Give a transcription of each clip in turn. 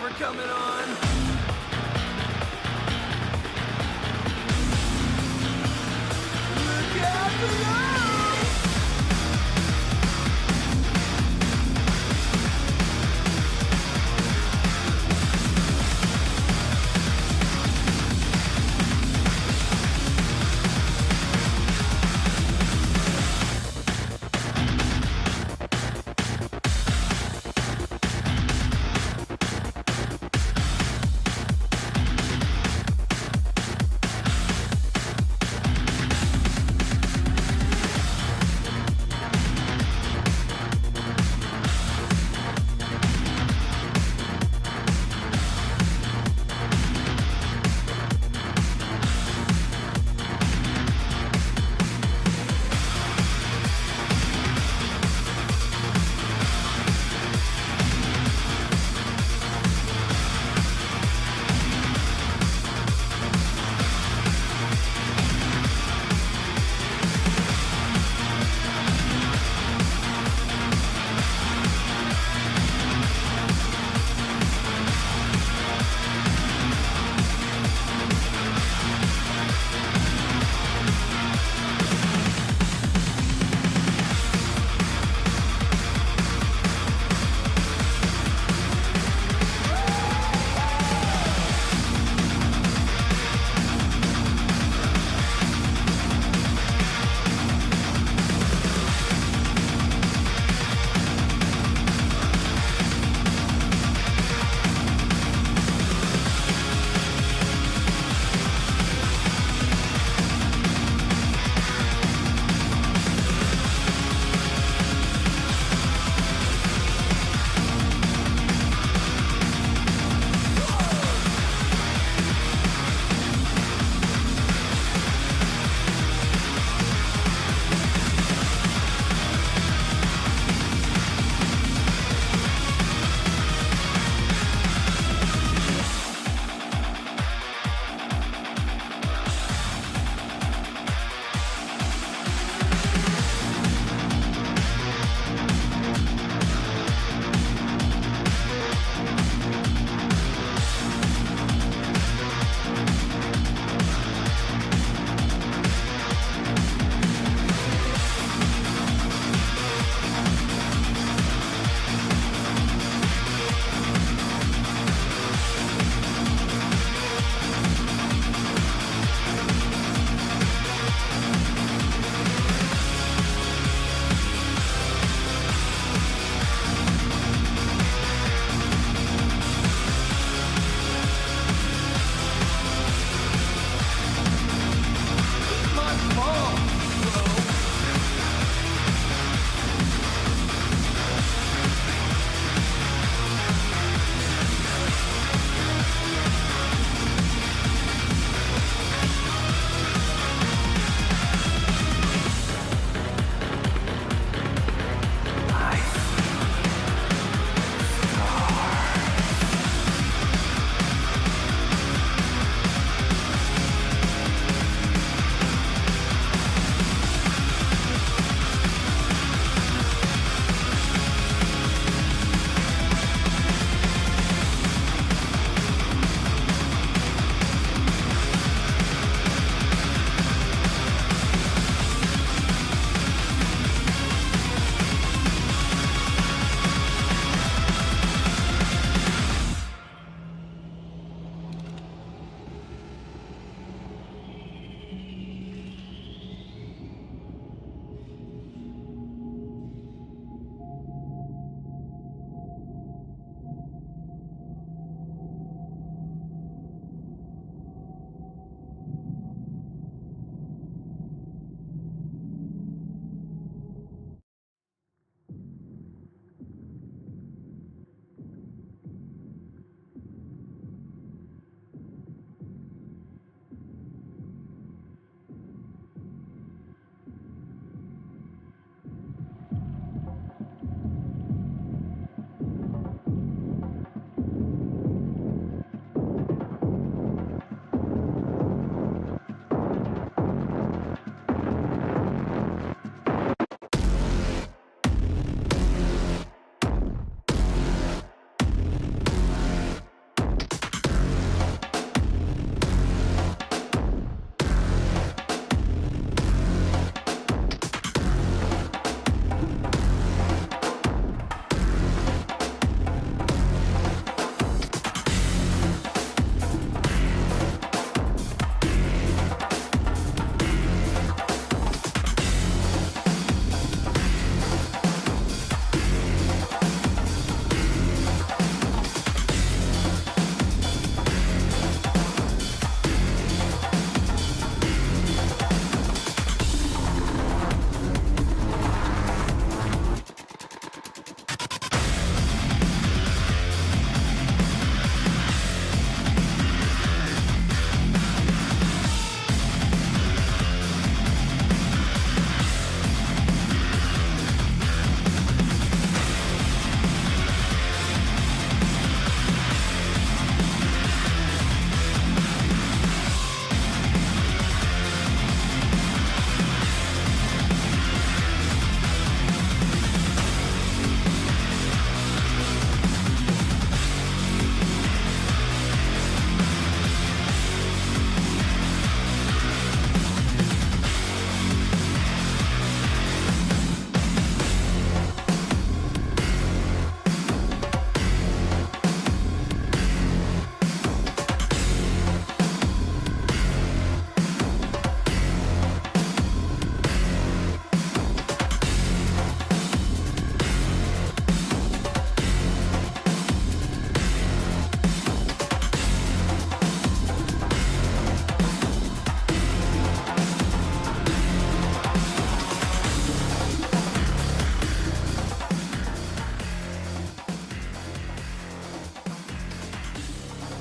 for coming on. Look out below!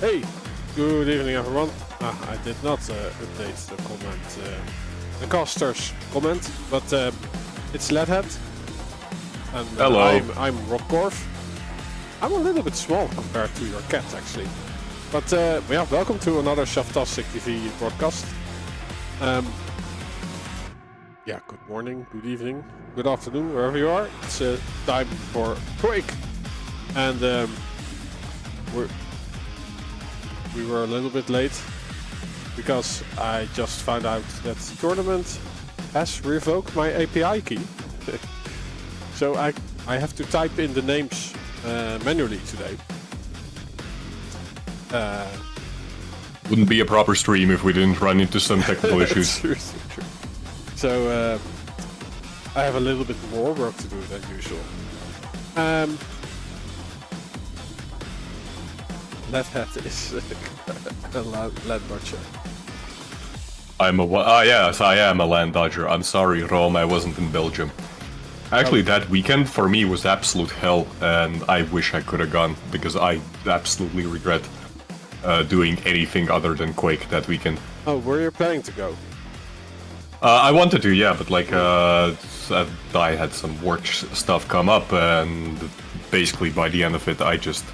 Hey, good evening everyone. I did not update the comment, the caster's comment, but it's Leadhead. And Hello. I'm Rockcorf. I'm a little bit small compared to your cat actually. But yeah, welcome to another Shaftastic TV broadcast. Yeah, good morning, good evening, good afternoon, wherever you are. It's time for QUAKE. And we were a little bit late because I just found out that the tournament has revoked my API key. So I have to type in the names manually today. Wouldn't be a proper stream if we didn't run into some technical issues. True. So I have a little bit more work to do than usual. Leadhead is a land dodger. Yes, I am a land dodger. I'm sorry, Rome, I wasn't in Belgium. Actually, that weekend for me was absolute hell, and I wish I could have gone, because I absolutely regret doing anything other than Quake that weekend. Oh, were you planning to go? I wanted to, yeah, but like, I had some work stuff come up, and basically by the end of it, I just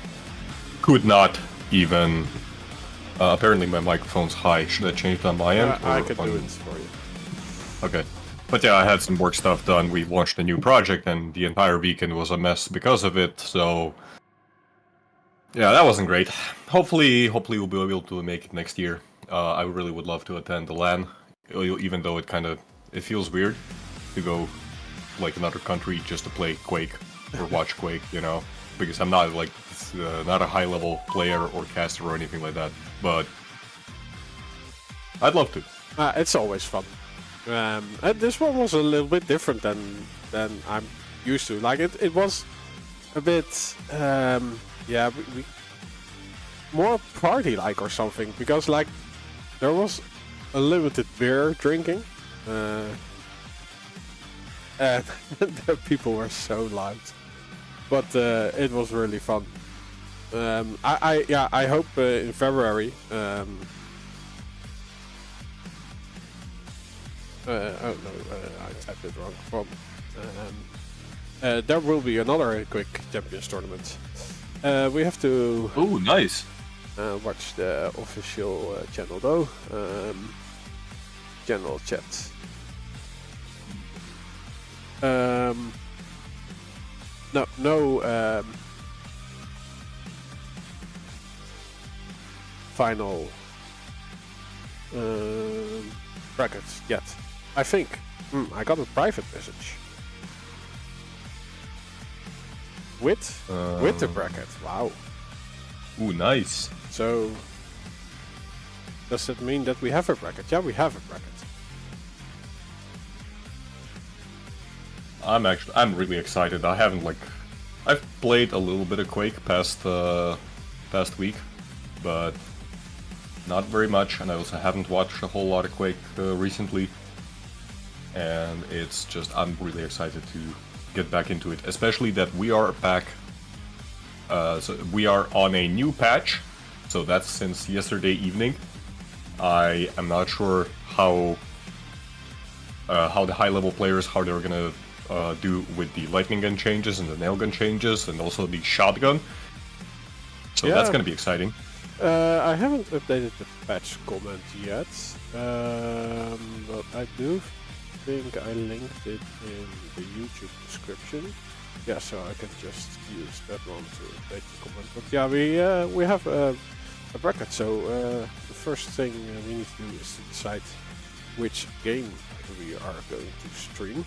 could not even... apparently my microphone's high. Should I change it on my end? I can do it for you. Okay. But yeah, I had some work stuff done. We launched a new project, and the entire weekend was a mess because of it, so... yeah, that wasn't great. Hopefully we'll be able to make it next year. I really would love to attend the LAN, even though it feels weird to go, like, another country just to play Quake, or watch Quake, you know? Because I'm not, like, not a high-level player or caster or anything like that, but... I'd love to. It's always fun. And this one was a little bit different than I'm used to. Like it was a bit, yeah, we more party-like or something, because like there was a limited beer drinking, and the people were so loud, but it was really fun. I hope in February. Oh no, I typed it wrong. There will be another Quake Champions tournament. We have to Oh, nice. watch the official channel though. General chat. No. Final brackets yet. I think. I got a private message. With the bracket. Wow. Ooh, nice. So does that mean that we have a bracket? Yeah, we have a bracket. I'm really excited. I've played a little bit of Quake past week, but not very much, and I also haven't watched a whole lot of Quake recently. And it's just, I'm really excited to get back into it, especially that we are back. So we are on a new patch, so that's since yesterday evening. I am not sure how the high-level players, how they're gonna do with the lightning gun changes and the nail gun changes, and also the shotgun. So yeah, that's gonna be exciting. I haven't updated the patch comment yet, but I do think I linked it in the YouTube description. Yeah, so I can just use that one to update the comment. But yeah, we have a bracket, so the first thing we need to do is to decide which game we are going to stream.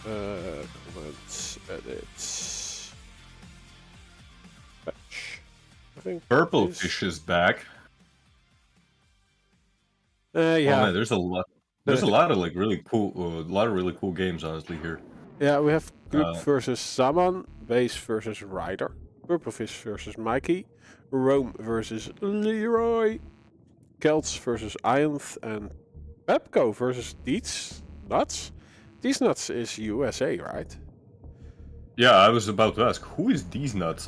Comments, edits, patch. I think Purple Fish is back. Yeah. Oh, man, there's a lot. There's a lot of really cool games, honestly, here. Yeah, we have Group versus Saman, Base versus Ryder, Purple Fish versus Mikey, Rome versus Leroy, Celts versus Ionth, and Pepco versus These Nuts. These Nuts is USA, right? Yeah, I was about to ask, who is These Nuts?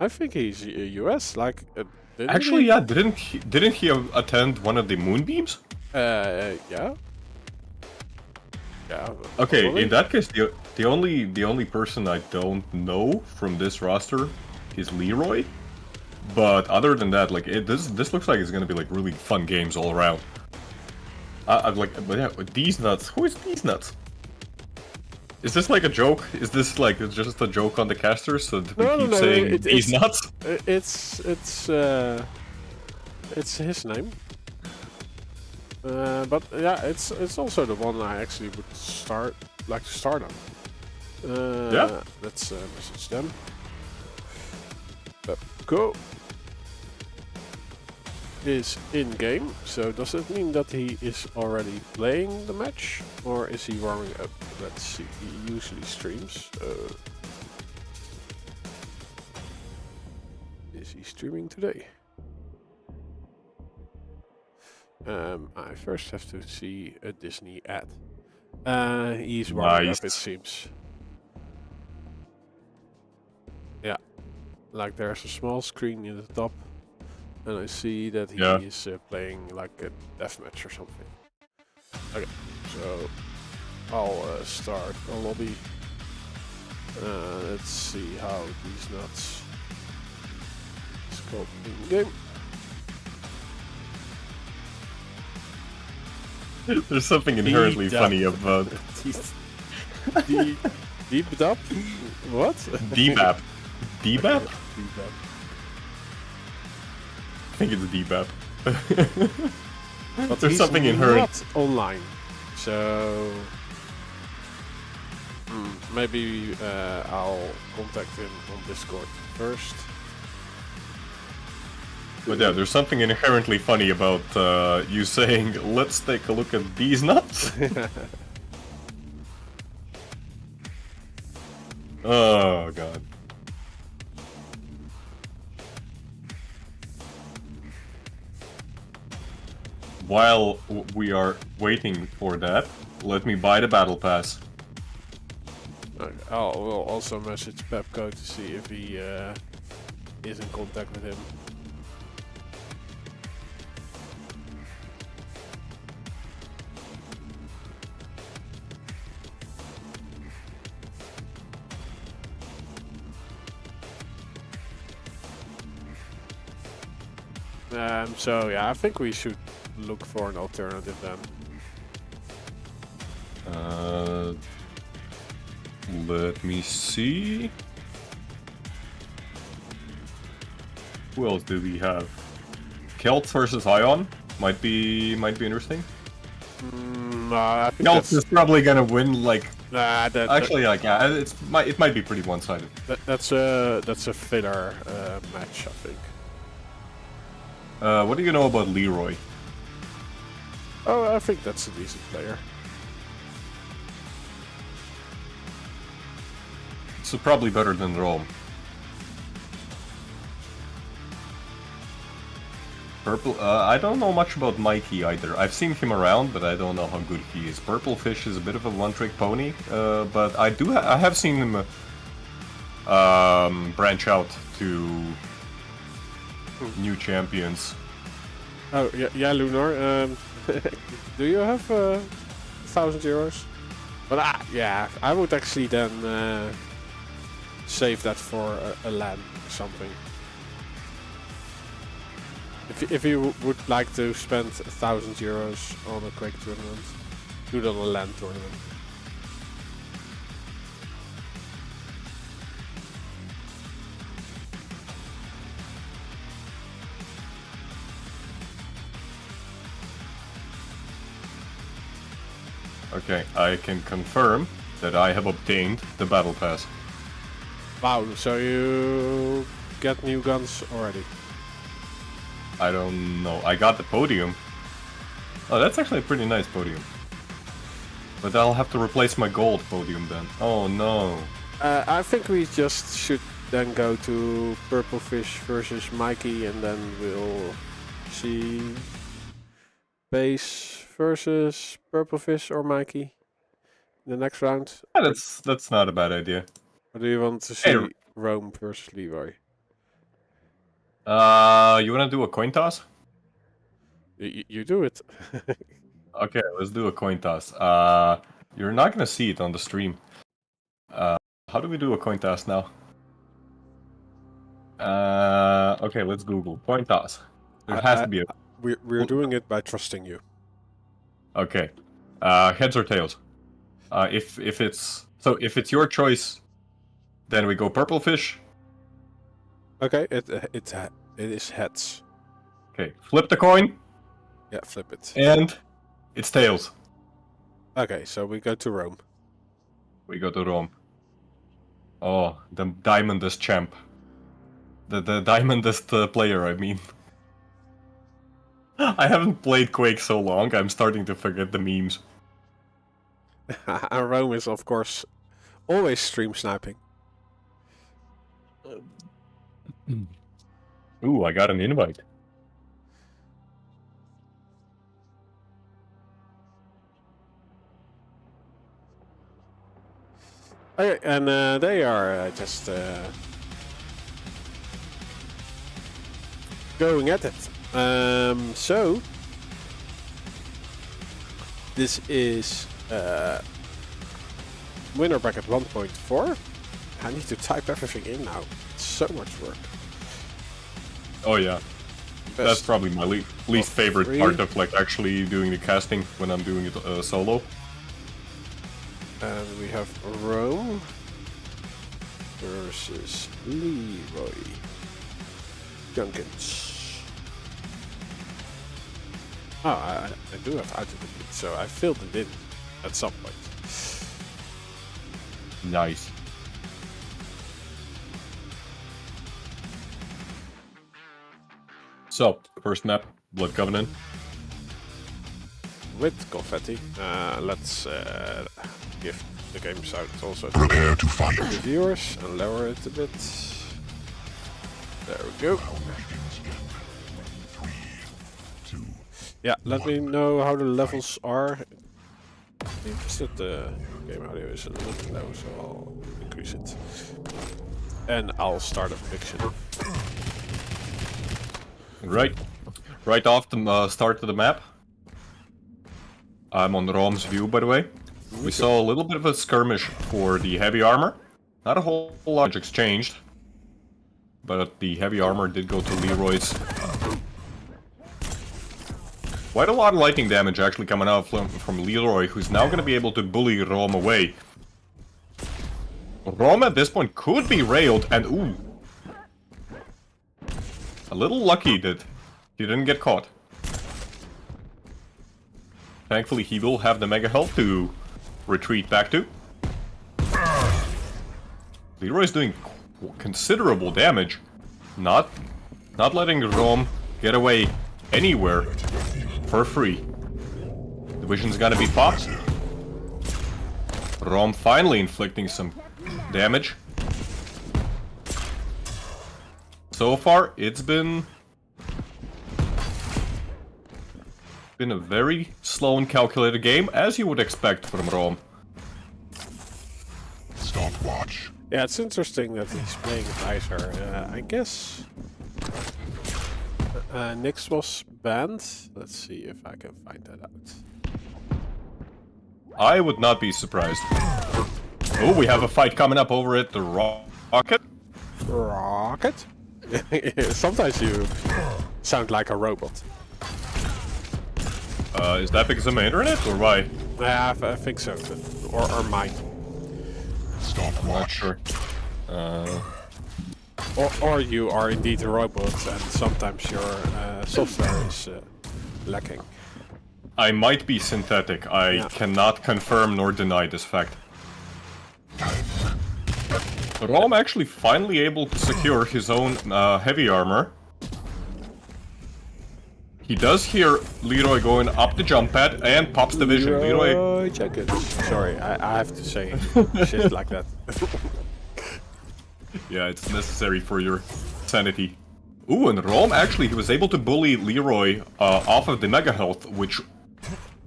I think he's US. Like, didn't Actually, he? yeah, didn't he attend one of the moonbeams? Yeah. Yeah, Okay, possibly. in that case, the only person I don't know from this roster is Leroy. But other than that, like this looks like it's gonna be like really fun games all around. I'm like, but yeah, these nuts. Who is these nuts? Is this like a joke? Is this like just a joke on the casters so that we No, no, keep no. saying these nuts? It's his name. But yeah, it's also the one I actually would like to start on. Yeah. Let's message them. Pepco is in game, so does it mean that he is already playing the match, or is he warming up? Let's see. He usually streams. Is he streaming today? I first have to see a Disney ad. He's warming up, it Nice. seems. Yeah, like there's a small screen in the top, and I see that he Yeah. is playing like a deathmatch or something. Okay, so I'll start a lobby. Let's see how these nuts is called in game. There's something inherently Deep funny about Deep up? What? DBAP. DBAP? Deep I think it's DBAP. But There's he's something inherent. not online, so maybe I'll contact him on Discord first. But yeah, there's something inherently funny about you saying, let's take a look at these nuts. Oh, God. While we are waiting for that, let me buy the battle pass. We'll also message Pepco to see if he is in contact with him. So yeah, I think we should look for an alternative then. Let me see. Who else do we have? Kelt versus Ion might be interesting. I think Kelt is probably gonna win. Like actually, like yeah, it might be pretty one-sided. that's a filler match, I think. What do you know about Leroy? Oh, I think that's a decent player. So probably better than Rome. Purple, I don't know much about Mikey either. I've seen him around, but I don't know how good he is. Purple Fish is a bit of a one-trick pony, but I have seen him branch out to new champions. Oh yeah, Lunar. Do you have 1,000 euros? But yeah, I would actually then save that for a LAN or something. If you would like to spend 1,000 euros on a Quake tournament, do it on a LAN tournament. Okay, I can confirm that I have obtained the battle pass. Wow, so you get new guns already? I don't know. I got the podium. Oh, that's actually a pretty nice podium. But I'll have to replace my gold podium then. Oh no. I think we just should then go to Purple Fish versus Mikey, and then we'll see Base versus Purple Fish or Mikey in the next round. Yeah, that's not a bad idea. Or do you want to Hey, see Rome versus Leroy? You wanna do a coin toss? You do it. Okay, let's do a coin toss. You're not gonna see it on the stream. How do we do a coin toss now? Okay, let's Google coin toss. There has to be a. We're doing it by trusting you. Okay, heads or tails. If it's your choice, then we go purple fish. Okay, it is heads. Okay, flip the coin. Yeah, flip it. And it's tails. Okay, so we go to Rome. We go to Rome. Oh, the diamondest champ. The diamondest player, I mean. I haven't played Quake so long, I'm starting to forget the memes. And Rome is, of course, always stream sniping. Ooh, I got an invite. Okay, and they are just going at it. So this is winner bracket 1.4. I need to type everything in now. It's so much work. Oh yeah. That's probably my least favorite 3. part of like actually doing the casting when I'm doing it solo. And we have Rome versus Leroy Jenkins. Oh, I do have out of the lead, so I filled it in at some point. Nice. So, first map, Blood Covenant. With confetti. Let's give the game out also to Prepare to fight. the viewers and lower it a bit. There we go. Yeah, let me know how the levels are. I'm interested. The game audio is a little bit low, so I'll increase it. And I'll start a prediction. Right off the start of the map. I'm on Rom's view, by the way. We saw a little bit of a skirmish for the heavy armor. Not a whole lot exchanged. But the heavy armor did go to Leroy's. Quite a lot of lightning damage actually coming out from Leroy, who's now going to be able to bully Rom away. Rom at this point could be railed, and ooh. A little lucky that he didn't get caught. Thankfully, he will have the mega health to retreat back to. Leroy's doing considerable damage. Not letting Rom get away anywhere for free. The vision's gonna be popped. Rom finally inflicting some damage. So far, it's been a very slow and calculated game, as you would expect from Rom. Stopwatch. Yeah, it's interesting that he's playing nicer. I guess Nyx was banned. Let's see if I can find that out. I would not be surprised. Oh, we have a fight coming up over at the Rocket. Rocket? Sometimes you sound like a robot. Is that because of my internet, or why? Yeah, I think so. Or mine. Not sure. Or you are indeed a robot and sometimes your software is lacking. I might be synthetic. I cannot confirm nor deny this fact. Rom actually finally able to secure his own heavy armor. He does hear Leroy going up the jump pad and pops the vision. Leroy, check it. Sorry, I have to say shit like that. Yeah, it's necessary for your sanity. Ooh, and Rom actually, he was able to bully Leroy off of the mega health, which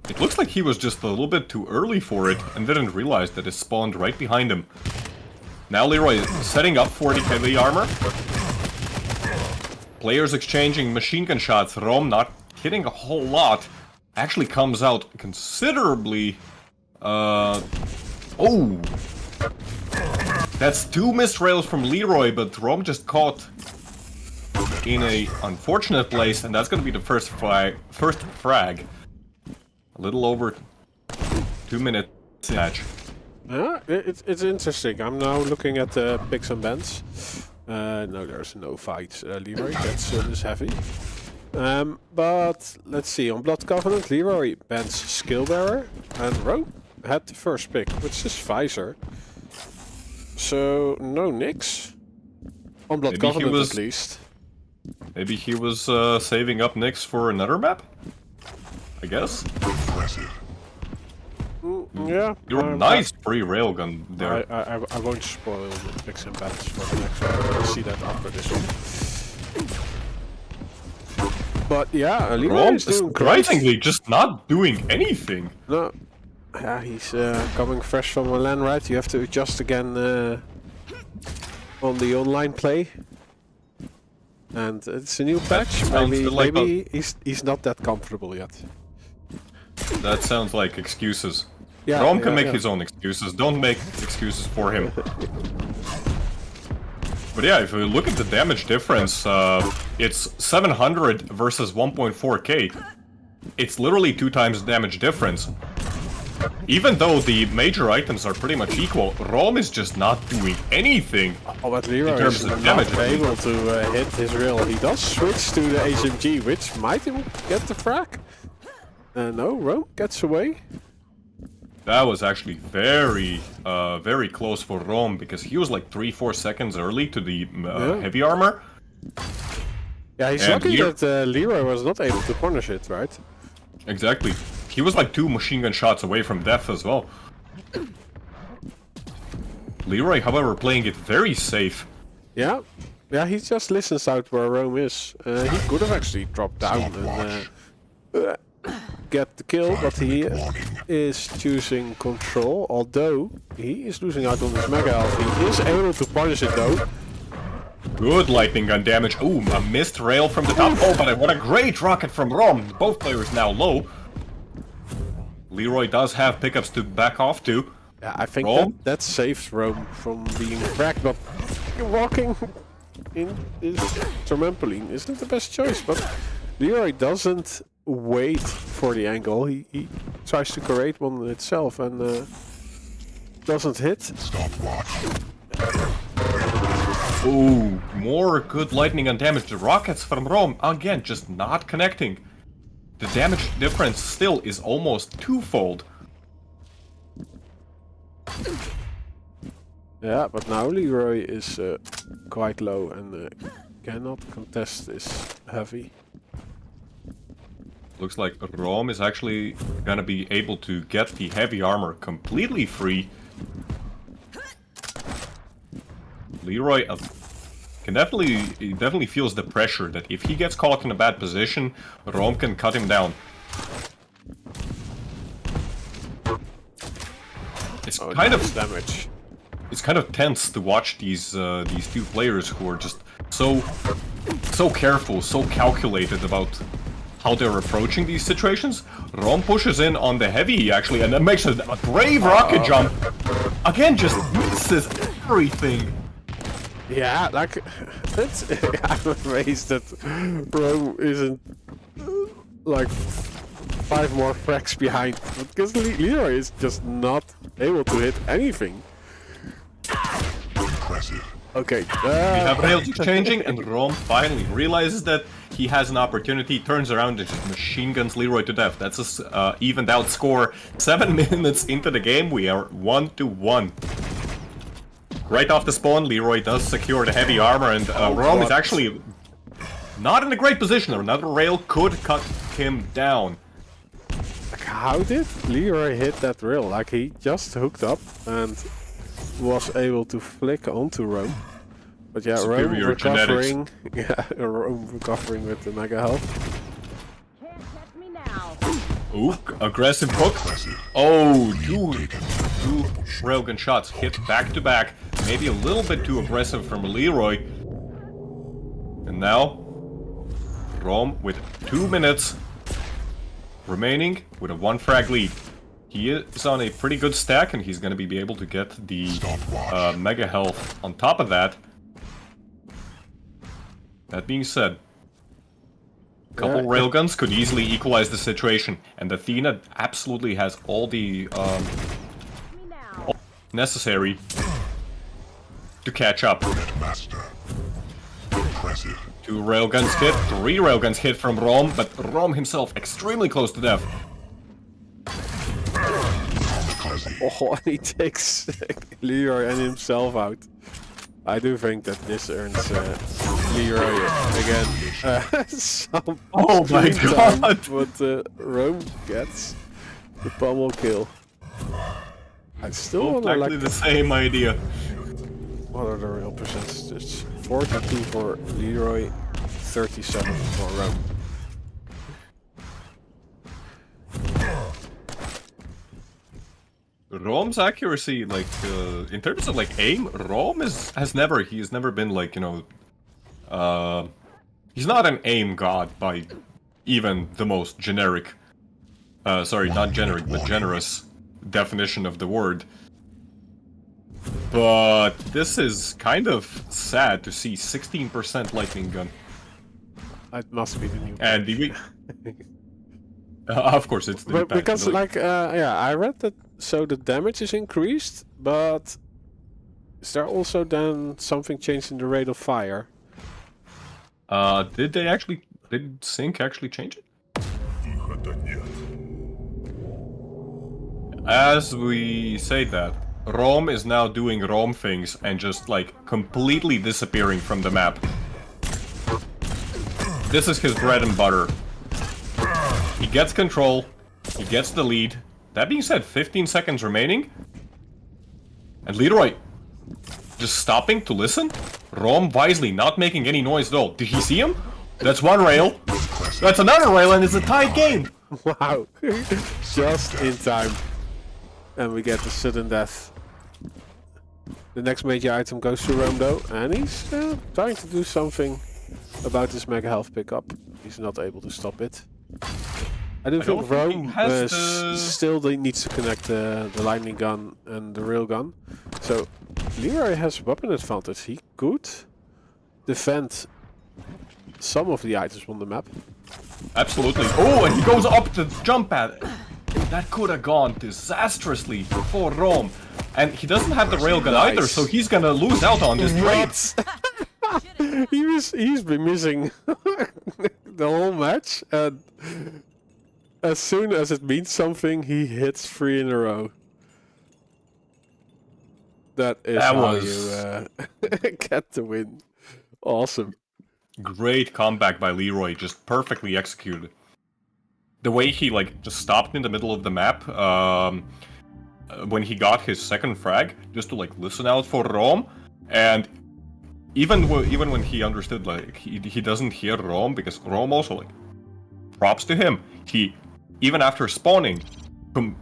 it looks like he was just a little bit too early for it and didn't realize that it spawned right behind him. Now Leroy is setting up for the heavy armor. Players exchanging machine gun shots. Rom not hitting a whole lot. Actually comes out considerably... Oh! That's 2 missed rails from Leroy, but Rom just caught in a unfortunate place, and that's gonna be the first frag. A little over 2 minutes match. Yeah, it's interesting. I'm now looking at the picks and bans. No, there's no fight. Leroy gets this heavy. But let's see. On Blood Covenant, Leroy bans Skill Bearer, and Rome had the first pick, which is Visor. So no Nix. On Blood Covenant, at least. Maybe he was saving up Nix for another map? I guess. Yeah. You're nice free railgun there. I won't spoil the picks and bans for the next one. We'll see that after this one. But yeah, Leroy is doing surprisingly just not doing anything. No. Yeah, he's coming fresh from Milan, right? You have to adjust again on the online play. And it's a new patch. Maybe he's not that comfortable yet. That sounds like excuses. Yeah, Rom can make his own excuses. Don't make excuses for him. But yeah, if you look at the damage difference, it's 700 versus 1.4k. It's literally 2 times damage difference. Even though the major items are pretty much equal, Rom is just not doing anything. Oh, but Leroy is not able to hit his rail. He does switch to the HMG, which might get the frag. No, Rom gets away. That was actually very, very close for Rom, because he was like 3-4 seconds early to the heavy armor. Yeah, he's lucky that Leroy was not able to punish it, right? Exactly. He was like 2 machine gun shots away from death as well. Leroy, however, playing it very safe. Yeah. Yeah, he just listens out where Rom is. He could have actually dropped down and get the kill, but he is choosing control, although he is losing out on his mega health. He is able to punish it though. Good lightning gun damage. Ooh, a missed rail from the top. Oh, but what a great rocket from Rom. Both players now low. Leroy does have pickups to back off to. Yeah, I think that saves Rom from being fragged, but walking in this trampoline isn't the best choice, but Leroy doesn't wait for the angle. He tries to create one itself and doesn't hit. Stop watching. Ooh, more good lightning gun damage. The rockets from Rom, again, just not connecting. The damage difference still is almost 2-fold. Yeah, but now Leroy is quite low and cannot contest this heavy. Looks like Rom is actually gonna be able to get the heavy armor completely free. Leroy he definitely feels the pressure that if he gets caught in a bad position, Rom can cut him down. It's kind of damage. It's kind of tense to watch these 2 players who are just so careful, so calculated about how they're approaching these situations. Rom pushes in on the heavy actually, and then makes a brave rocket jump. Again, just misses everything. Yeah, like I'm amazed that Rom isn't like 5 more frags behind, because Leroy is just not able to hit anything. Impressive. Okay. We have rails exchanging, and Rom finally realizes that he has an opportunity, turns around and just machine guns Leroy to death. That's a evened out score. 7 minutes into the game, we are 1-1. Right off the spawn, Leroy does secure the heavy armor, and Rom is actually not in a great position. Another rail could cut him down. Like, how did Leroy hit that rail? Like, he just hooked up and was able to flick onto Rom. But yeah, Rom recovering. Yeah, Rom recovering with the mega health. Ooh, aggressive hook. Oh, two railgun shots hit back to back. Maybe a little bit too aggressive from Leroy. And now, Rome with 2 minutes remaining with a 1 frag lead. He is on a pretty good stack, and he's gonna be able to get the mega health on top of that. That being said, a couple railguns could easily equalize the situation, and Athena absolutely has all the necessary to catch up. Master. Impressive. 2 railguns hit, 3 railguns hit from Rome, but Rome himself extremely close to death. Oh, he takes Leroy and himself out. I do think that this earns Leroy again some Oh my god! But Rome gets the pummel kill. I still wonder, Exactly like, the same idea. what are the real percentages? 42 for Leroy, 37 for Rome. Rome's accuracy, like, in terms of, like, aim, Rome has never been, like, you know, he's not an aim god by even the most generic, sorry, not generic, but generous definition of the word. But this is kind of sad to see 16% lightning gun. It must be the new. And the of course, it's the But because, like, yeah, I read that. So the damage is increased, but is there also then something changed in the rate of fire? Did Sync actually change it? As we say that, Rome is now doing Rome things and just, like, completely disappearing from the map. This is his bread and butter. He gets control, he gets the lead. That being said, 15 seconds remaining. And Leroy just stopping to listen. Rome wisely not making any noise at all. Did he see him? That's 1 rail. That's another rail, and it's a tied game. Wow. Just in time. And we get the sudden death. The next major item goes to Rome though, and he's trying to do something about this mega health pickup. He's not able to stop it. I do think Rome still needs to connect the lightning gun and the rail gun. So Leroy has weapon advantage. He could defend some of the items on the map. Absolutely. Oh, and he goes up to jump pad. That could have gone disastrously for Rome. And he doesn't have the railgun either, so he's gonna lose out on this trade. He's been missing the whole match, and as soon as it means something, he hits 3 in a row. That is how you get the win. Awesome. Great comeback by Leroy, just perfectly executed. The way he, like, just stopped in the middle of the map when he got his second frag, just to, like, listen out for Rome, and even when he understood, like, he doesn't hear Rome, because Rome also, like, props to him. He, even after spawning,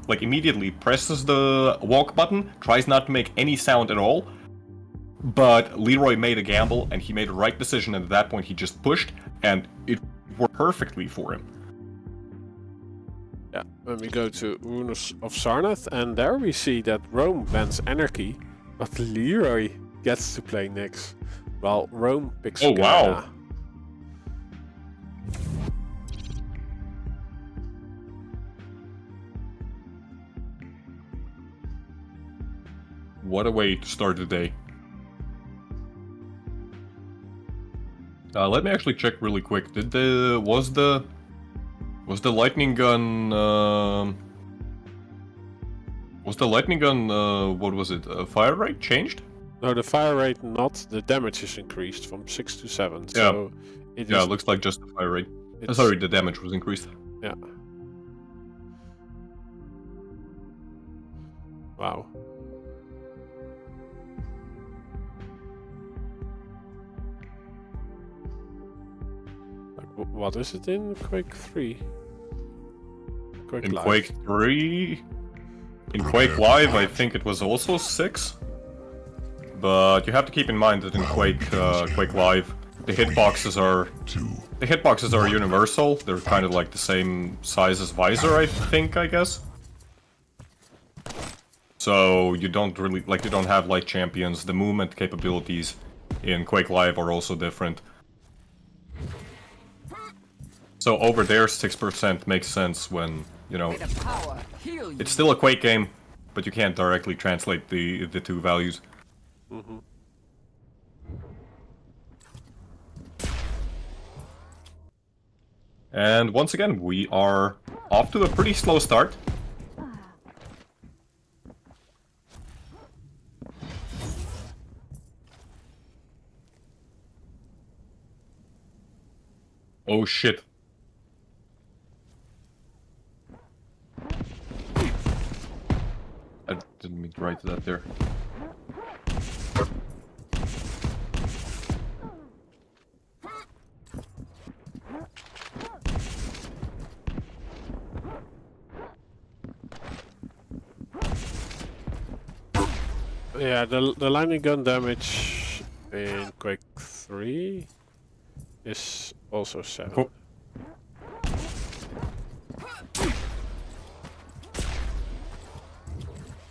like, immediately presses the walk button, tries not to make any sound at all, but Leroy made a gamble, and he made the right decision, and at that point he just pushed, and it worked perfectly for him. Yeah, when we go to Runes of Sarnath, and there we see that Rome bans Anarchy, but Leroy gets to play Nyx, while Rome picks Oh, wow. What a way to start the day. Let me actually check really quick. Was the lightning gun what was it? Fire rate changed? No, the fire rate not. The damage is increased from 6 to 7. So it looks like just the fire rate. Sorry, the damage was increased. Yeah. Wow. What is it in Quake 3? Quake in Live. Quake 3? In Quake Live, I think it was also 6. But you have to keep in mind that in Quake Live, the hitboxes are universal. They're kind of like the same size as visor, I think, I guess. So you don't really you don't have light champions. The movement capabilities in Quake Live are also different. So over there, 6% makes sense when, you know, it's still a Quake game, but you can't directly translate the two values. Mm-hmm. And once again, we are off to a pretty slow start. Oh shit. I didn't mean to write that there. Yeah, the lightning gun damage in Quake 3 is also 7. Cool.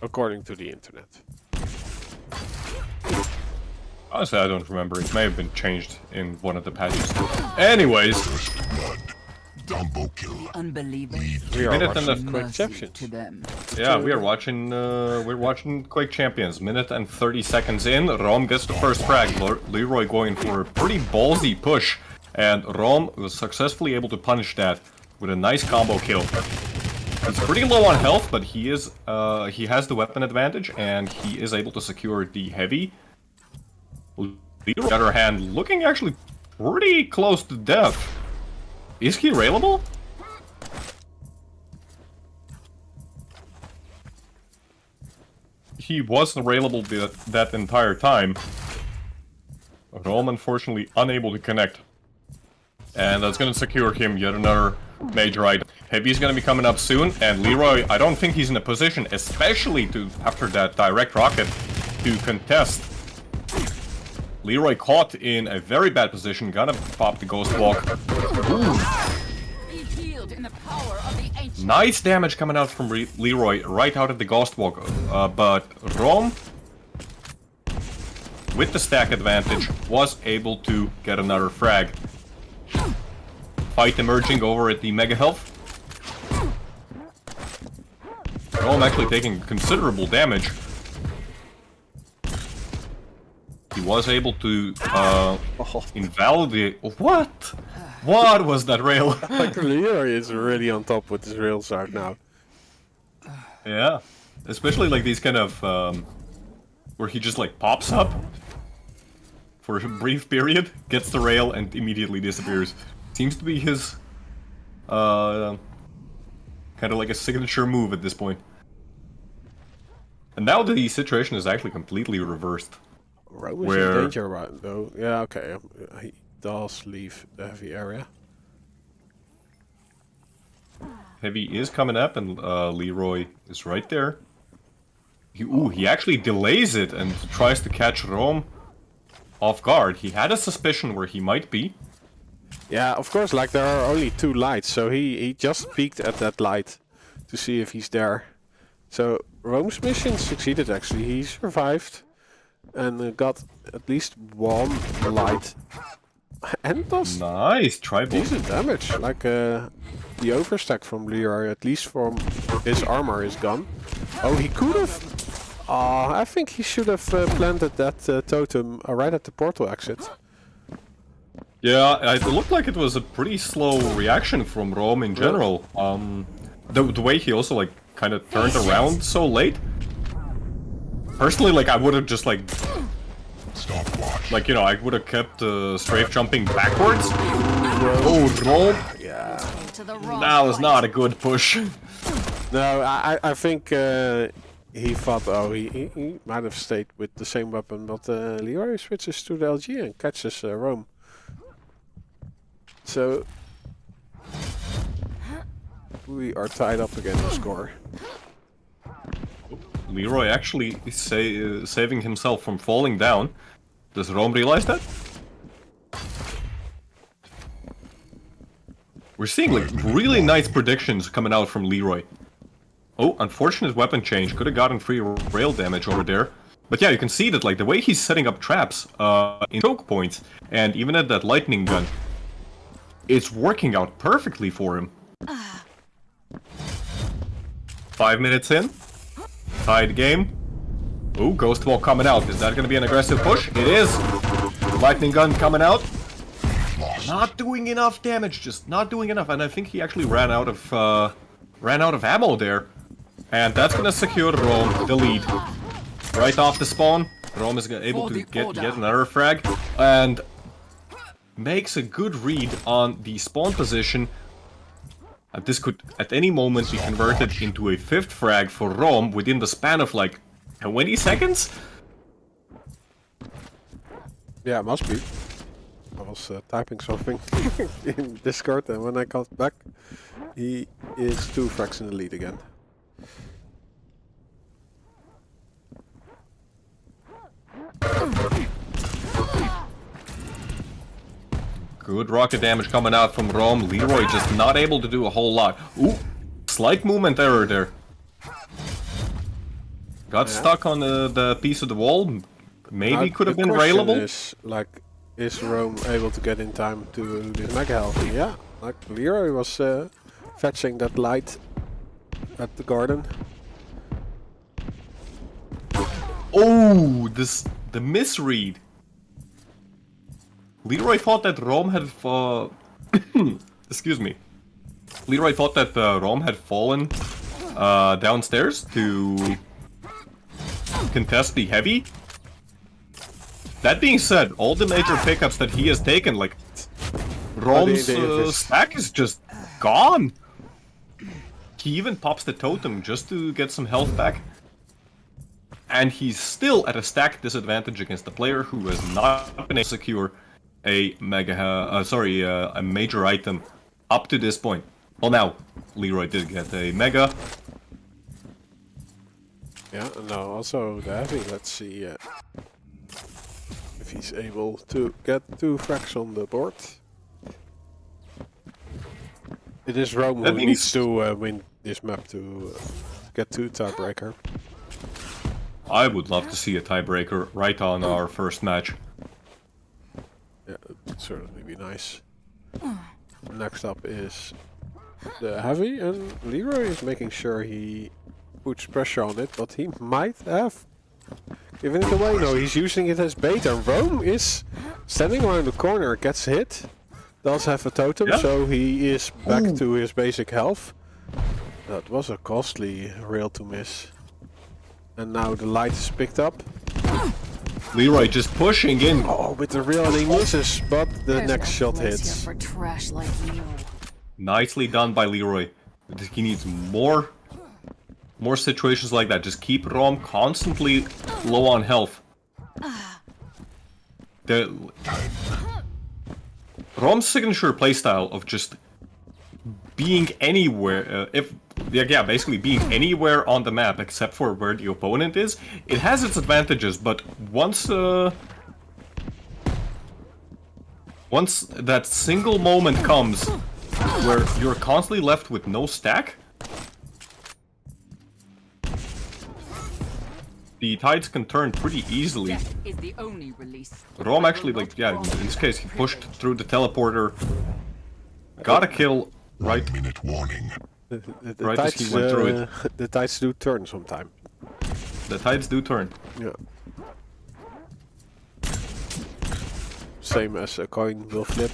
According to the internet. Honestly, I don't remember. It may have been changed in one of the patches. Anyways, Dumbo kill. Unbelievable. We are Minute and a watching Quake Mercy Champions. to them. yeah, we're watching Quake Champions. Minute and 30 seconds in, Rom gets the first frag. Leroy going for a pretty ballsy push, and Rom was successfully able to punish that with a nice combo kill. He's pretty low on health, but he has the weapon advantage, and he is able to secure the heavy. Leroy, on the other hand, looking actually pretty close to death. Is he railable? He was railable that entire time. Rom unfortunately unable to connect. And that's gonna secure him yet another major item. Heavy's gonna be coming up soon, and Leroy, I don't think he's in a position, especially after that direct rocket, to contest. Leroy caught in a very bad position, gonna pop the Ghost Walk. Nice damage coming out from Leroy right out of the Ghost Walk, but Rom, with the stack advantage, was able to get another frag. Fight emerging over at the Mega Health. Rom actually taking considerable damage. He was able to invalidate. What? What was that rail? Like Leroy is really on top with his rails right now. Yeah, especially like these kind of where he just like pops up for a brief period, gets the rail, and immediately disappears. Seems to be his kind of like a signature move at this point. And now the situation is actually completely reversed. Rome is in danger right though. Yeah, okay. He does leave the heavy area. Heavy is coming up, and Leroy is right there. He actually delays it and tries to catch Rom off guard. He had a suspicion where he might be. Yeah, of course, like there are only 2 lights, so he just peeked at that light to see if he's there. So Rome's mission succeeded actually. He survived and got at least 1 light. And does nice tribal decent damage. Like the overstack from Leroy, at least from his armor, is gone. Oh, he could have. I think he should have planted that totem right at the portal exit. Yeah, it looked like it was a pretty slow reaction from Rom in general. The way he also like kind of turned around so late. Personally, like I would have just like, you know, I would have kept strafe jumping backwards. Oh, Rom! Yeah, that was not a good push. No, I think he thought, oh, he might have stayed with the same weapon, but Leroy switches to the LG and catches Rome. So we are tied up again to score. Leroy actually is saving himself from falling down. Does Rome realize that? We're seeing like really nice predictions coming out from Leroy. Oh, unfortunate weapon change. Could have gotten free rail damage over there. But yeah, you can see that like the way he's setting up traps in choke points and even at that lightning gun, it's working out perfectly for him. 5 minutes in. Tied game. Ooh, Ghost Wall coming out. Is that going to be an aggressive push? It is. Lightning gun coming out. Not doing enough damage, just not doing enough. And I think he actually ran out of ammo there. And that's going to secure Rome the lead. Right off the spawn, Rome is able to get yet another frag. And makes a good read on the spawn position. And this could, at any moment, be converted into a 5th frag for Rome within the span of like 20 seconds? Yeah, it must be. I was typing something in Discord, and when I got back, he is 2 frags in the lead again. Good rocket damage coming out from Rome. Leroy just not able to do a whole lot. Ooh, slight movement error there. Got stuck on the piece of the wall. Maybe could have been railable. Is Rome able to get in time to this mega health? Yeah, like Leroy was fetching that light at the garden. Oh, the misread. Leroy thought that Rome had excuse me. Leroy thought that Rome had fallen downstairs to contest the heavy. That being said, all the major pickups that he has taken, like Rome's stack is just gone. He even pops the totem just to get some health back. And he's still at a stack disadvantage against the player who has not been able to secure a a major item up to this point. Well, now Leroy did get a mega. Yeah, and now also the heavy. Let's see if he's able to get 2 frags on the board. It is Rome who needs to win this map to get to tiebreaker. I would love to see a tiebreaker right on our first match. Yeah, it would certainly be nice. Next up is the heavy, and Leroy is making sure he puts pressure on it, but he might have given it away. No, he's using it as bait, and Rome is standing around the corner, gets hit, does have a totem, so he is back to his basic health. That was a costly rail to miss. And now the light is picked up. Leroy just pushing in. Oh, with the rail and he misses, but the next shot hits. For trash like you. Nicely done by Leroy. He needs more situations like that. Just keep Rome constantly low on health. Rome's signature playstyle of just being anywhere, basically being anywhere on the map except for where the opponent is, it has its advantages, but once that single moment comes where you're constantly left with no stack, the tides can turn pretty easily. Is the only release. Rome actually, in this case, he pushed through the teleporter, got a kill right. 1 minute warning. The Right tides, as he went through it. The tides do turn sometime. The tides do turn. Yeah. Same as a coin will flip.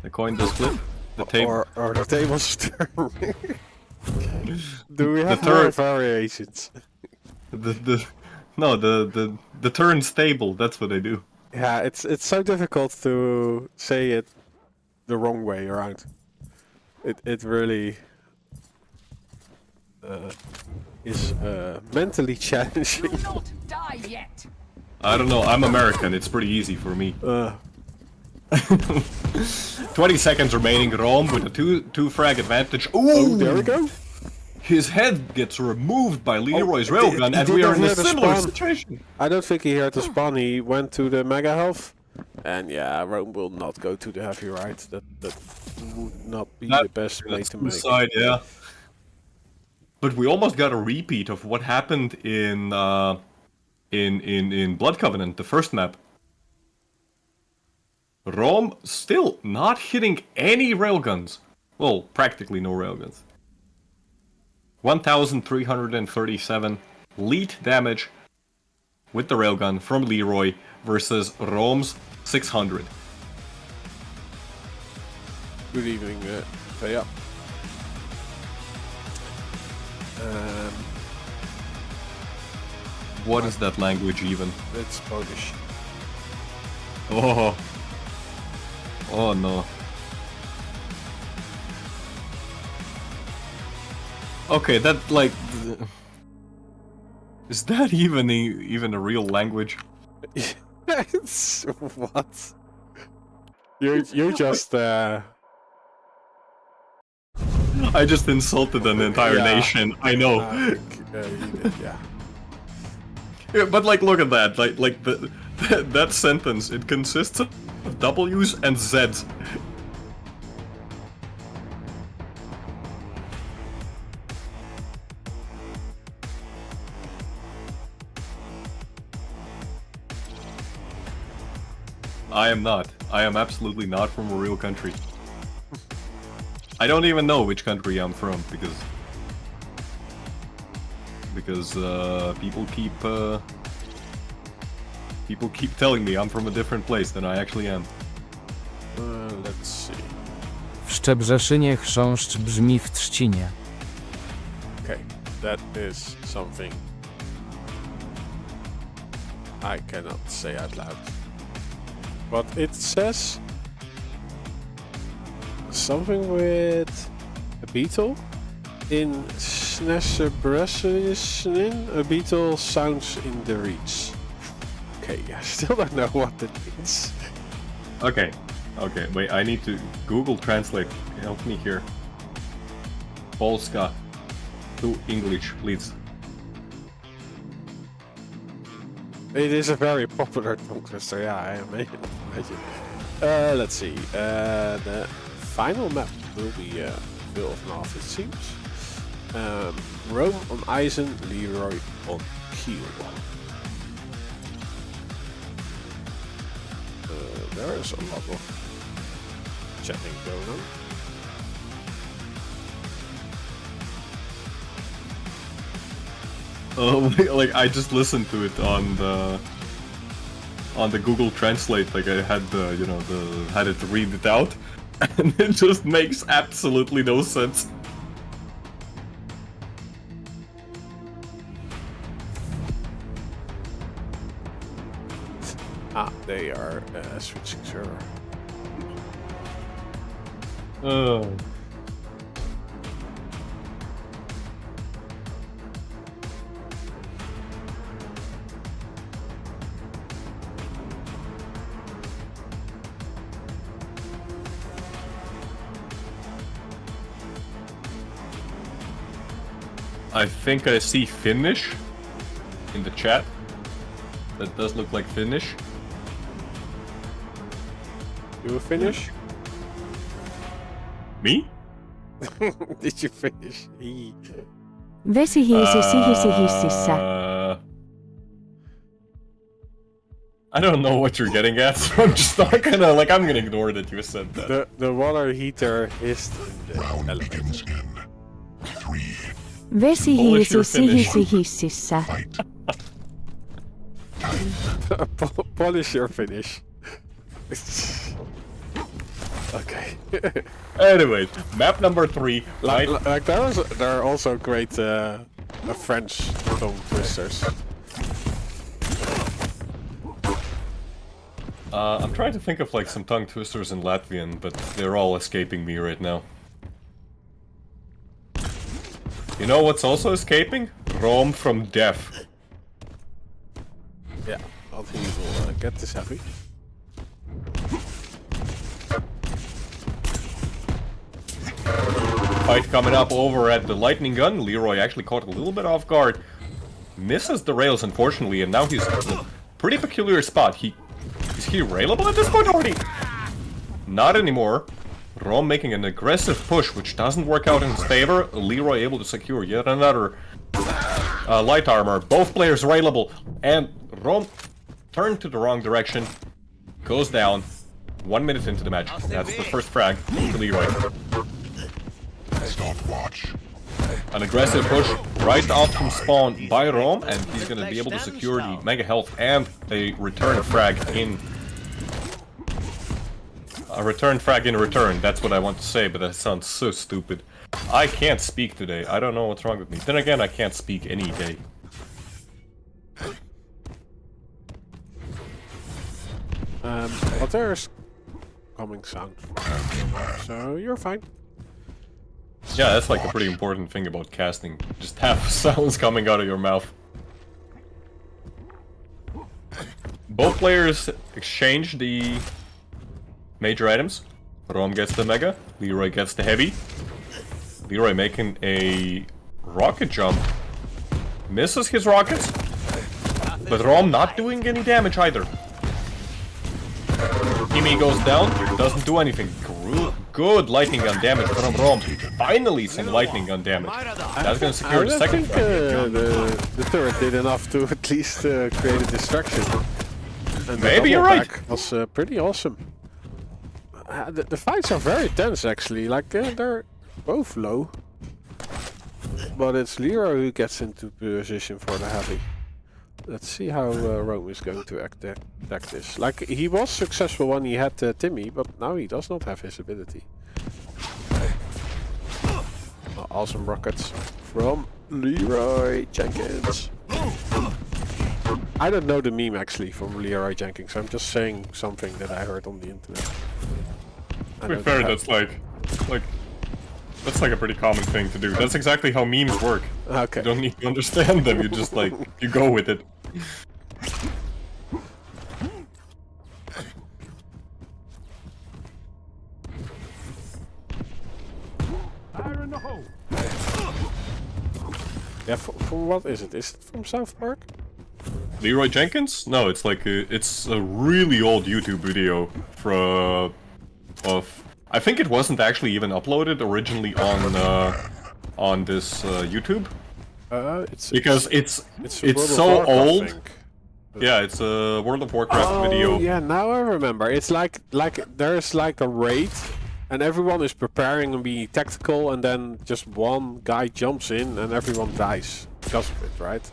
The coin does flip. The table. Or the tables turn. Do we have The more turn- variations? The turn's stable. That's what they do. Yeah, it's so difficult to say it the wrong way around. It really is mentally challenging. Do not die yet. I don't know. I'm American. It's pretty easy for me. 20 seconds remaining. Rome with a two frag advantage. Ooh, Oh, there we go. His head gets removed by Leroy's he railgun, and did we are not in a hear the similar spawn. situation. I don't think he heard the spawn. He went to the mega health, and yeah, Rome will not go to the heavy right. That would not be the best way to make. Suicide, yeah. But we almost got a repeat of what happened in Blood Covenant, the first map. Rome still not hitting any railguns. Well, practically no railguns. 1,337 lead damage with the railgun from Leroy versus Rome's 600. Good evening, Pia. What is that language even? It's Polish. Oh. Oh no. Okay, that like... Is that even a real language? What? You just I just insulted an entire nation. I know. you did, yeah. Yeah, but like, look at that. Like that sentence. It consists of W's and Z's. I am not. I am absolutely not from a real country. I don't even know which country I'm from because people keep telling me I'm from a different place than I actually am. Let's see. W Szczebrzeszynie chrząszcz brzmi w trzcinie. Okay, that is something I cannot say out loud. But it says something with a beetle. In Snessebressin, a beetle sounds in the reeds. Okay, I still don't know what that means. Okay, wait, I need to Google Translate. Help me here. Polska to English, please. It is a very popular tongue twister, yeah, I imagine. Let's see. The final map will be Duel of North, it seems. Rome on Eisen, Leroy on Kiel. There is a lot of chatting going on. Like I just listened to it on the Google Translate. Like I had had it read it out, and it just makes absolutely no sense. They are switching server. I think I see Finnish in the chat. That does look like Finnish. You finish? Me? Did you finish? Vesihiisisihisihisissä. I don't know what you're getting at, so I'm just not gonna, like, I'm gonna ignore that you said that. The water heater is in the Round elevator. begins in 3. Vesihiisisihisisissä. Fight. Polish your finish. Okay. Anyway, map number 3. Like there are also great French tongue twisters. I'm trying to think of like some tongue twisters in Latvian, but they're all escaping me right now. You know what's also escaping? Rome from Death. Yeah, I think we'll get this heavy. Fight coming up over at the lightning gun. Leroy actually caught a little bit off guard. Misses the rails, unfortunately, and now he's in a pretty peculiar spot. Is he railable at this point already? Not anymore. Rom making an aggressive push, which doesn't work out in his favor. Leroy able to secure yet another light armor. Both players railable, and Rom turned to the wrong direction. Goes down. 1 minute into the match. That's the first frag to Leroy. Stopwatch. An aggressive push right off from spawn by Rom, and he's gonna be able to secure the mega health and a return frag in. A return frag in return, that's what I want to say, but that sounds so stupid. I can't speak today, I don't know what's wrong with me. Then again, I can't speak any day. But there's coming sound, so you're fine. Yeah, that's like a pretty important thing about casting. Just have sounds coming out of your mouth. Both players exchange the major items. Rom gets the mega, Leroy gets the heavy. Leroy making a rocket jump. Misses his rockets, but Rom not doing any damage either. Timmy goes down, doesn't do anything. Good lightning gun damage from Rom. Finally some lightning gun damage. That's gonna secure the second I think the turret did enough to at least create a distraction. And Maybe you're right. Was pretty awesome. The fights are very tense actually, like they're both low. But it's Leroy who gets into position for the heavy. Let's see how Rome is going to act this. Like, he was successful when he had Timmy, but now he does not have his ability. Awesome rockets from Leroy Jenkins. I don't know the meme actually from Leroy Jenkins, I'm just saying something that I heard on the internet. To be fair, that's that's like a pretty common thing to do. That's exactly how memes work. Okay. You don't need to understand them, you just like, you go with it. Fire in the hole. Yeah, from what is it? Is it from South Park? Leroy Jenkins? No, it's like it's a really old YouTube video from I think it wasn't actually even uploaded originally on this YouTube. Because it's so old. Yeah, it's a World of Warcraft video. Yeah, now I remember. It's like there's like a raid, and everyone is preparing and being tactical, and then just one guy jumps in and everyone dies because of it, right?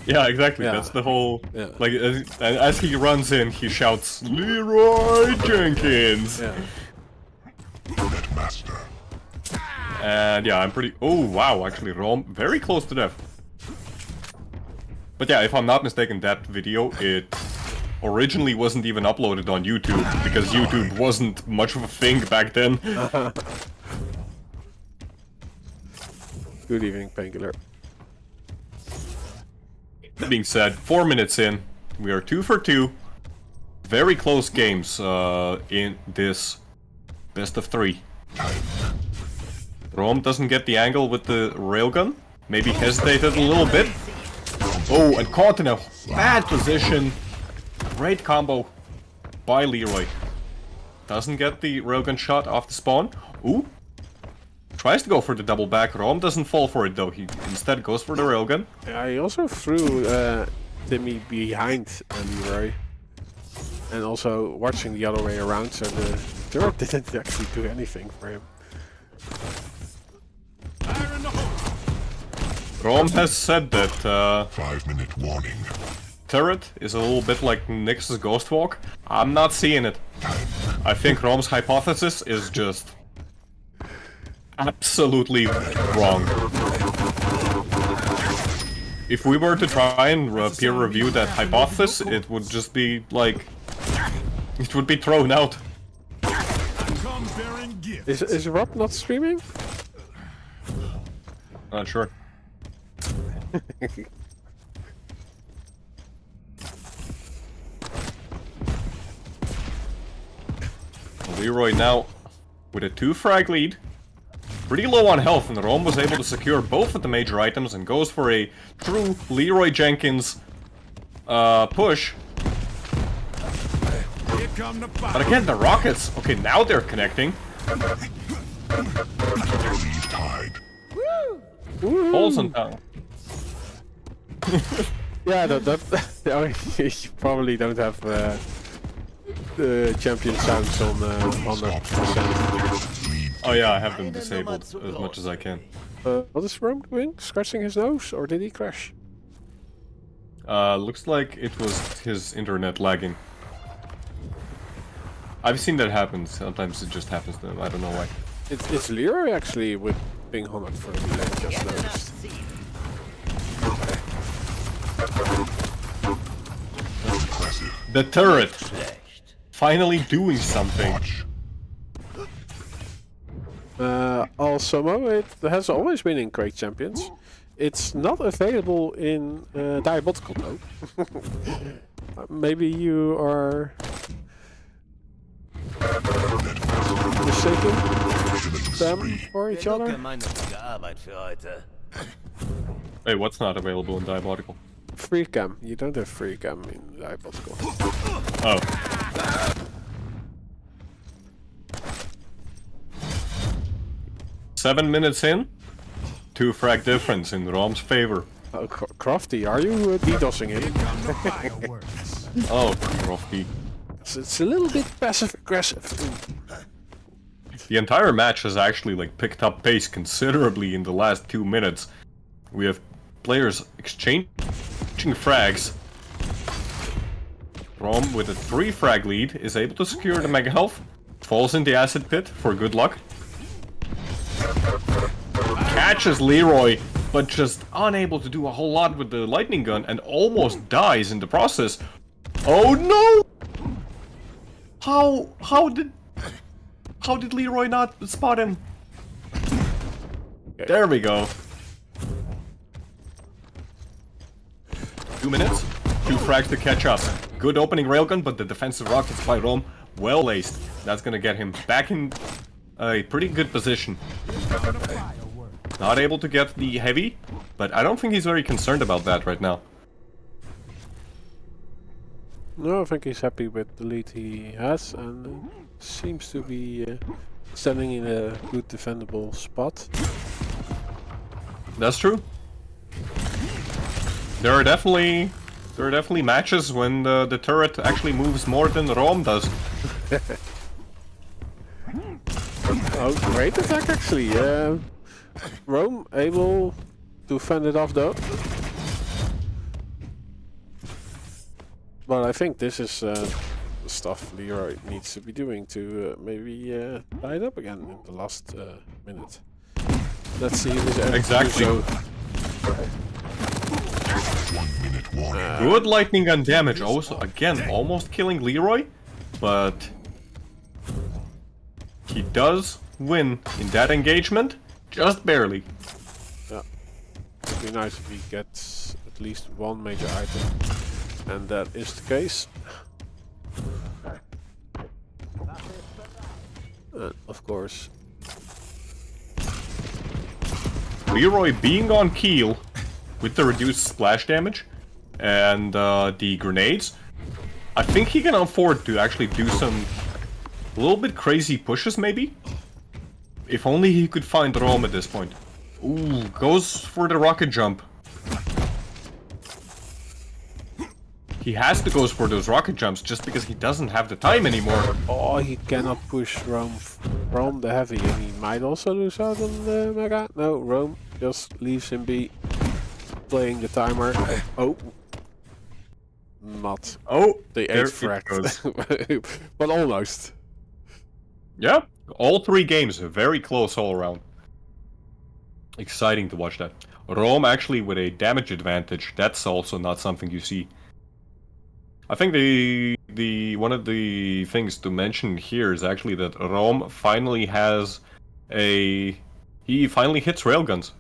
Yeah, exactly. Yeah. That's the whole. Yeah. Like as he runs in, he shouts, "Leroy Jenkins!" Yeah. Unit master. And yeah, I'm pretty. Oh wow, actually, Rom very close to death. But yeah, if I'm not mistaken, that video it originally wasn't even uploaded on YouTube because YouTube wasn't much of a thing back then. Good evening, Painkiller. That being said, 4 minutes in, we are 2 for 2. Very close games in this best of 3. Rom doesn't get the angle with the railgun. Maybe hesitated a little bit. Oh, and caught in a bad position. Great combo by Leroy. Doesn't get the railgun shot off the spawn. Ooh. Tries to go for the double back. Rom doesn't fall for it though. He instead goes for the railgun. Yeah, he also threw Timmy behind Leroy. And also watching the other way around, so the turret didn't actually do anything for him. Fire in the hole. Rom has said that 5-minute warning. turret is a little bit like Nyx's Ghost Walk. I'm not seeing it. I think Rom's hypothesis is just absolutely wrong. If we were to try and peer review that hypothesis, it would just be like... it would be thrown out. Is Rob not streaming? Not sure. Leroy now with a 2-frag lead. Pretty low on health, and Rom was able to secure both of the major items and goes for a true Leroy Jenkins push. But again, the rockets, okay, now they're connecting. Leave tide. Balls on tongue. Yeah, that I mean, you probably don't have the champion sounds on 100%. Oh yeah, I have them disabled as much as I can. What is Rome doing? Scratching his nose, or did he crash? Looks like it was his internet lagging. I've seen that happen. Sometimes it just happens to them. I don't know why. It's Leroy actually with ping 100 for me. I just noticed. Impressive. The turret! Finally doing something. Watch. Also, it has always been in Quake Champions. It's not available in Diabotical though. Maybe you are mistaken them for each other. Wait, what's not available in Diabolical? Free cam. You don't have free cam in Diabotical. Oh. Seven minutes in, 2 frag difference in Rom's favor. Oh, Crofty, are you DDoSing him? Oh, Crofty. It's a little bit passive aggressive. The entire match has actually like picked up pace considerably in the last 2 minutes. We have players exchanging frags. Rom with a 3 frag lead is able to secure the mega health. Falls in the acid pit for good luck. Catches Leroy, but just unable to do a whole lot with the lightning gun and almost dies in the process. Oh no! How did Leroy not spot him? There we go. 2 minutes, 2 frags to catch up. Good opening railgun, but the defensive rockets by Rom well laced. That's gonna get him back in a pretty good position. Not able to get the heavy, but I don't think he's very concerned about that right now. No, I think he's happy with the lead he has and seems to be standing in a good defendable spot. That's true. There are definitely matches when the turret actually moves more than Rom does. Oh, great attack actually. Rome able to fend it off though. But I think this is stuff Leroy needs to be doing to maybe tie it up again in the last minute. Let's see if this Exactly. 1 minute warning. Good lightning gun damage. Also, again, almost killing Leroy, but he does win in that engagement, just barely. Yeah. It'd be nice if he gets at least one major item. And that is the case. Of course. Leroy being on keel with the reduced splash damage and the grenades, I think he can afford to actually do some a little bit crazy pushes maybe. If only he could find Rome at this point. Ooh, goes for the rocket jump. He has to go for those rocket jumps just because he doesn't have the time anymore. Oh, he cannot push Rome from the heavy, and he might also lose out on the mega. No, Rome just leaves him be, playing the timer. Oh, not Oh, the there 8th it goes. frag, but almost. Yeah, all 3 games are very close all around. Exciting to watch that. Rome actually with a damage advantage. That's also not something you see. I think the one of the things to mention here is actually that Rome finally has he finally hits railguns.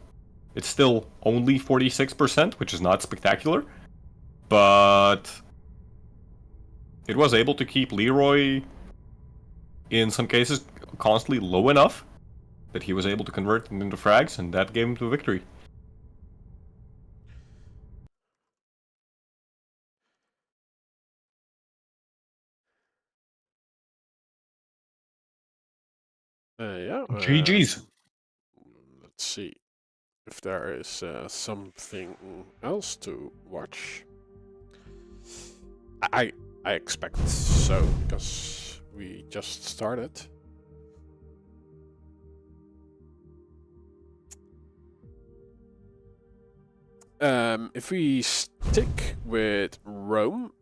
It's still only 46%, which is not spectacular, but it was able to keep Leroy in some cases constantly low enough that he was able to convert them into frags, and that gave him to victory. Yeah. GG's. Let's see if there is something else to watch. I expect so, because we just started. If we stick with Rome,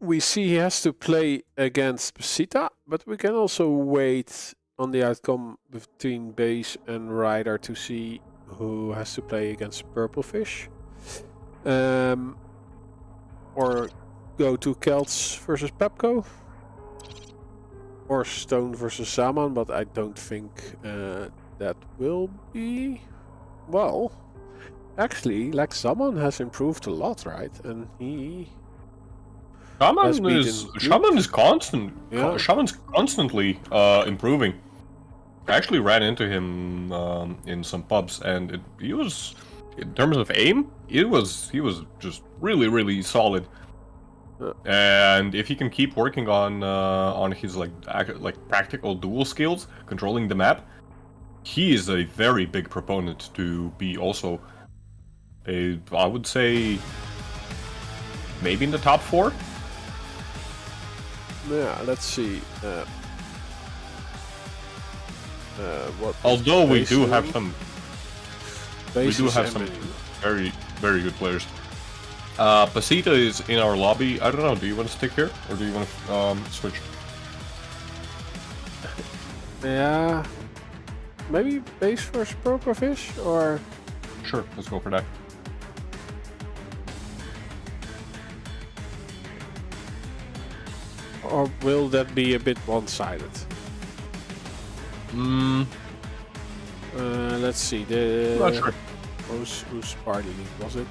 we see he has to play against Pita, but we can also wait on the outcome between Base and Rider to see who has to play against Purplefish. Or go to Celts versus Pepco. Or Stone versus Saman, but I don't think that will be... Well, actually, like Saman has improved a lot, right? And he... Shaman is constant. Yeah. Shaman's constantly improving. I actually ran into him in some pubs, and he was, in terms of aim, he was just really solid. And if he can keep working on his like practical duel skills, controlling the map, he is a very big proponent to be also a, I would say, maybe in the top 4. Yeah, let's see. What? Although we do have Base some, and very good players. Pita is in our lobby. I don't know. Do you want to stick here, or do you want to switch? Yeah, maybe Base versus Purplefish, or Sure, let's go for that. will that be a bit one-sided? Let's see. Not sure. Whose party league was it?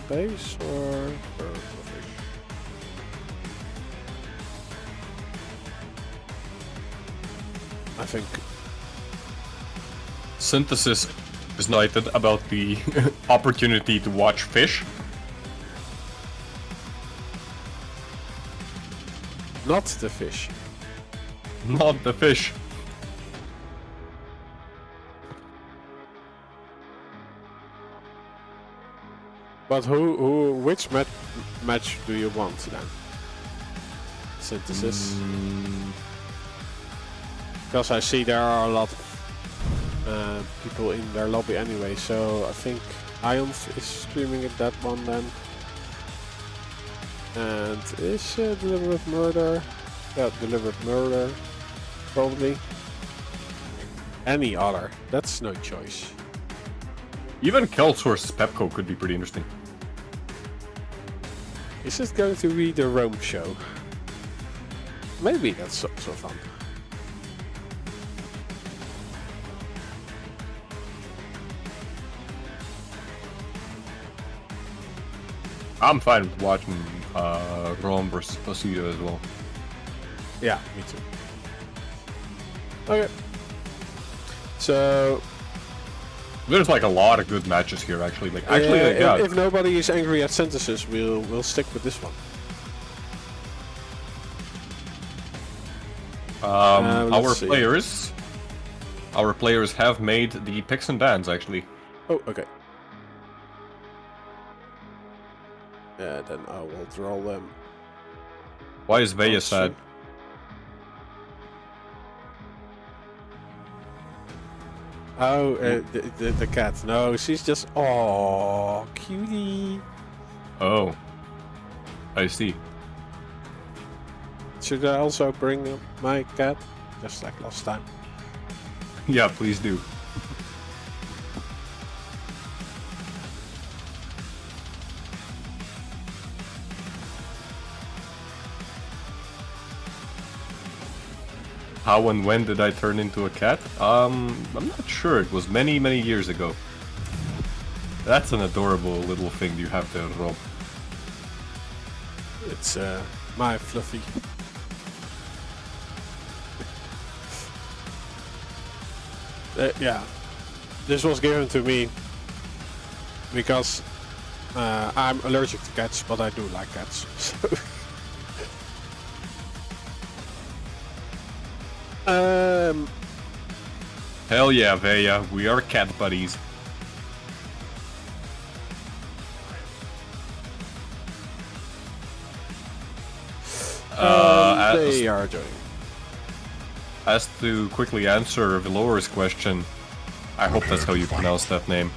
Base or Purplefish? I think Synthesis is excited about the opportunity to watch fish. not the fish. Not the fish. But which match do you want then? Synthesis. Because I see there are a lot of people in their lobby anyway, so I think Ionth is streaming at that one then. And is Deliberate Murder? Yeah, Deliberate Murder, probably. Any other, that's no choice. Even Celts versus Pepco could be pretty interesting. Is it going to be the Rome show? Maybe that's also fun. I'm fine with watching Rome versus Placido as well. Yeah, me too. Okay. So There's like a lot of good matches here, actually. Like, actually, yeah. if nobody is angry at Synthesis, we'll stick with this one. Our players have made the picks and bans, actually. Oh, okay. Yeah, then I will draw them. Why is Veya sad? Oh, the cat. No, she's just... Oh, cutie. Oh, I see. Should I also bring up my cat? Just like last time. Yeah, please do. How and when did I turn into a cat? I'm not sure. It was many years ago. That's an adorable little thing you have there, Rob. It's my Fluffy. Yeah, this was given to me because I'm allergic to cats, but I do like cats. So Hell yeah, Veya, we are cat buddies. They are joining. As to quickly answer Velour's question, I hope that's how you pronounce that name.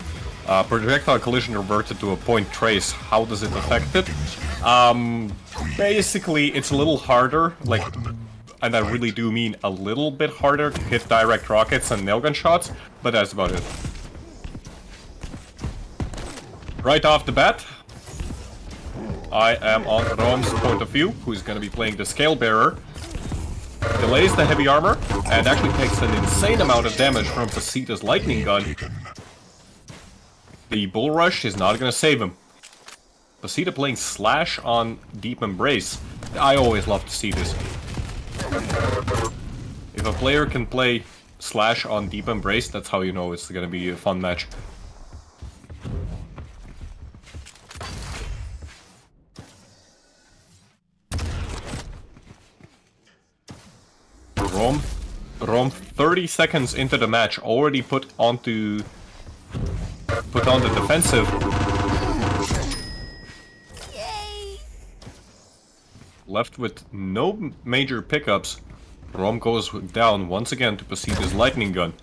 Projectile collision reverted to a point trace. How does it affect it? Basically, it's a little harder, like, and I really do mean a little bit harder to hit direct rockets and nailgun shots, but that's about it. Right off the bat, I am on Rom's point of view, who's gonna be playing the Scale Bearer. Delays the heavy armor, and actually takes an insane amount of damage from Pita's lightning gun. The Bull Rush is not gonna save him. Pita playing Slash on Deep Embrace. I always love to see this. If a player can play Slash on Deep Embrace, that's how you know it's gonna be a fun match. Rom 30 seconds into the match already put on the defensive. Left with no major pickups. Rom goes down once again to Pita's lightning gun.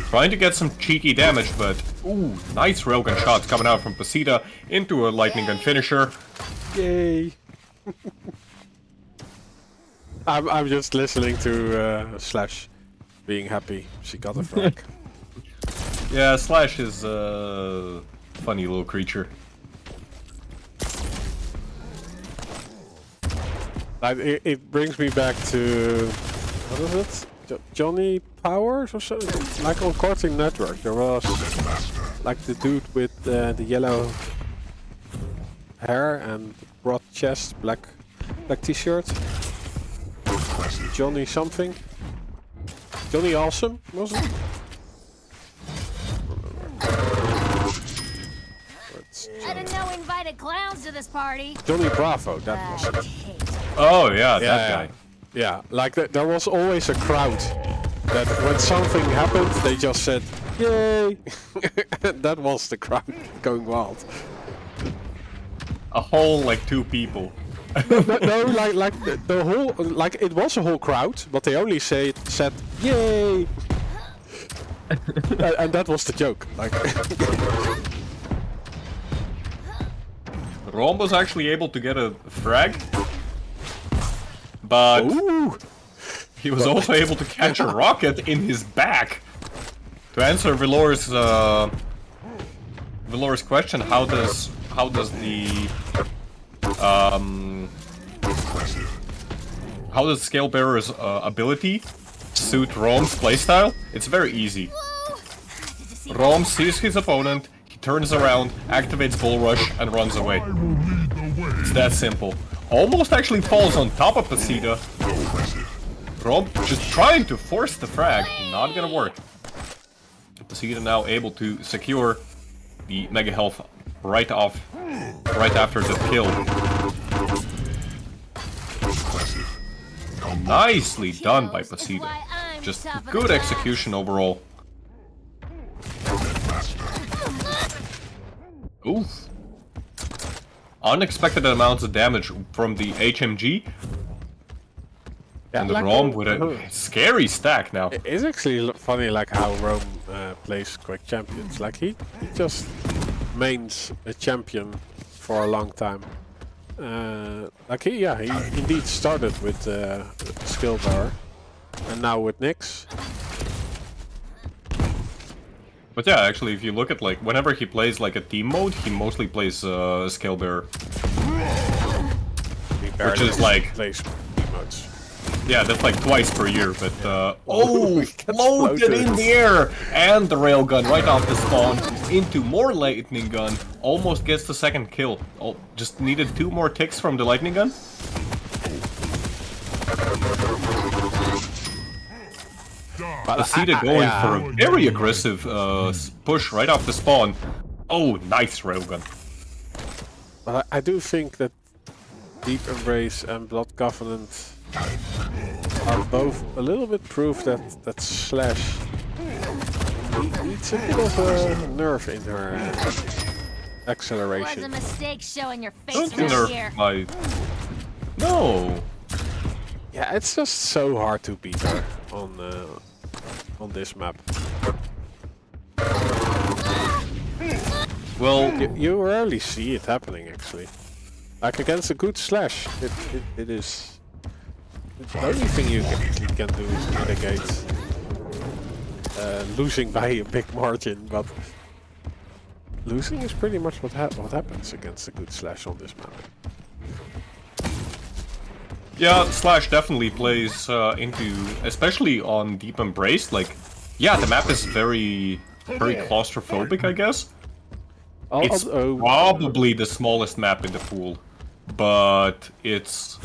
Trying to get some cheeky damage, but ooh, nice railgun shots coming out from Pita into a lightning gun finisher. Yay! I'm just listening to Slash being happy she got a frag. Yeah, Slash is a funny little creature. It brings me back to, what is it? Johnny Powers or something? Like on Cartoon Network, there was like the dude with the yellow hair and broad chest, black t-shirt. Johnny something. Johnny Awesome, wasn't it? I didn't know we invited clowns to this party. Johnny Bravo, that was it. Oh yeah, that guy. Yeah, like there was always a crowd that when something happened, they just said, "Yay!" That was the crowd going wild. A whole like 2 people. No, like the whole, like it was a whole crowd, but they only said "Yay!" And that was the joke. Like. Rom was actually able to get a frag, but Ooh. he was also able to catch a rocket in his back. To answer Velour's question, how does Scale Bearer's ability suit Rom's playstyle? It's very easy. Rom sees his opponent, he turns around, activates Bull Rush, and runs away. It's that simple. Almost actually falls on top of Pita. Rom just trying to force the frag, not gonna work. Pita now able to secure the Mega Health right after the kill. Nicely done by Pita. Just good execution overall. Oof. Unexpected amounts of damage from the HMG. Yeah, And the like Rom with a scary stack now. It's actually funny, like how Rome plays Quake Champions. Like he just mains a champion for a long time. Like he indeed started with Skill Bearer, and now with Nyx. But yeah, actually, if you look at like whenever he plays like a team mode, he mostly plays Scale Bearer, which is like plays team modes. Yeah, that's like twice per year. But oh, floated in the air, and the railgun right off the spawn into more lightning gun. Almost gets the second kill. Oh, just needed 2 more ticks from the lightning gun. Pita going for a very aggressive push right off the spawn. Oh, nice railgun. But I do think that Deep Embrace and Blood Covenant are both a little bit proof that Slash needs a bit of a nerve in her Was acceleration. a mistake showing your face Don't around nerf here. my... No! Yeah, it's just so hard to beat her on this map. Well, You rarely see it happening actually. Like against a good Slash, it is. The only thing you can do is mitigate losing by a big margin, but losing is pretty much what happens against a good Slash on this map. yeah, Slash definitely plays into, especially on Deep Embrace, like, yeah, the map is very claustrophobic, I guess. It's probably the smallest map in the pool, but it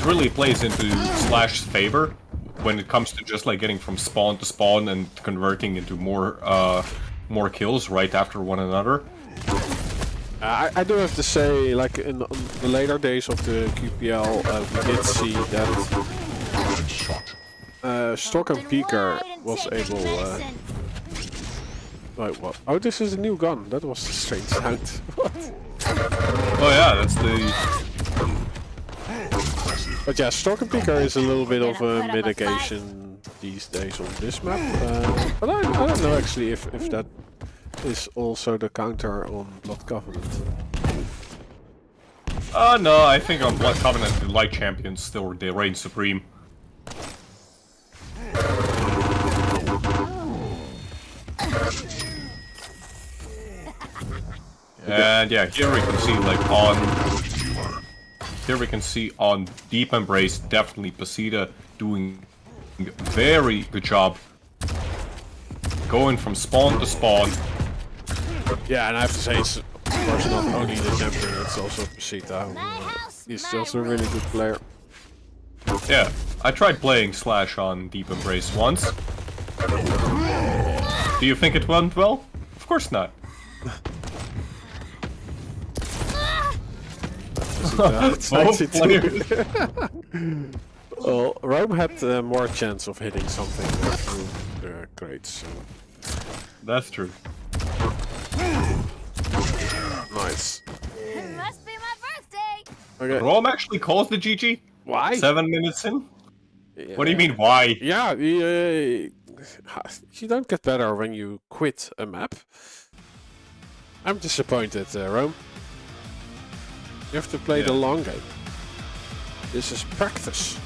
really plays into Slash's favor when it comes to just like getting from spawn to spawn and converting into more kills right after one another. I do have to say, like in the later days of the QPL, we did see that Stock and Peaker was able. Wait, what? Oh, this is a new gun. That was a strange sound. What? Oh yeah, that's the... But yeah, Stock and Peaker is a little bit of a mitigation these days on this map. But I don't know actually if that is also the counter on Blood Covenant. No, I think on Blood Covenant the Light Champions still they reign supreme. And yeah, here we can see like on Deep Embrace, definitely Pita doing a very good job going from spawn to spawn. Yeah, and I have to say it's of course not only the champion, it's also Pita. He's just a really good player. Yeah, I tried playing Slash on Deep Embrace once. Do you think it went well? Of course not. Both players. Well, Rome had more chance of hitting something through the crates, so... That's true. Nice. It must be my birthday. Okay. Rome actually calls the GG? Why? 7 minutes in? Yeah. What do you mean, why? Yeah, you don't get better when you quit a map. I'm disappointed, Rome. You have to play the long game. This is practice.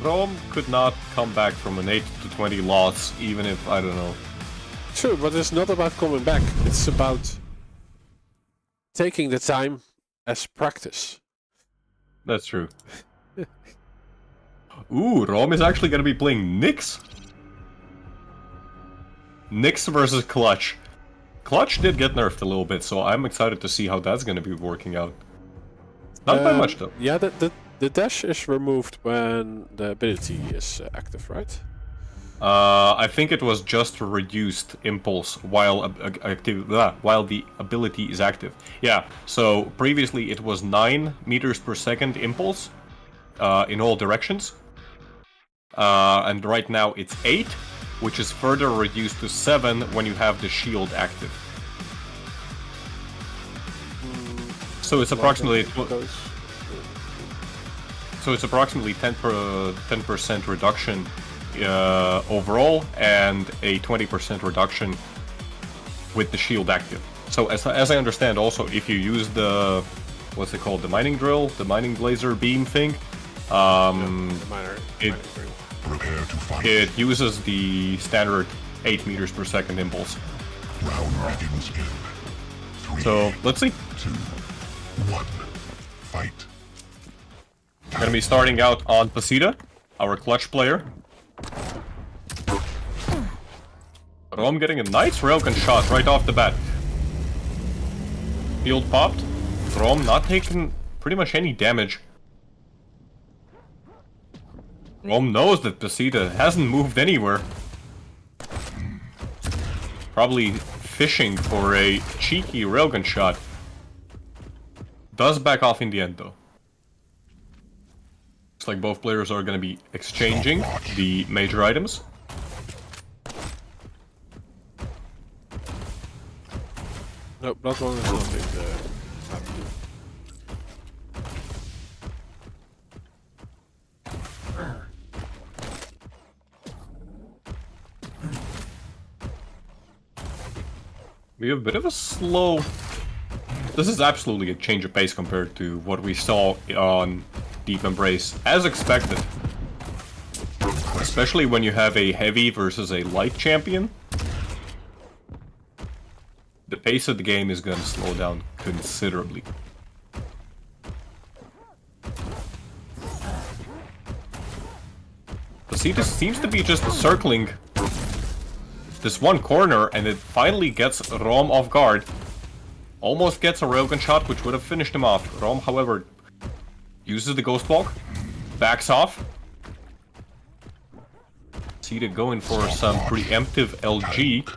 Rome could not come back from an 8 to 20 loss, even if, I don't know. True, but it's not about coming back. It's about taking the time as practice. That's true. Ooh, Rome is actually going to be playing Nyx. Nyx versus Clutch. Clutch did get nerfed a little bit, so I'm excited to see how that's going to be working out. Not by much, though. Yeah, the dash is removed when the ability is active, right? I think it was just reduced impulse while while the ability is active. Yeah, so previously it was 9 meters per second impulse in all directions. And right now it's 8, which is further reduced to 7 when you have the shield active. So it's approximately 10% reduction overall, and a 20% reduction with the shield active. So as I understand, also if you use the what's it called, the mining drill, the mining laser beam thing, Prepare to fight. it uses the standard 8 meters per second impulse. Round begins in 3, So let's see. 2, 1. Fight. Gonna be starting out on Pita, our clutch player. Rom getting a nice railgun shot right off the bat. Field popped. Rom not taking pretty much any damage. Rom knows that Pita hasn't moved anywhere. Probably fishing for a cheeky railgun shot. Does back off in the end though. Looks like both players are going to be exchanging the major items. Nope, that one is nothing. Happening. We have a bit of a slow... This is absolutely a change of pace compared to what we saw on Deep Embrace, as expected. Especially when you have a heavy versus a light champion. The pace of the game is going to slow down considerably. Pita seems to be just circling this one corner, and it finally gets Rom off guard. Almost gets a railgun shot, which would have finished him off. Rom, however, uses the Ghost Walk, backs off. Pita going for some preemptive LG,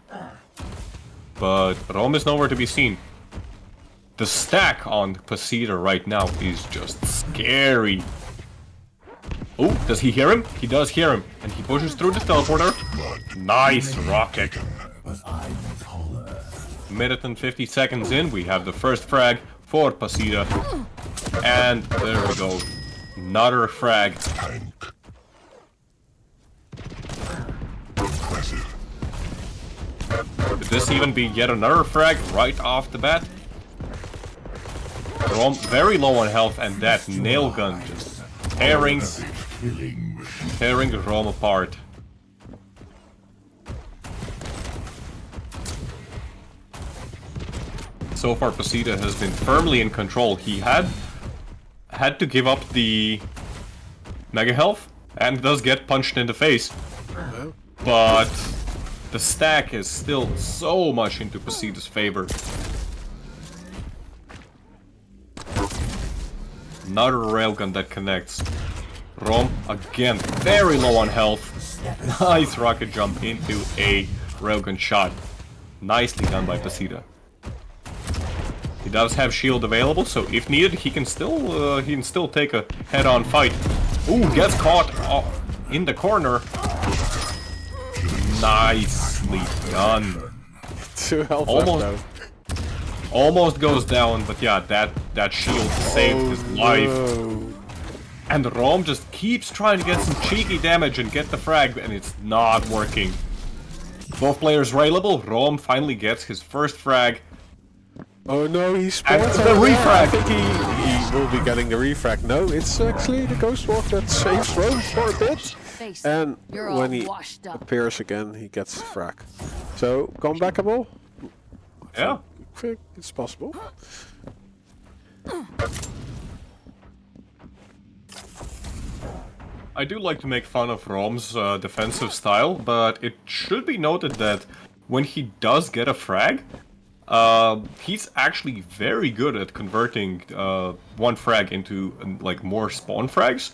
but Rom is nowhere to be seen. The stack on Pita right now is just scary. Oh, does he hear him? He does hear him, and he pushes through the teleporter. Nice rocket. Minute and 50 seconds in, we have the first frag for Pita. And there we go. Another frag. Could this even be yet another frag right off the bat? Rom very low on health, and that nail gun just tearing Rom apart. So far, Pita has been firmly in control. He had to give up the mega health, and does get punched in the face. But the stack is still so much into Pita's favor. Another railgun that connects. Rom, again, very low on health. Nice rocket jump into a railgun shot. Nicely done by Pita. He does have shield available, so if needed, he can still take a head-on fight. Ooh, gets caught in the corner. Nicely done. 2 health left. Almost goes down, but yeah, that shield saved his life. No. And Rom just keeps trying to get some cheeky damage and get the frag, and it's not working. Both players railable. Rom finally gets his first frag. Oh no, he And spawns the over there. I refrag! think he will be getting the refrag. No, it's actually the Ghost Walk that saves Rom for a bit. Face And You're all when he washed up. appears again, he gets the frag. So, comebackable? Yeah. I think it's possible. I do like to make fun of Rom's defensive style, but it should be noted that when he does get a frag, he's actually very good at converting one frag into like more spawn frags.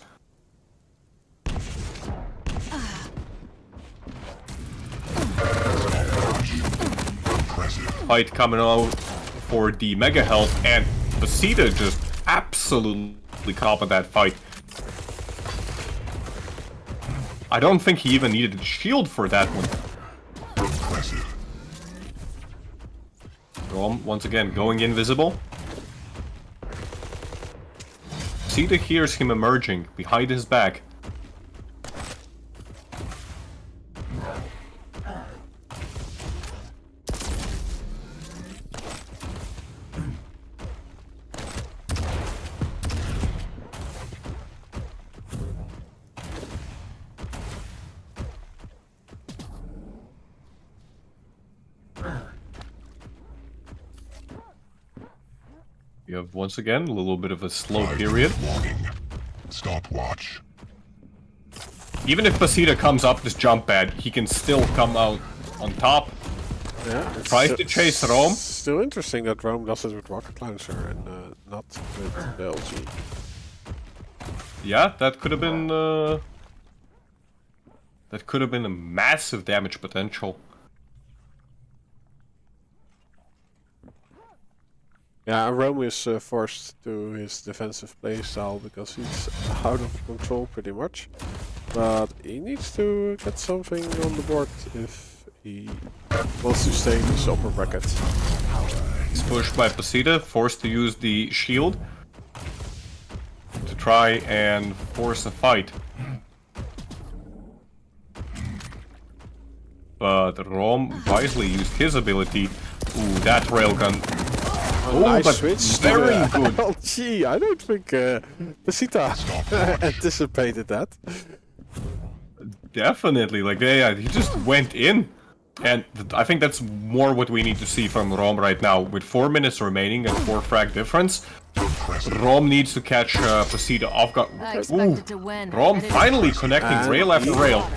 Fight coming out for the mega health, and Pita just absolutely copied that fight. I don't think he even needed a shield for that one. Rom, once again, going invisible. Pita hears him emerging behind his back. You have, once again, a little bit of a slow period. Warning. Stopwatch. Even if Pita comes up this jump pad, he can still come out on top. Yeah, Tries to chase Rom. Still interesting that Rom does it with Rocket Launcher and not with the LG. Yeah, that could have been a massive damage potential. Yeah, Rome is forced to his defensive playstyle because he's out of control pretty much. But he needs to get something on the board if he wants to stay in this upper bracket. He's pushed by Pita, forced to use the shield to try and force a fight. But Rom wisely used his ability. Ooh, that railgun. Oh, nice but switch. very good. LG. I don't think Pita anticipated that. Definitely, like he just went in. And I think that's more what we need to see from Rom right now. With 4 minutes remaining and 4 frag difference, Rom needs to catch Pita off guard. I expected to win. Rom I didn't finally expect connecting And rail after rail.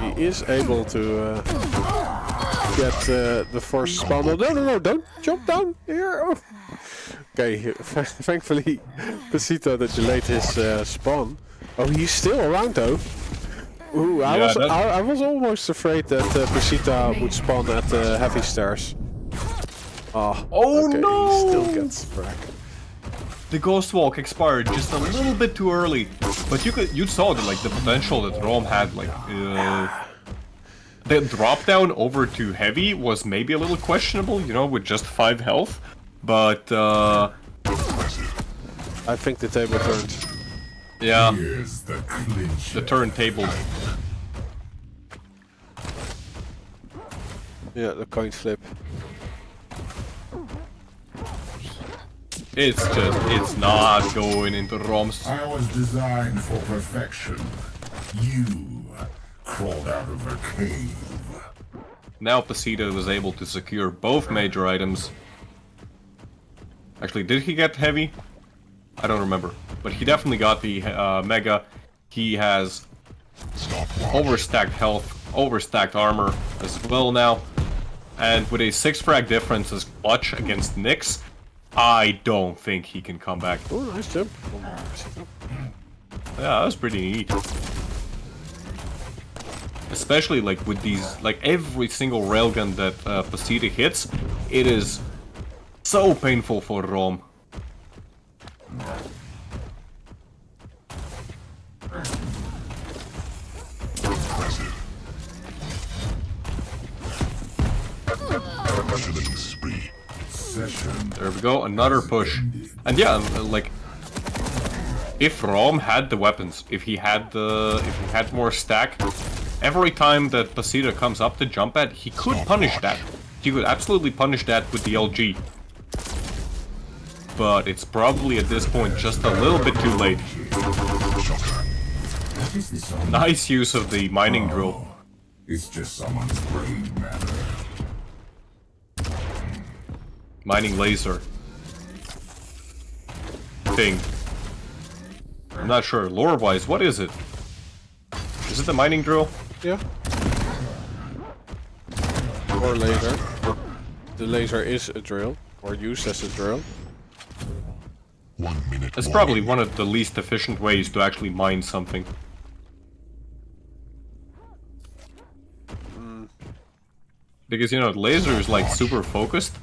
He is able to get the force spawn. No, don't jump down here. Oh. Okay, thankfully Pita that delayed his spawn. Oh, he's still around though. Ooh, I was almost afraid that Pita would spawn at heavy stairs. Oh okay, no! He still gets frag. The Ghost Walk expired just a little bit too early, but you saw the potential that Rom had. The drop down over to heavy was maybe a little questionable, with just 5 health. But I think the table turned. yeah, Here's the clinch. the turntable. Yeah, the coin flip. It's not going into Rom's. I was designed for perfection. You crawled out of a cave. Now Pita was able to secure both major items. Actually, did he get heavy? I don't remember. But he definitely got the Mega. He has overstacked health, overstacked armor as well now. And with a 6 frag difference as clutch against Nyx, I don't think he can come back. Oh, nice jump. Yeah, that was pretty neat. Especially with these, every single railgun that Pita hits, it is so painful for Rom. Killing spree. Session. There we go, another push. And yeah, if Rom had the weapons, if he had more stack, every time that Pita comes up to jump at, he could punish that. He could absolutely punish that with the LG. But it's probably at this point just a little bit too late. Nice use of the mining drill. It's just someone's brain matter. Mining laser. Thing. I'm not sure. Lore-wise, what is it? Is it the mining drill? Yeah. Or laser. The laser is a drill, or used as a drill. 1 minute. It's probably one of the least efficient ways to actually mine something. Because, laser is super focused.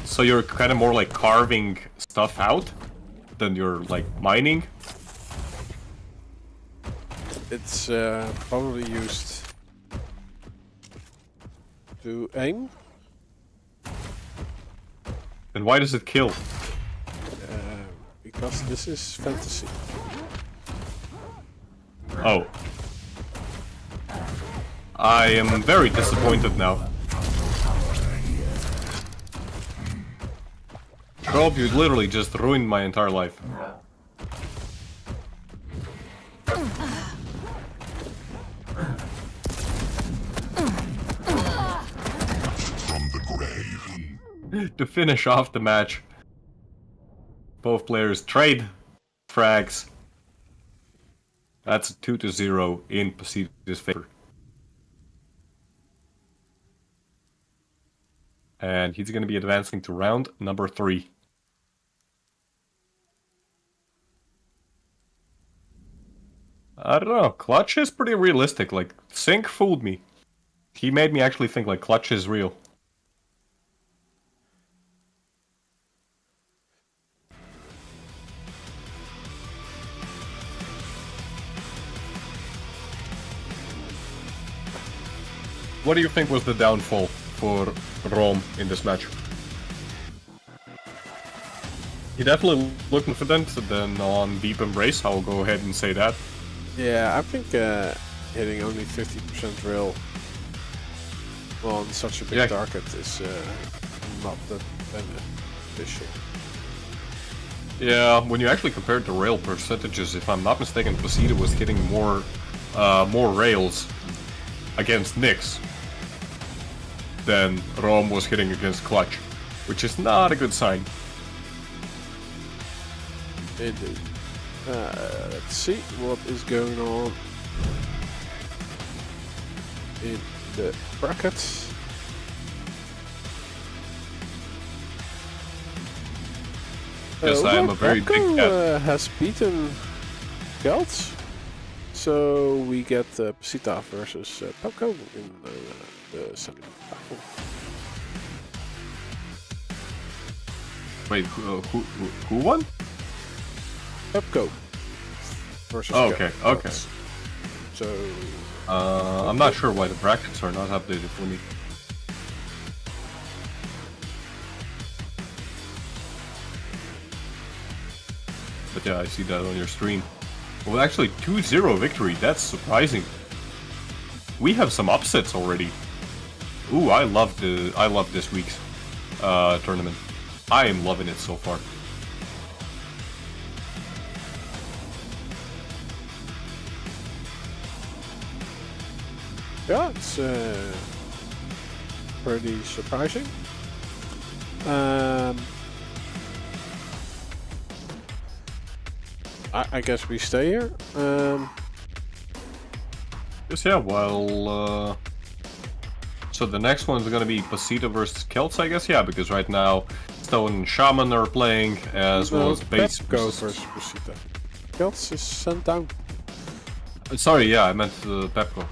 So you're kind of more carving stuff out than you're mining. It's probably used to aim. Then why does it kill? Because this is fantasy. Oh. I am very disappointed now. Rob, you literally just ruined my entire life. From the grave. To finish off the match, both players trade frags. That's a 2-0 in Pita's favor. And he's going to be advancing to round number 3. I don't know, Clutch is pretty realistic. Sync fooled me. He made me actually think Clutch is real. What do you think was the downfall for Rome in this match? He definitely looked confident then on Deep Embrace, I'll go ahead and say that. Yeah, I think hitting only 50% rail on such a big target is not that beneficial. Yeah, when you actually compare the rail percentages, if I'm not mistaken, Pita was hitting more rails against Nyx than Rome was hitting against Clutch, which is not a good sign. Indeed. Let's see what is going on in the brackets. Yes, I am a very big cat. Has beaten Gelt, so we get Pita versus Pepco in the semi-final. Wait, who won? Pepco versus Oh, okay, Gelt. okay. So I'm not sure why the brackets are not updated for me. But yeah, I see that on your stream. Well, actually, 2-0 victory. That's surprising. We have some upsets already. Ooh, I love this week's tournament. I am loving it so far. yeah, it's pretty surprising. I guess we stay here. Yes, yeah, well, so the next one is gonna be Pita versus Celts, I guess, yeah, because right now Stone and Shaman are playing, as well as Base Pepco versus Pita. Gelt is sent down. Sorry, yeah, I meant Pepco.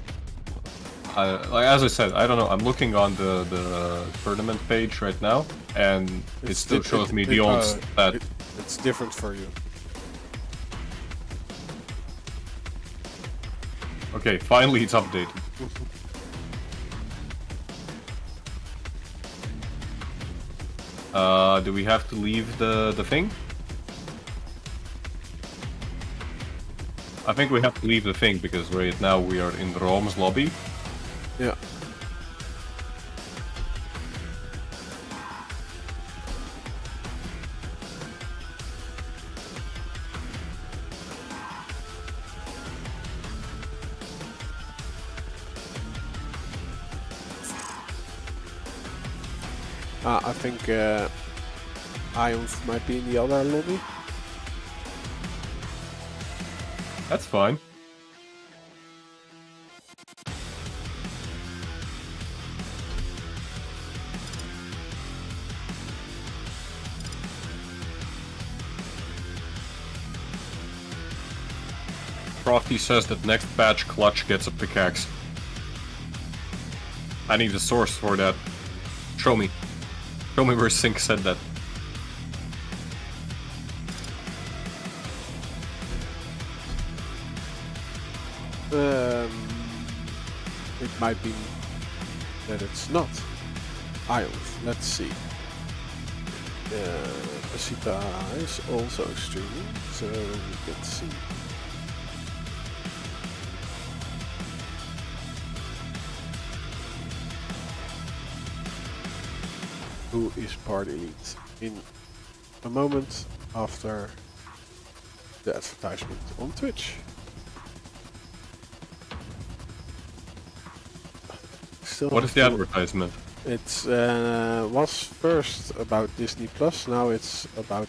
Like as I said, I don't know. I'm looking on the tournament page right now, and it still shows me the old stat. It's different for you. Okay, finally it's updated. Do we have to leave the thing? I think we have to leave the thing because right now we are in Rome's lobby. Yeah. I think Ionf might be in the other lobby. That's fine. Crofty says that next batch Clutch gets a pickaxe. I need a source for that. Show me. Show me where Sync said that. It might be that it's not Ionf. Let's see. Pita is also streaming, so we can see. Who is party lead in a moment after the advertisement on Twitch. Still What is the advertisement? It was first about Disney Plus, now it's about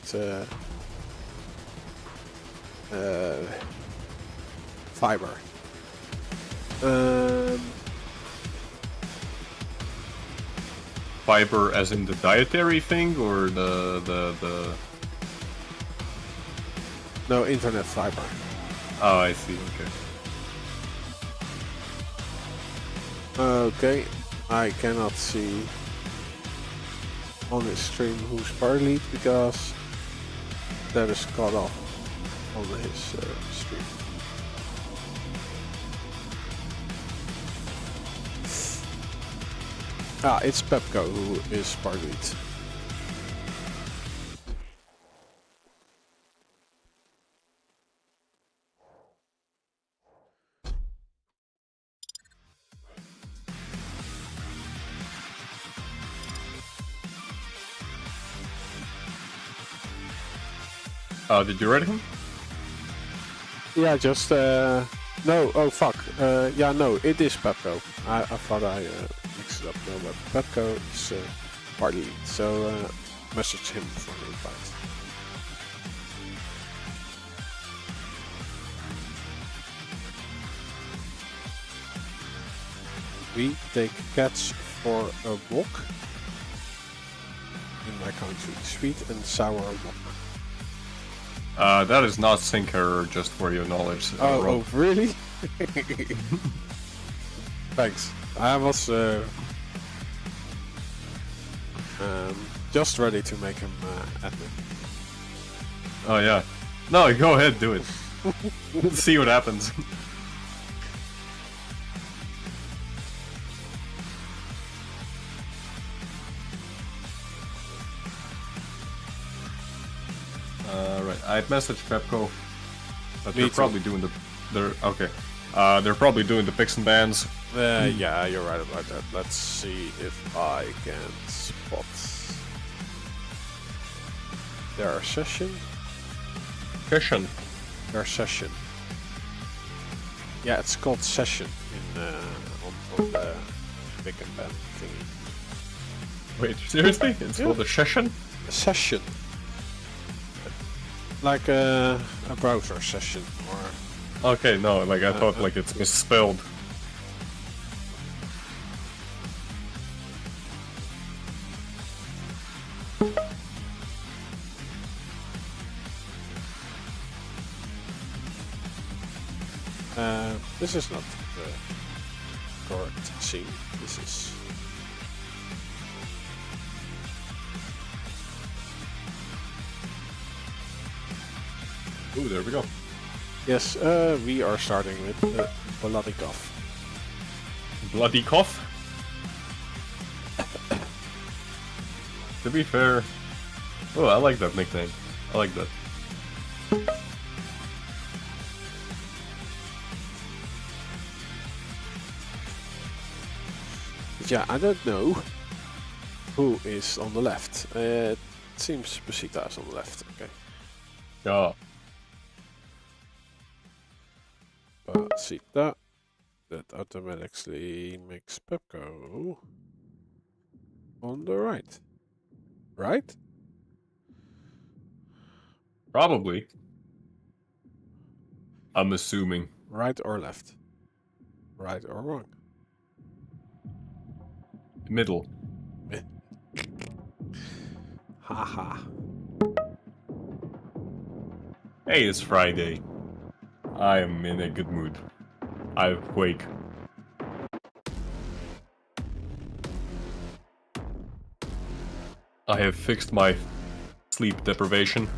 fiber. Fiber as in the dietary thing, or the... No, internet fiber. Oh, I see, okay. Okay, I cannot see on his stream who's party lead because that is cut off on his stream. Ah, it's Pepco who is party lead. Did you ready him? Yeah, just no. Oh fuck. Yeah, no. It is Pepco. I thought I mixed it up. No, but Pepco is party lead. So message him for an invite. We take cats for a walk in my country. Sweet and sour walk. That is not sync error, just for your knowledge. Rob. Oh, really? Thanks. I was just ready to make him admin. Oh yeah. No, go ahead, do it. Let's see what happens. Right, I messaged Pepco, but they're probably doing the. They're probably doing the picks and bans. Yeah, you're right about that. Let's see if I can spot their session. Their session. Yeah, it's called session in on the pick and ban thingy. Wait, seriously? It's called a session? Session. Like a browser session, or... Okay, no, like I thought like it's misspelled. This is not the correct scene. This is... Ooh, there we go. Yes, we are starting with Bloody Cough. Bloody cough? To be fair... Oh, I like that nickname. I like that. Yeah, I don't know who is on the left. It seems Pita is on the left. Okay. Yeah. Pita. That automatically makes Pepco on the right. Right? Probably. I'm assuming. Right or left? Right or wrong? Middle. Haha. Hey, it's Friday. I am in a good mood. I have Quake. I have fixed my sleep deprivation.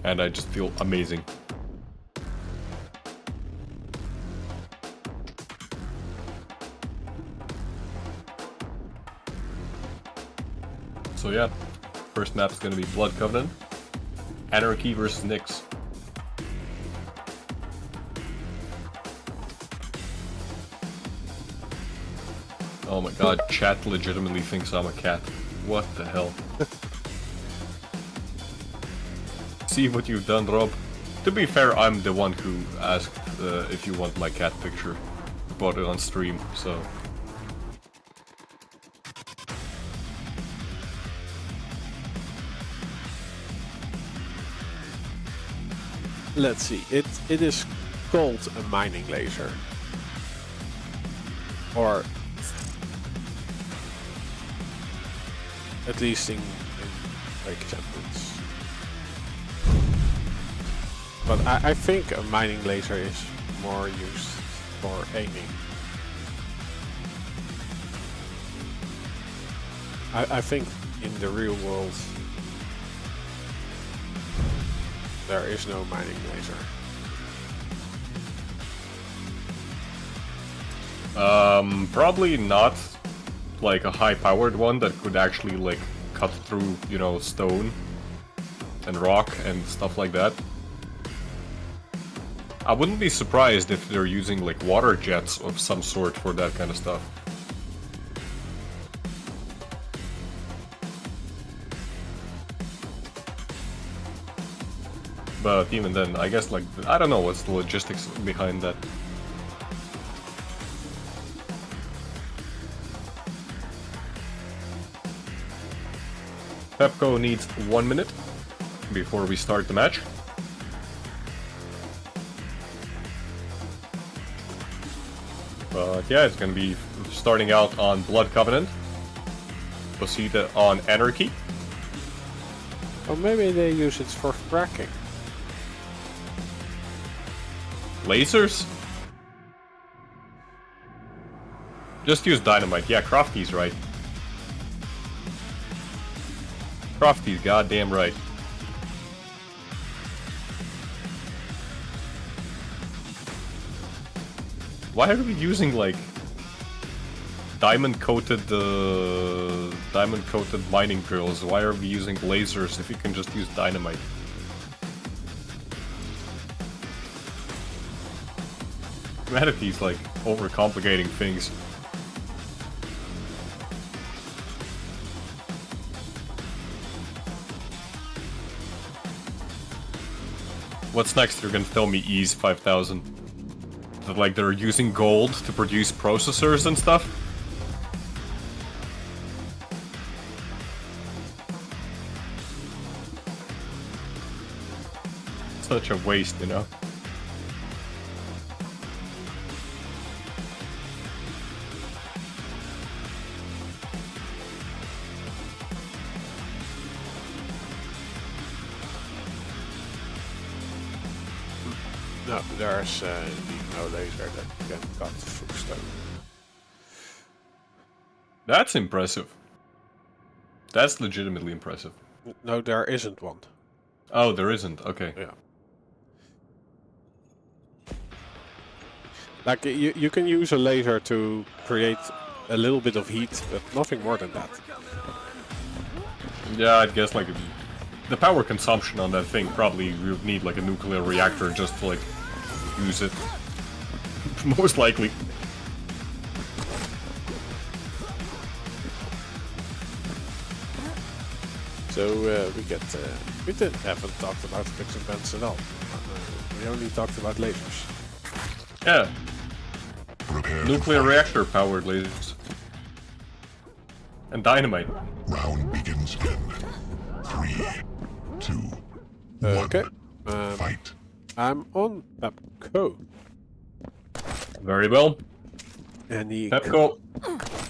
And I just feel amazing. So yeah, first map is gonna be Blood Covenant. Anarchy versus Nyx. Oh my god, chat legitimately thinks I'm a cat. What the hell? See what you've done, Rob? To be fair, I'm the one who asked if you want my cat picture. Bought it on stream, so... Let's see. It is called a mining laser. Or at least in like champions. But I think a mining laser is more used for aiming. I think in the real world there is no mining laser. Probably not. like a high-powered one that could actually like cut through, you know, stone and rock and stuff like that. I wouldn't be surprised if they're using like water jets of some sort for that kind of stuff. But even then, I guess like, I don't know what's the logistics behind that. Pepco needs 1 minute before we start the match. But yeah, it's gonna be starting out on Blood Covenant, Pita on Anarchy. Or maybe they use it for fracking. Lasers? Just use dynamite. Yeah, Crafty's right. Crafty's goddamn right. Why are we using like diamond-coated mining drills? Why are we using lasers if you can just use dynamite? Humanity's like overcomplicating things. What's next? You're gonna tell me Ease 5000? That like they're using gold to produce processors and stuff? Such a waste, you know? No, there's indeed no laser that can cut through stone. That's impressive. That's legitimately impressive. No, there isn't one. Oh, there isn't. Okay. Yeah. Like, you can use a laser to create a little bit of heat, but nothing more than that. Yeah, I'd guess like the power consumption on that thing probably you would need like a nuclear reactor just to like use it. Most likely. So we haven't talked about fix and bends at all. We only talked about lasers. Yeah. Prepare to Nuclear fight. reactor powered lasers. And dynamite. Round begins in 3, 2, 1. Okay. Fight. I'm on Pepco. Very well. And he Pepco.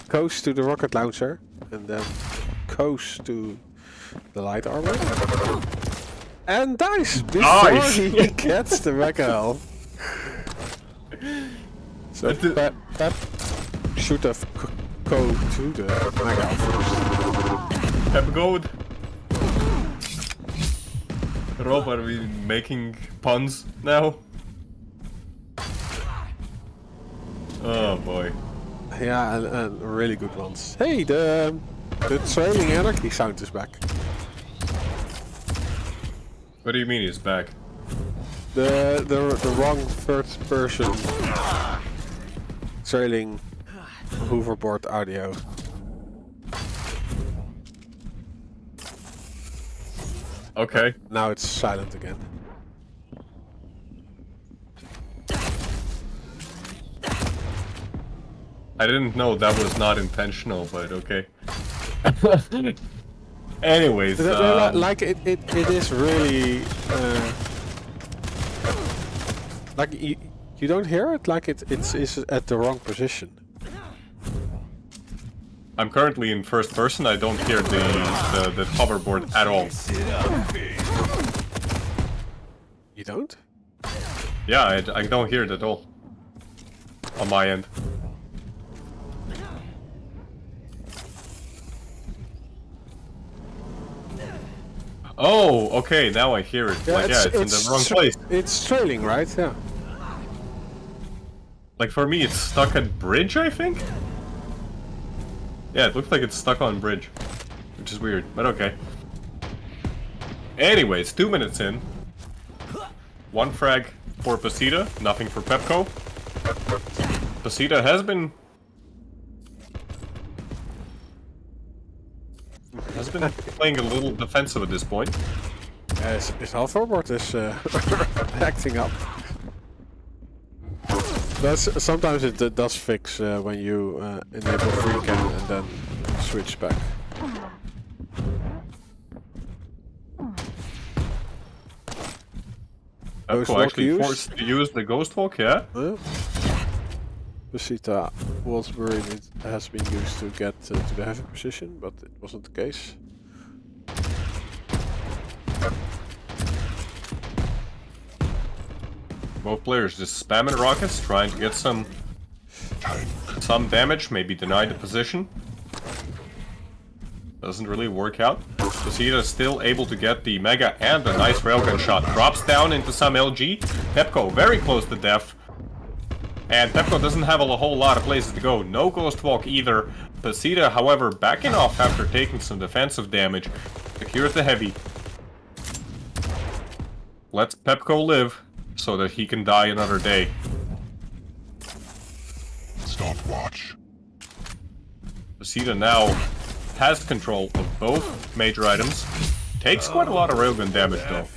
goes to the rocket launcher and then goes to the light armor. And dies before Nice. he gets the mega health. So Pep should have go to the mega health first. Pepco. Rob, are we making puns now? Oh boy. Yeah, and really good ones. Hey, the trailing anarchy sound is back. What do you mean he's back? The wrong first person trailing hoverboard audio. Okay. Now it's silent again. I didn't know that was not intentional, but okay. Anyways, Like it is really like you don't hear it, like it's at the wrong position. I'm currently in first person. I don't hear the hoverboard at all. You don't? Yeah, I don't hear it at all. On my end. Oh, okay, now I hear it. Like, yeah, it's in the wrong place. It's trailing, right? Yeah. Like, for me, it's stuck at bridge, I think? Yeah, it looks like it's stuck on bridge, which is weird, but okay. Anyways, 2 minutes in. 1 frag for Pita, nothing for Pepco. Pita has been playing a little defensive at this point. His half forward is acting up. That's, sometimes it does fix when you enable free cam and then switch back. Pepco actually forced to use the Ghost Walk, yeah? Pita was worried it has been used to get to the heavy position, but it wasn't the case. Both players just spamming rockets, trying to get some damage, maybe deny the position. Doesn't really work out. Pita still able to get the Mega and a nice railgun shot. Drops down into some LG. Pepco very close to death. And Pepco doesn't have a whole lot of places to go. No Ghost Walk either. Pita, however, backing off after taking some defensive damage. Secures the heavy. Lets Pepco live so that he can die another day. Stopwatch. Pita now has control of both major items. Takes quite a lot of railgun damage though.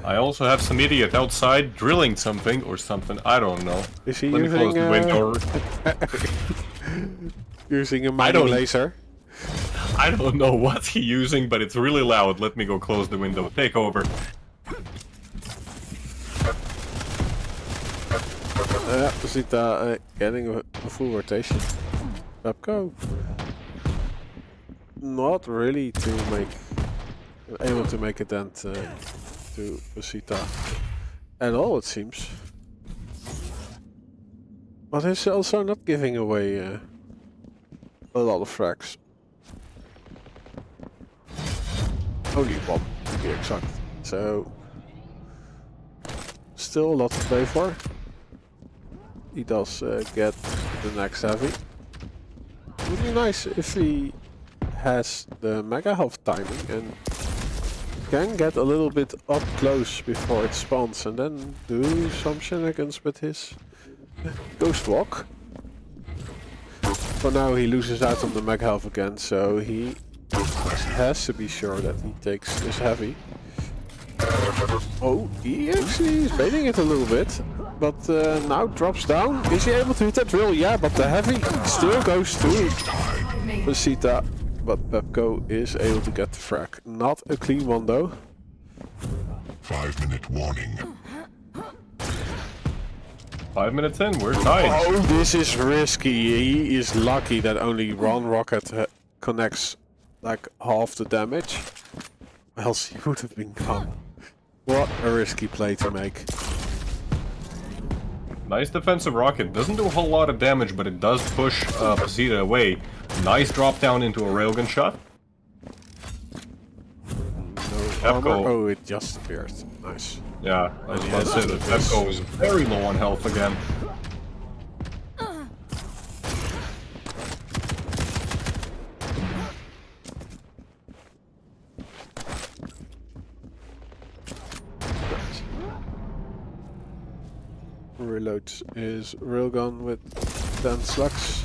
I also have some idiot outside drilling something or something, I don't know. Is he Let me close the window. Using a mighty laser? I don't know what he's using, but it's really loud. Let me go close the window. Take over. Pita getting a full rotation. Pepco. Not really able to make a dent to Pita at all, it seems. But he's also not giving away a lot of frags. Only one, to be exact. So still a lot to play for. He does get the next heavy. It would be nice if he has the mega health timing and can get a little bit up close before it spawns and then do some shenanigans with his Ghost Walk. For now he loses out on the mega health again, so he has to be sure that he takes this heavy. Oh, he actually is baiting it a little bit, but now drops down. Is he able to hit that drill? Yeah, but the heavy still goes to Pita, but Pepco is able to get the frag. Not a clean one though. 5-minute warning. 5 minutes in, we're tied. Oh, this is risky. He is lucky that only one rocket connects like half the damage. Else he would have been gone. What a risky play to make. Nice defensive rocket. Doesn't do a whole lot of damage, but it does push Pita away. Nice drop down into a railgun shot. No armor. Oh, it just appeared. Nice. Yeah, I was about to say that Pepco is very low on health again. Reloads his railgun with 10 slugs.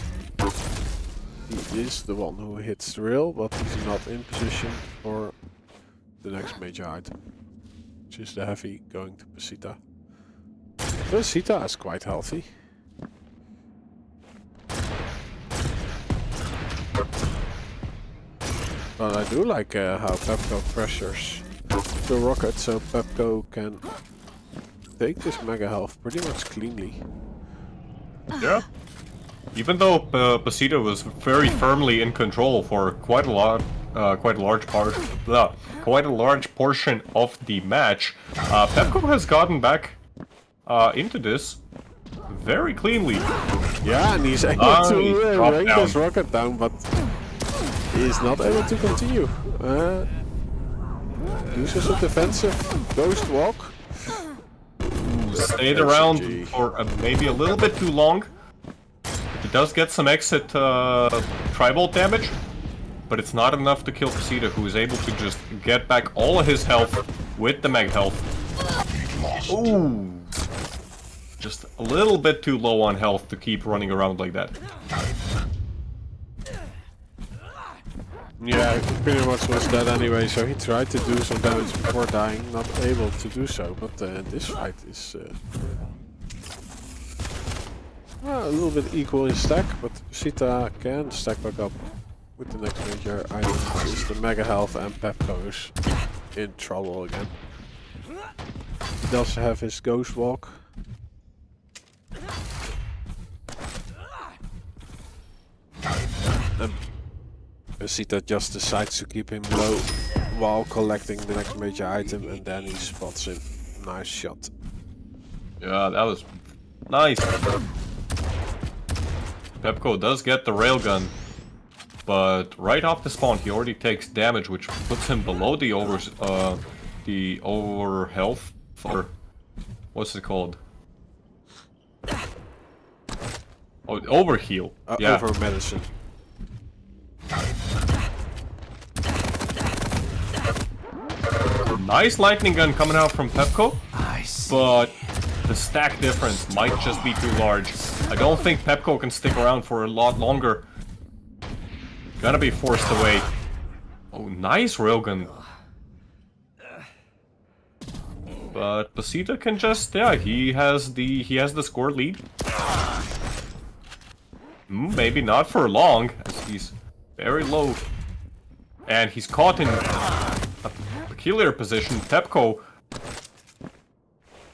He is the one who hits the rail, but he's not in position for the next major item, which is the heavy going to Pita. Pita is quite healthy. But I do like how Pepco pressures the rocket, so Pepco can take this mega health pretty much cleanly. Yeah. Even though Pita was very firmly in control for quite a large portion of the match, Pepco has gotten back into this very cleanly. Yeah, and he's able to rain this rocket down, but he is not able to continue. Uses a defensive Ghost Walk. Stayed around for maybe a little bit too long. He does get some exit tri-bolt damage, but it's not enough to kill Pita, who is able to just get back all of his health with the mega health. Ooh! Just a little bit too low on health to keep running around like that. Yeah, he pretty much was dead anyway, so he tried to do some damage before dying, not able to do so, but this fight is a little bit equal in stack, but Pita can stack back up with the next major item, which is the mega health, and Pepco is in trouble again. He does have his ghost walk. Pita just decides to keep him low while collecting the next major item, and then he spots him. Nice shot. Yeah, that was nice. Pepco does get the railgun, but right off the spawn he already takes damage, which puts him below the over health, or what's it called? Oh, over heal. Yeah. Over medicine. Nice lightning gun coming out from Pepco, but the stack difference might just be too large. I don't think Pepco can stick around for a lot longer. Gonna be forced away. Oh, nice railgun. But Pita can just, yeah, he has the score lead. Maybe not for long, as he's very low. And he's caught in a peculiar position. Pepco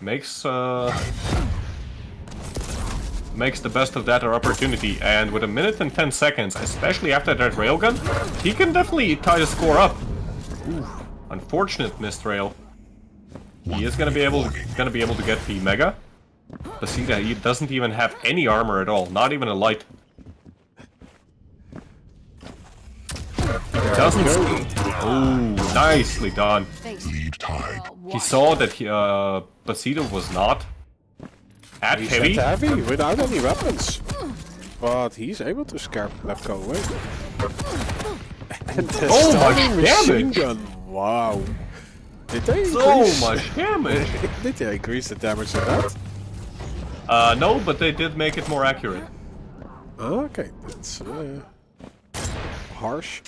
makes the best of that opportunity, and with 1 minute and 10 seconds, especially after that railgun, he can definitely tie the score up. Ooh, unfortunate missed rail. He is gonna be able to get the mega. But see that he doesn't even have any armor at all, not even a light. Doesn't. Ooh, nicely done. Lead tied. He saw that Pita was not at He's heavy. at heavy without any weapons, but he's able to scare Pepco away. And the So much stunning machine damage! gun. Wow. Did they So increase? much damage. Did they increase the damage of that? No, but they did make it more accurate. Okay, that's harsh.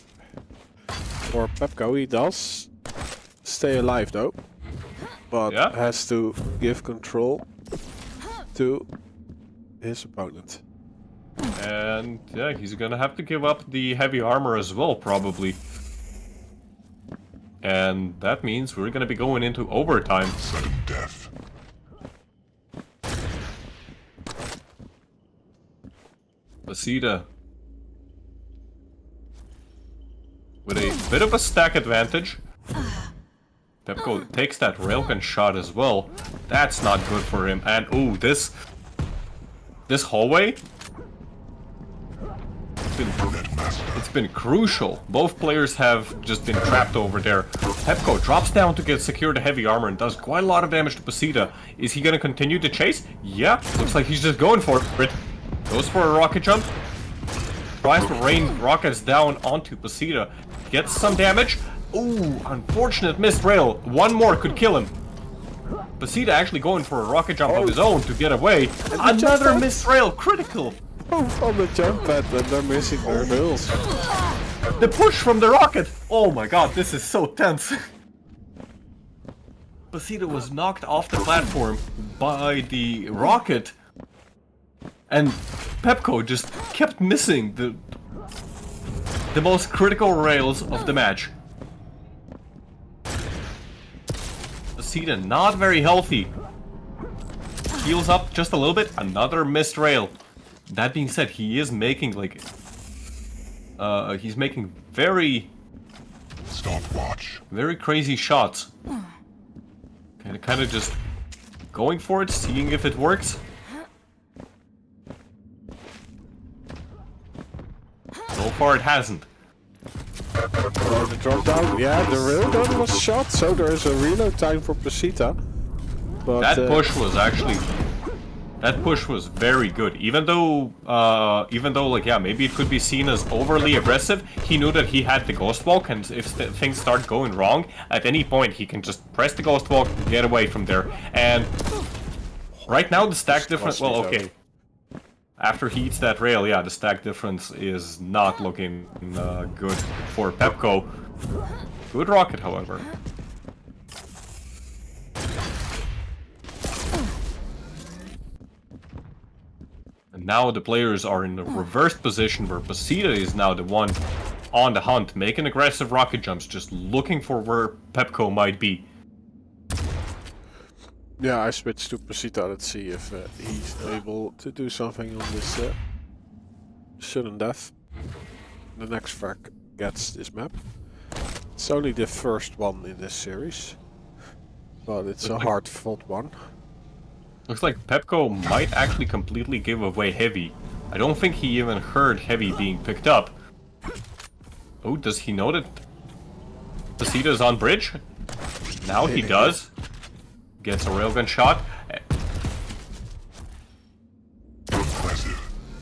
For Pepco, he does stay alive though, but Yeah. has to give control to his opponent. And yeah, he's gonna have to give up the heavy armor as well, probably. And that means we're gonna be going into overtime. Sudden death. Pita with a bit of a stack advantage. Pepco takes that railgun shot as well. That's not good for him. And ooh, this hallway, it's been crucial. Both players have just been trapped over there. Pepco drops down to get secure the heavy armor and does quite a lot of damage to Pita. Is he gonna continue to chase? Yeah, looks like he's just going for it. Goes for a rocket jump. Tries to rain rockets down onto Pita. Gets some damage. Ooh, unfortunate missed rail. One more could kill him. Pita actually going for a rocket jump of his own to get away. Another missed rail, critical. Both on the jump pad and they're missing their rails. The push from the rocket. Oh my god, this is so tense. Pita was knocked off the platform by the rocket. And Pepco just kept missing the most critical rails of the match. Pita not very healthy. Heals up just a little bit. Another missed rail. That being said, he is making like he's making very Stopwatch. very crazy shots. Kind of just going for it, seeing if it works. So far it hasn't. The drop down, yeah, the railgun was shot, so there is a reload time for Pita. But That push was actually That push was very good. Even though like, yeah, maybe it could be seen as overly aggressive, he knew that he had the Ghost Walk, and if things start going wrong, at any point he can just press the Ghost Walk, get away from there. And right now the stack difference, well, okay. After he eats that rail, yeah, the stack difference is not looking good for Pepco. Good rocket, however. And now the players are in a reversed position where Pita is now the one on the hunt, making aggressive rocket jumps, just looking for where Pepco might be. Yeah, I switched to Pita. Let's see if he's able to do something on this sudden death. The next frag gets this map. It's only the first one in this series, but it's a hard-fought one. Looks like Pepco might actually completely give away Heavy. I don't think he even heard Heavy being picked up. Oh, does he know that Pita's on bridge? Now he does. Gets a railgun shot.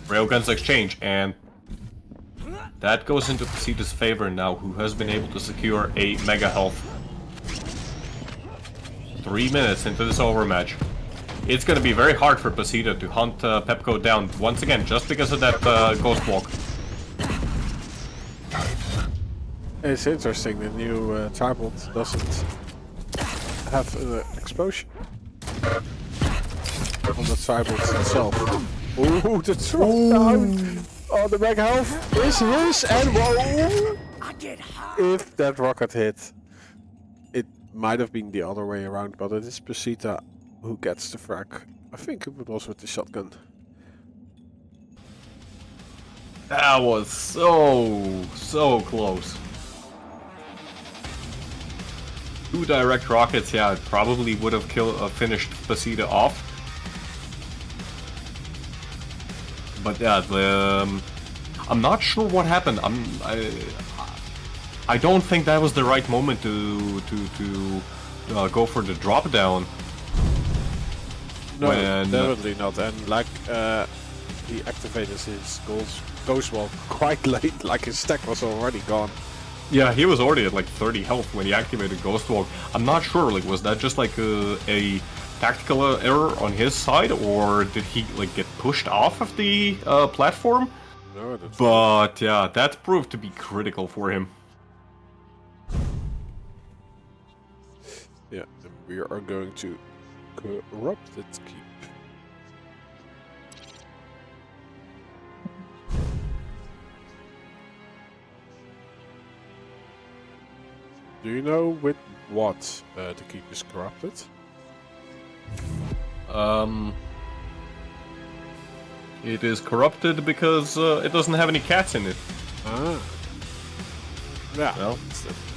Railguns exchange, and that goes into Pita's favor now, who has been able to secure a mega health. 3 minutes into this overmatch. It's going to be very hard for Pita to hunt Pepco down once again, just because of that Ghost Walk. It's interesting, the new tribal doesn't have an explosion on the tribals itself. Ooh, the drop down! Oh, the mega health is his, and whoa! If that rocket hit, it might have been the other way around, but it is Pita who gets the frag. I think it was with the shotgun. That was so close. 2 direct rockets, yeah, it probably would have finished Pita off. But yeah, I'm not sure what happened. I don't think that was the right moment to go for the drop down. No, definitely not. And like he activated his ghost wall quite late. Like his stack was already gone. Yeah, he was already at like 30 health when he activated Ghost Walk. I'm not sure, like, was that just like a tactical error on his side, or did he like get pushed off of the platform? No, that's but yeah, that proved to be critical for him. Yeah, and we are going to corrupt its keep. Do you know with what the keep is corrupted? It is corrupted because it doesn't have any cats in it. Ah. Yeah, Well,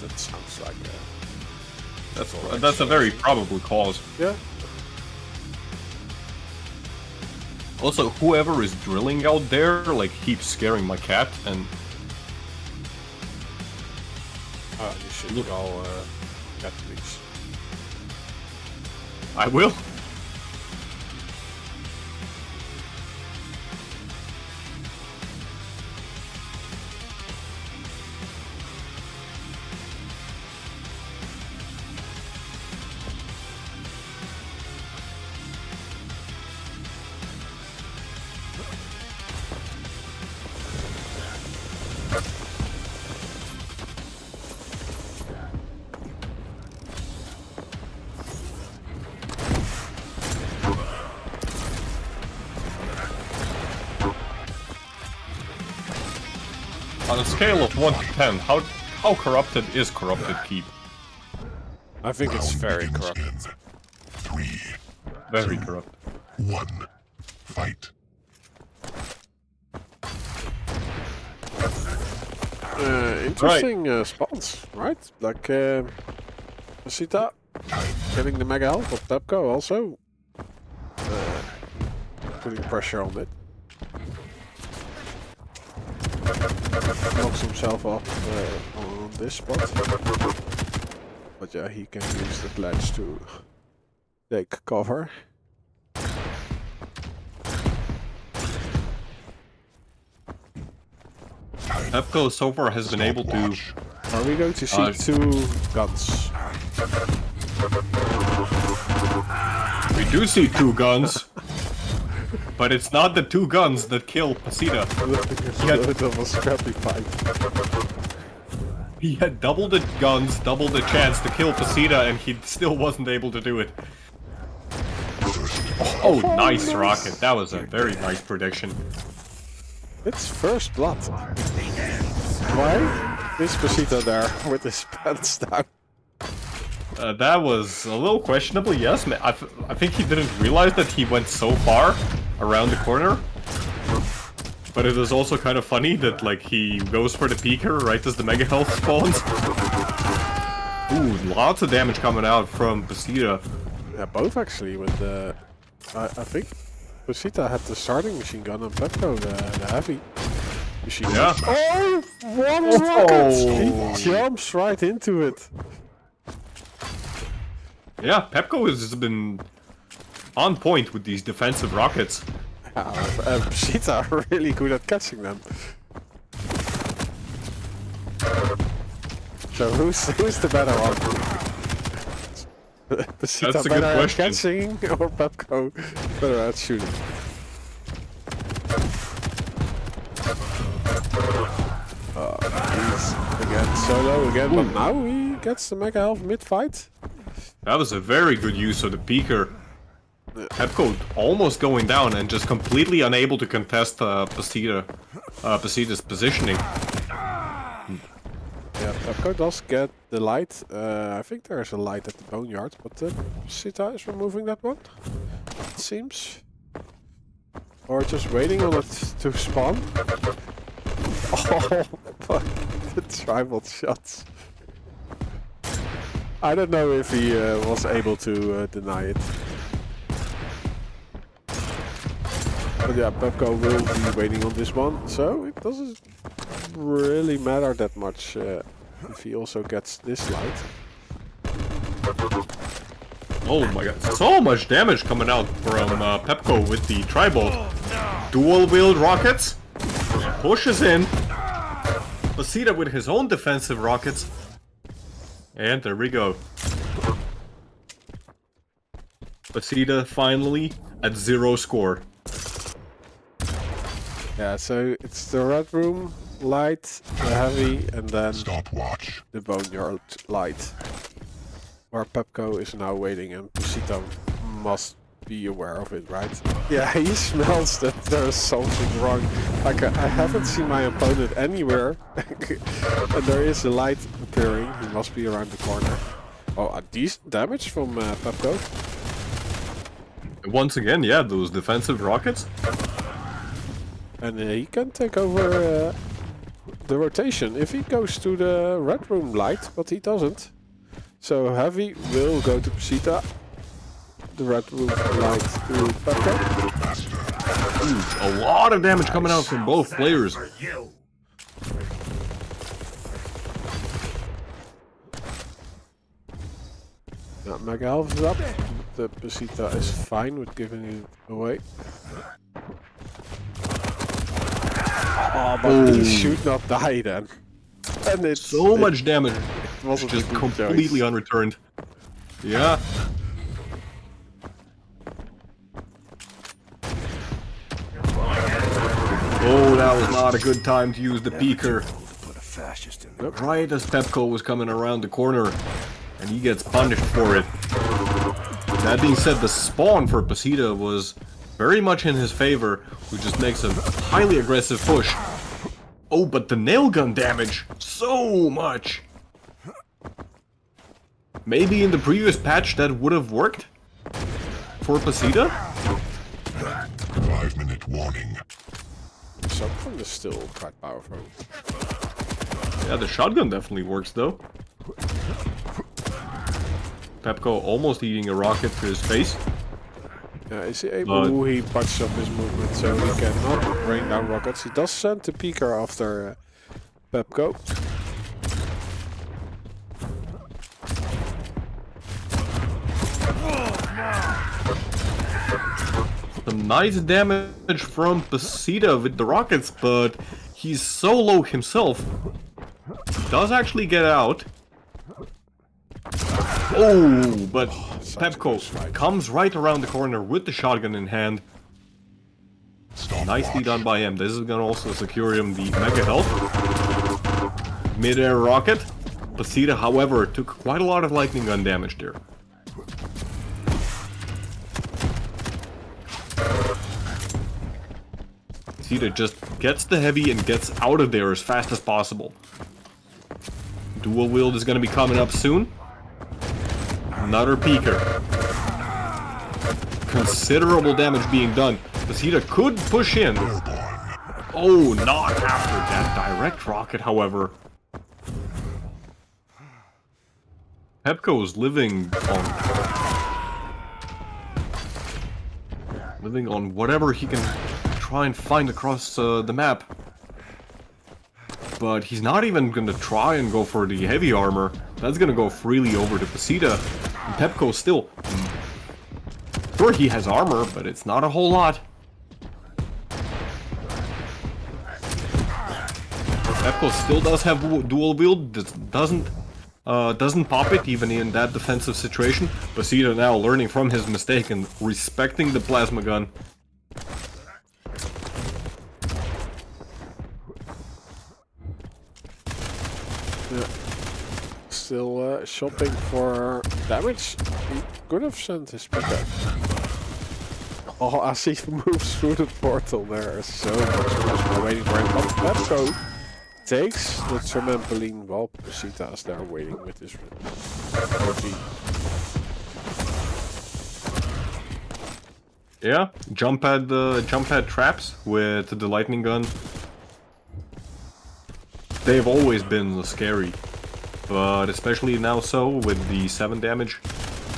that sounds like that's a very probable cause. yeah. Also, whoever is drilling out there, like, keeps scaring my cat, and You should go cat please. I will. On a scale of 1 to 10, how corrupted is corrupted keep? I think it's very corrupted. In 3, Very corrupt. 1, fight. Interesting spawns, right? Like Pita getting the mega health of Pepco also putting pressure on it. Knocks himself off on this spot. But yeah, he can use the ledge to take cover. Pepco so far has been able to... Are we going to see 2 guns? We do see 2 guns. But it's not the 2 guns that kill Pita. That was scrappy fight. He had double the guns, double the chance to kill Pita, and he still wasn't able to do it. Oh, nice rocket. That was a very nice prediction. It's first blood. Why is Pita there with his pants down? That was a little questionable, yes. I think he didn't realize that he went so far around the corner. But it was also kind of funny that, like, he goes for the peeker right as the mega health spawns. Ooh, lots of damage coming out from Pita. Yeah, both actually with the... I think Pita had the starting machine gun and Pepco the heavy machine gun. Yeah. Oh! One rocket! He jumps right into it. Yeah, Pepco has been on point with these defensive rockets. Pita are really good at catching them. So who's the better one? Pita That's a better good at question. catching or Pepco better at shooting? He's again solo again, but now he gets the mega health mid-fight. That was a very good use of the peeker. Pepco almost going down and just completely unable to contest Pita's positioning. Yeah, Pepco does get the light. I think there's a light at the boneyard, but Pita is removing that one, it seems. Or just waiting on it to spawn. Oh, but the tribal shots. I don't know if he was able to deny it. But yeah, Pepco will be waiting on this one, so it doesn't really matter that much if he also gets this light. Oh my god, so much damage coming out from Pepco with the tribal. Dual-wheeled rockets. Pushes in. Pita with his own defensive rockets. And there we go. Pita finally at 0 score. Yeah, so it's the red room light, the heavy, and then Stopwatch. the boneyard light. Where Pepco is now waiting, and Pita must be aware of it, right? Yeah, he smells that there's something wrong. Like, I haven't seen my opponent anywhere, and there is a light appearing. He must be around the corner. Oh, a decent damage from Pepco. Once again, yeah, those defensive rockets. And he can take over the rotation if he goes to the red room light, but he doesn't. So heavy will go to Pita. The red room light to Pepco. A lot of damage coming out from both players. Now, mega health is up. The Pita is fine with giving it away. Oh, but he should not die then. And it's So much damage. It wasn't Just a good completely choice. unreturned. Yeah. Oh, that was not a good time to use the peeker. Right as Pepco was coming around the corner, and he gets punished for it. That being said, the spawn for Pita was very much in his favor, who just makes a highly aggressive push. Oh, but the nail gun damage! So much! Maybe in the previous patch that would have worked? For Pita? 5-minute warning. Something is still quite powerful. Yeah, the shotgun definitely works though. Pepco almost eating a rocket to his face. Yeah, is he able? He botched up his movement, so he cannot rain down rockets. He does send the peeker after Pepco. Some nice damage from Pita with the rockets, but He's so low himself. Does actually get out. Oh, but Pepco comes right around the corner with the shotgun in hand. Nicely done by him. This is gonna also secure him the mega health. Mid-air rocket. Pita, however, took quite a lot of lightning gun damage there. Pita just gets the heavy and gets out of there as fast as possible. Dual wield is gonna be coming up soon. Another peeker. Considerable damage being done. Pita could push in. Oh, not after that direct rocket, however. Pepco is living on whatever he can try and find across the map. But he's not even gonna try and go for the heavy armor. That's gonna go freely over to Pita. And Pepco still... Sure, he has armor, but it's not a whole lot. Pepco still does have dual wield, doesn't pop it even in that defensive situation. Pita now learning from his mistake and respecting the plasma gun. Yeah. Still shopping for damage. He could have sent his pickup. Oh, as he moves through the portal, there is so much plasma waiting for him. But Pepco takes the trampoline while Pita is there waiting with his RV. Yeah, jump pad traps with the lightning gun. They've always been scary, but especially now so with the 7 damage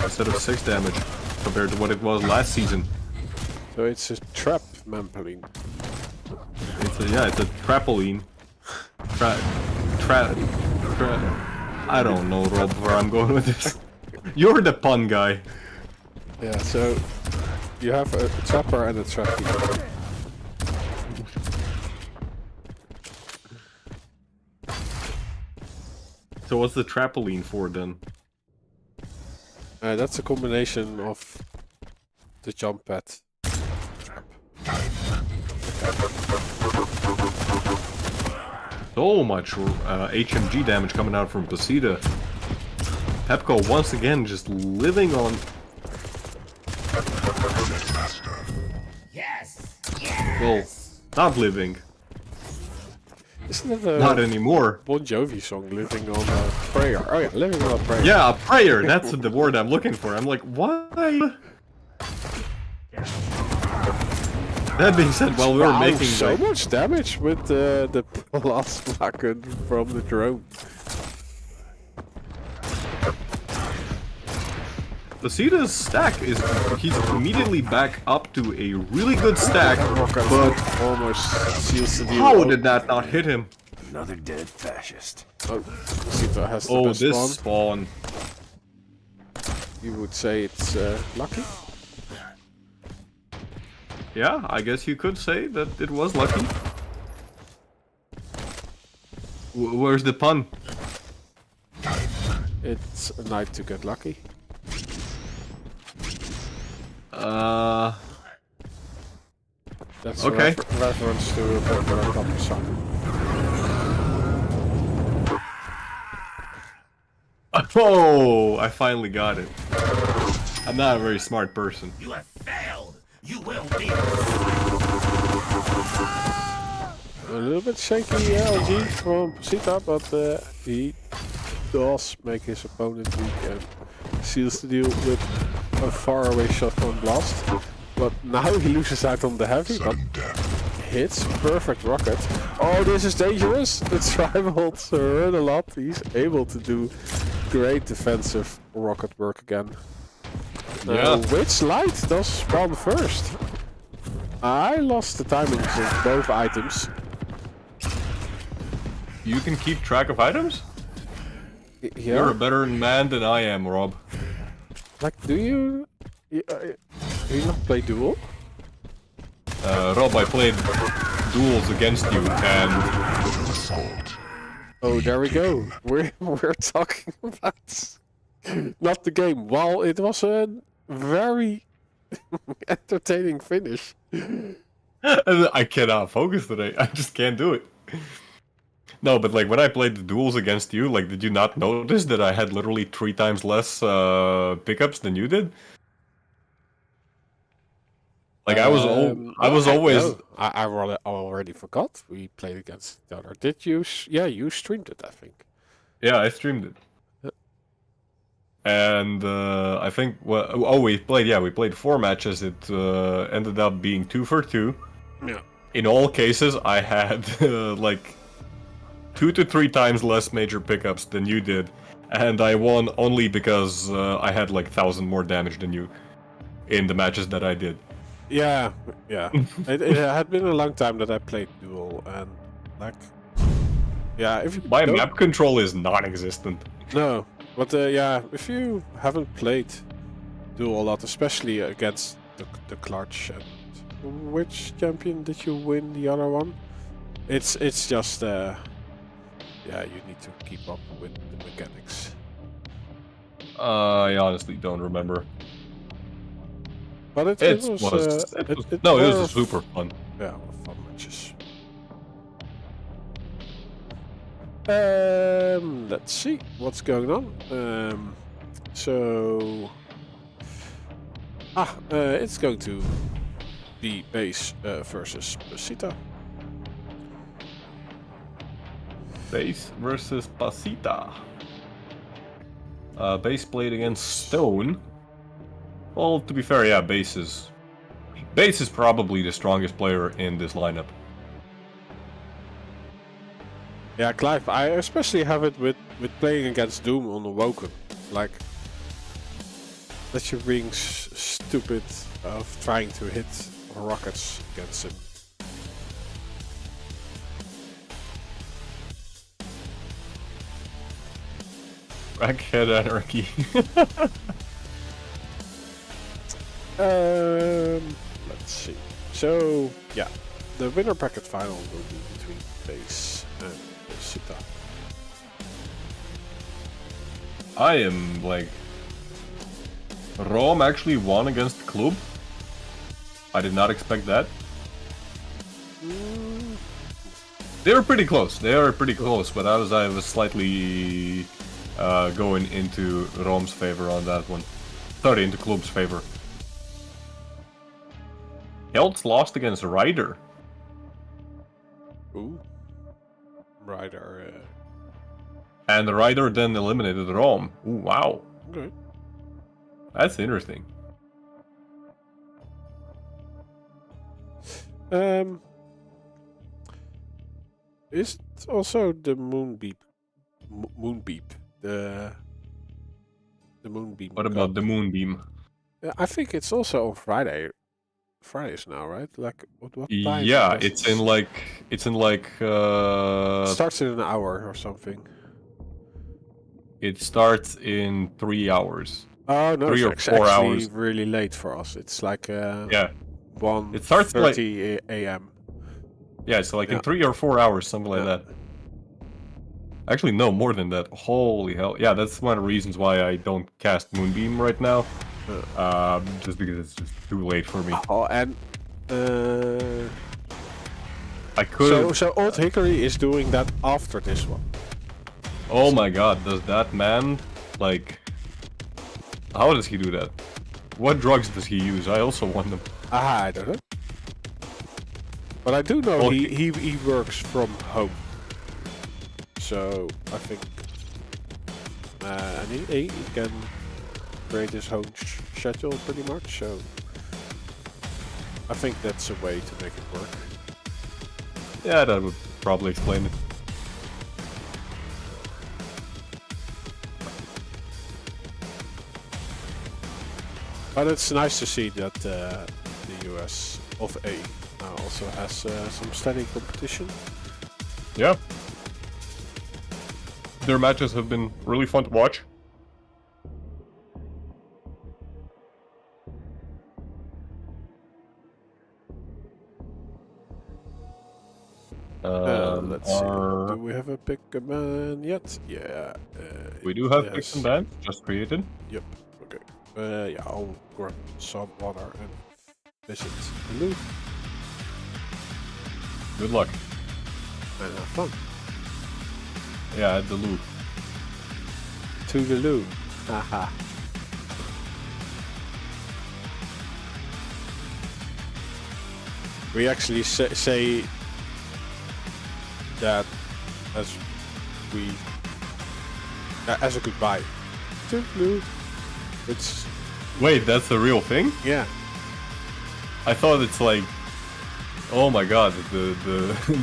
instead of 6 damage compared to what it was last season. So it's a trap trampoline. It's a trapoline. I don't know, Rob, where I'm going with this. You're the pun guy. Yeah, so you have a trapper and a trampoline. So what's the trapoline for then? That's a combination of the jump pad. So much HMG damage coming out from Pita. Pepco once again just living on... Yes! Well, not living. Isn't it a Not anymore. Bon Jovi song, Living on a Prayer? Oh yeah, Living on a Prayer. Yeah, a prayer, that's the word I'm looking for. I'm like, why? That being said, while we were making so much damage with the plasma gun from the drone. Pita's stack is... He's immediately back up to a really good stack, but... Almost seals the deal. How did that not hit him? Another dead fascist. Oh, Pita has the Oh, best this spawn. spawn. You would say it's lucky? Yeah, I guess you could say that it was lucky. Where's the pun? It's a night to get lucky. That's okay. A reference to a popular couple song. Oh, I finally got it. I'm not a very smart person. You have failed. You will be. A little bit shaky LG from Pita, but he does make his opponent weak and seals the deal with a faraway shotgun blast. But now he loses out on the heavy, but hits perfect rocket. Oh, this is dangerous! The Tribolts hurt a lot. He's able to do great defensive rocket work again. Yeah. Which light does spawn first? I lost the timings of both items. You can keep track of items? Yeah. You're a better man than I am, Rob. Like, do you not play Duel? Rob, I played duels against you, and Oh, there we go. We're talking about not the game. Well, it was a very entertaining finish. I cannot focus today. I just can't do it. No, but like when I played the duels against you, like did you not notice that I had literally 3 times less pickups than you did? Like I was always no, I already forgot we played against each other. Did you? Yeah, you streamed it, I think. yeah, I streamed it. And I think we played 4 matches. It ended up being 2 for 2. Yeah. In all cases, I had like 2 to 3 times less major pickups than you did, and I won only because I had like 1,000 more damage than you in the matches that I did. Yeah, yeah. it had been a long time that I played Duel, and like, yeah, if you My don't- map control is non-existent. No, but yeah, if you haven't played Duel a lot, especially against the clutch, and which champion did you win? The other one? It's just yeah, you need to keep up with the mechanics. I honestly don't remember. But it It was it was super fun. Yeah, fun matches. Let's see what's going on. So it's going to be base versus Pita. Base versus Pasita. Base played against Stone. Well, to be fair, yeah, Base is probably the strongest player in this lineup. Yeah, Clive, I especially have it with playing against Doom on the Woken. Like, that you're being stupid of trying to hit rockets against him. Crackhead Anarchy. Let's see. So, yeah, the winner bracket final will be between Base and Pita. I am like... Rom actually won against Club. I did not expect that. They were pretty close. They are pretty close, but I was slightly going into Rom's favor on that one. Sorry, into Club's favor. Heltz lost against Ryder. Ooh. Ryder. And Ryder then eliminated Rom. Ooh, wow. Okay. That's interesting. Is it also the Moonbeep? Moonbeep. The Moonbeam. What about the Moonbeam? Yeah, I think it's also on Friday. Fridays now, right? Like what time? Yeah, does it's it in like starts in an hour or something. it starts in 3 hours. Oh no, 3 or it's 4 actually hours. really late for us. It's like Yeah. 1:30 It starts like a.m. yeah, so like in Yeah. 3 or 4 hours, something like Yeah. that. Actually, no, more than that. Holy hell! Yeah, that's one of the reasons why I don't cast Moonbeam right now. Just because it's just too late for me. Oh, and I could. so Old Hickory is doing that after this one. Oh my god, does that man like? How does he do that? What drugs does he use? I also want them. I don't know. But I do know Well, he works from home. So I think and he can create his own schedule pretty much. So I think that's a way to make it work. Yeah, that would probably explain it. But it's nice to see that the US of A now also has some steady competition. Yeah. Their matches have been really fun to watch. let's see. Do we have a pick command yet? Yeah. We do have yes. pick and ban just created. Yep. Okay. Yeah, I'll grab some water and visit the loot. Good luck. And have fun. Yeah, at the loot. To the loot. Haha. We actually say that as as a goodbye. To the loot. It's Wait, that's the real thing? yeah. I thought it's like, oh my god, the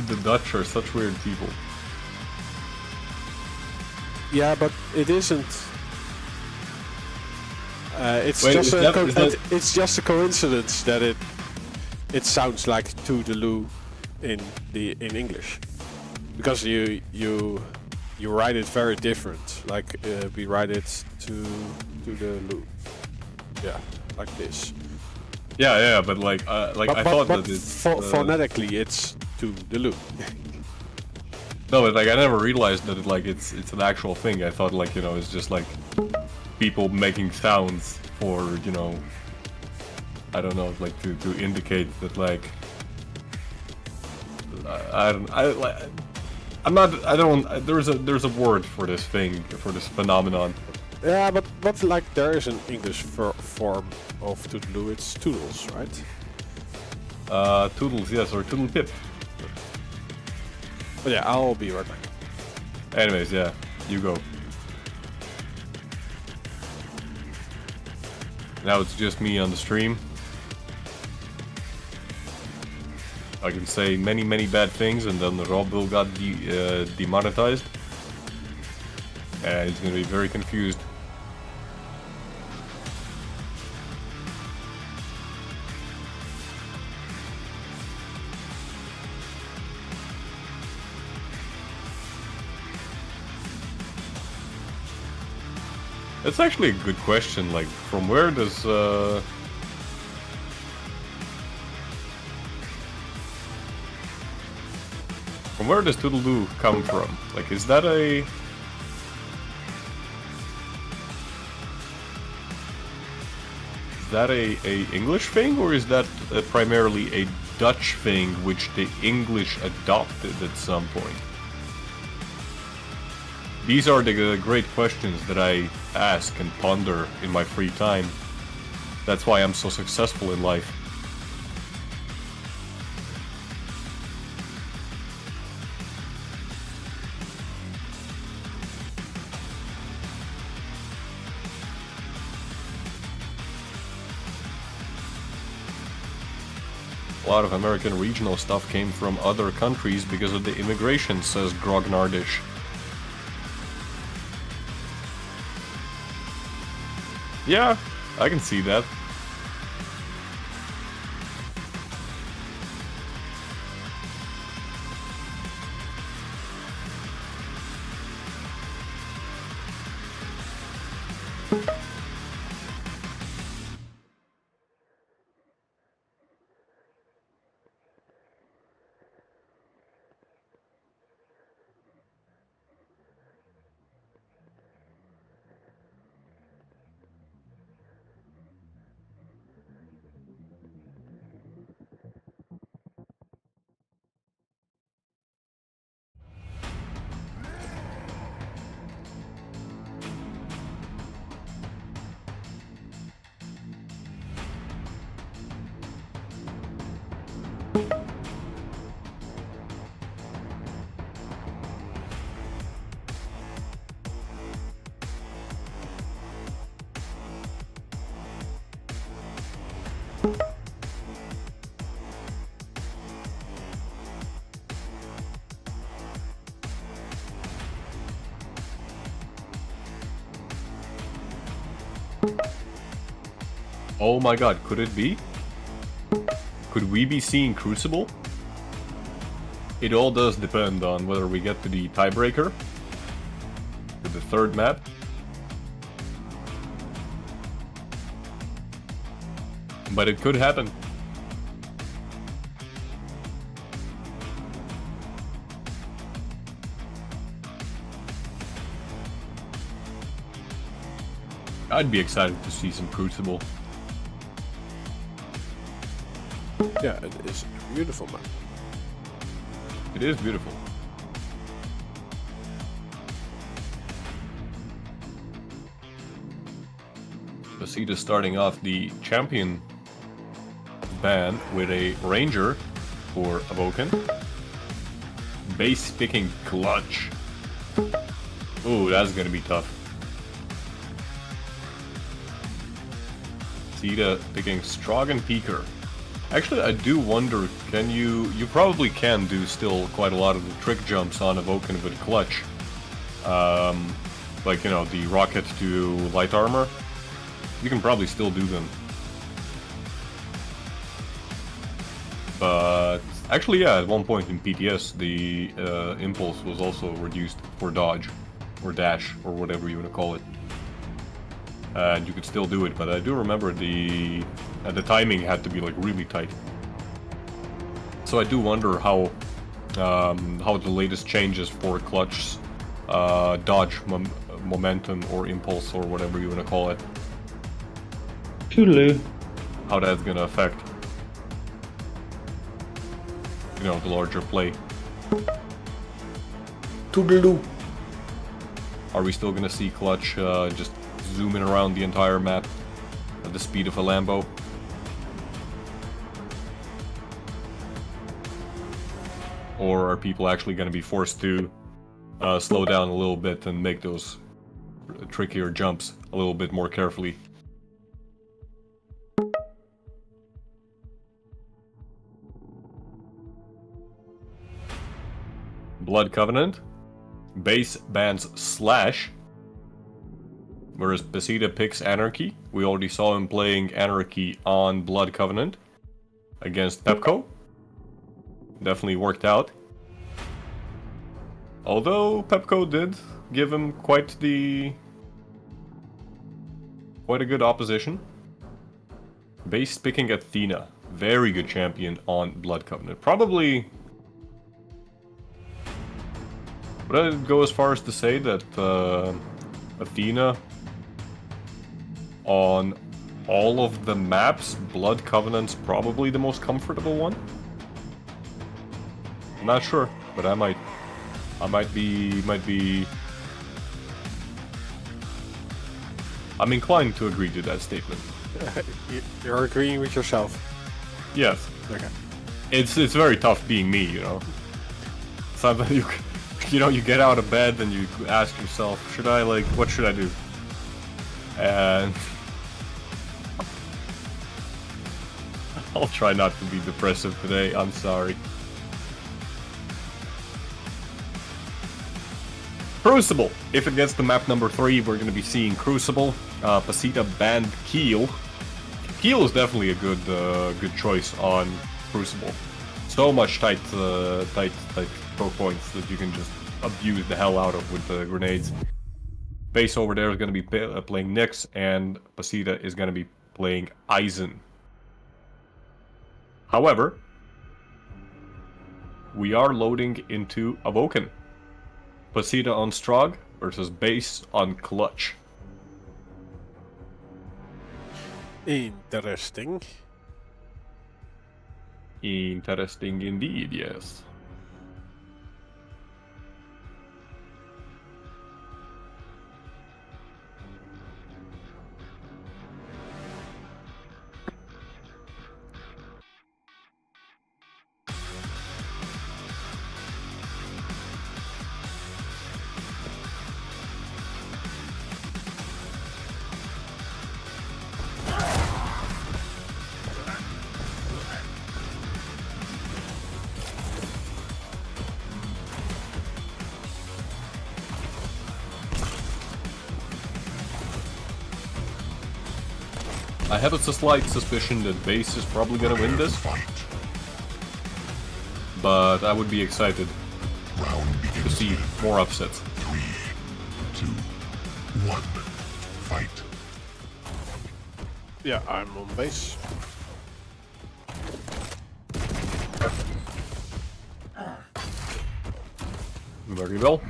the Dutch are such weird people. Yeah, but it isn't. It's Wait, just is it's just a coincidence that it sounds like toodaloo in English, because you write it very different. Like we write it to the loo. Yeah, like this. Yeah, but like I thought but that it's phonetically it's to the loo. no, but like I never realized that it's an actual thing. I thought like it's just like people making sounds for I don't know, like to indicate that like there's a word for this thing, for this phenomenon. Yeah, but like there is an English form of toodaloo. It's toodles, right? Toodles, yes, or toodle pip. But yeah, I'll be right back. Anyways, yeah, you go. Now it's just me on the stream. I can say many bad things, and then Rob will got demonetized, and he's gonna be very confused. That's actually a good question. Like, from where does Toodaloo come from? Like, is that a English thing, or is that primarily a Dutch thing which the English adopted at some point? These are the great questions that I ask and ponder in my free time. That's why I'm so successful in life. A lot of American regional stuff came from other countries because of the immigration, says Grognardish. Yeah, I can see that. Oh my god, could it be? Could we be seeing Crucible? It all does depend on whether we get to the tiebreaker, to the third map. But it could happen. . I'd be excited to see some Crucible. Yeah, it is a beautiful map. It is beautiful. Pita starting off the champion ban with a Ranger for Awoken. Base picking Clutch. Ooh, that's gonna be tough. Pita picking Strogan Peaker. Actually, I do wonder, can you probably can do still quite a lot of the trick jumps on Awoken with Clutch. Like, you know, the rocket to light armor. You can probably still do them. But actually, yeah, at one point in PTS, the impulse was also reduced for dodge, or dash, or whatever you want to call it. And you could still do it, but I do remember the timing had to be like really tight. So I do wonder how the latest changes for Clutch's dodge momentum or impulse or whatever you want to call it. Toodaloo. How that's gonna affect, you know, the larger play. Toodaloo. Are we still gonna see Clutch just zooming around the entire map at the speed of a Lambo? Or are people actually gonna be forced to slow down a little bit and make those trickier jumps a little bit more carefully? Blood Covenant. Base bans Slash. Whereas Pita picks Anarchy. We already saw him playing Anarchy on Blood Covenant against Pepco. Definitely worked out. Although Pepco did give him quite a good opposition. Base picking Athena. Very good champion on Blood Covenant. Probably... Would I go as far as to say that Athena, on all of the maps, Blood Covenant's probably the most comfortable one? I'm not sure, but I might be... I'm inclined to agree to that statement. You're agreeing with yourself. Yes. Okay. It's very tough being me, you know. Sometimes you get out of bed and you ask yourself, what should I do? And I'll try not to be depressive today, I'm sorry. Crucible! If it gets to map number 3, we're gonna be seeing Crucible. Pita banned Keel. Keel is definitely a good choice on Crucible. So much tight pro points that you can just abuse the hell out of with the grenades. Base over there is going to be playing Nyx, and Pita is going to be playing Aizen. However, we are loading into Awoken. Pita on Strog versus Base on Clutch. Interesting. Interesting indeed, yes. I have a slight suspicion that Base is probably gonna win this, but I would be excited to see more upsets. 3, 2, 1, fight. Yeah, I'm on base. Very well.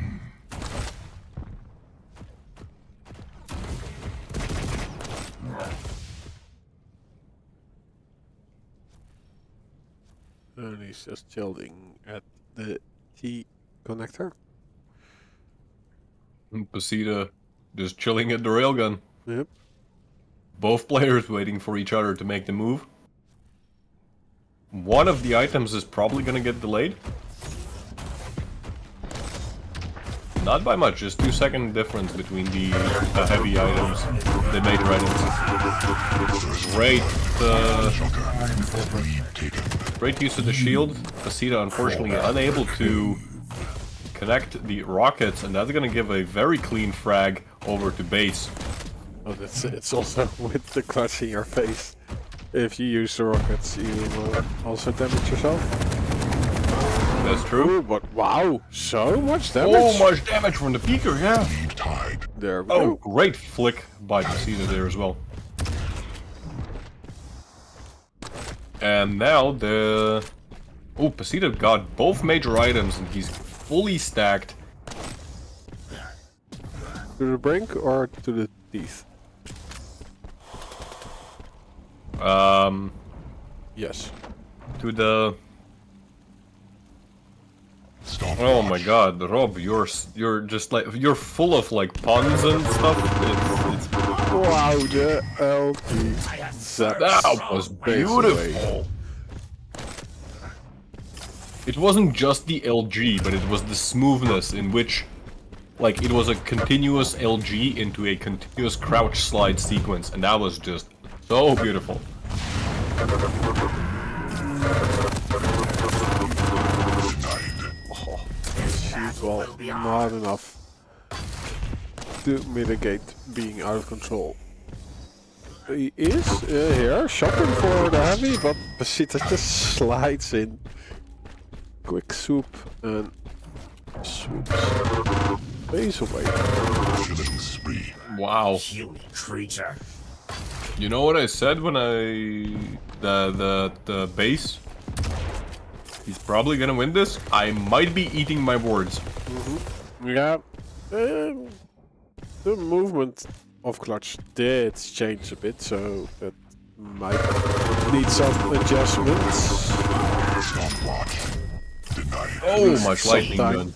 And he's just chilling at the T connector. And Pita just chilling at the railgun. Yep. Both players waiting for each other to make the move. One of the items is probably gonna get delayed. Not by much, just 2-second difference between the heavy items, the major items. Great use of the shield. Pita unfortunately unable to connect the rockets, and that's gonna give a very clean frag over to base. Oh, it's also with the clutch in your face. If you use the rockets, you will also damage yourself. That's true. Ooh, but wow, so much damage. So much damage from the peeker, yeah. There we Oh, go. great flick by Pita there as well. And now the... Oh, Pita got both major items and he's fully stacked. To the brink or to the teeth? Yes. To the... Oh my god, Rob, you're just like... You're full of like puns and stuff. It's Wow, the LT. that was beautiful. It wasn't just the LG, but it was the smoothness in which, like, it was a continuous LG into a continuous crouch slide sequence, and that was just so beautiful. Well, not enough to mitigate being out of control. He is here shopping for the heavy, but Pita just slides in. Quick swoop and swoops base away. Wow. Human creature. You know what I said when the base? He's probably gonna win this. I might be eating my words. Yeah, the movement of clutch did change a bit, so that might need some adjustments. Oh, much lightning Sometime. gun.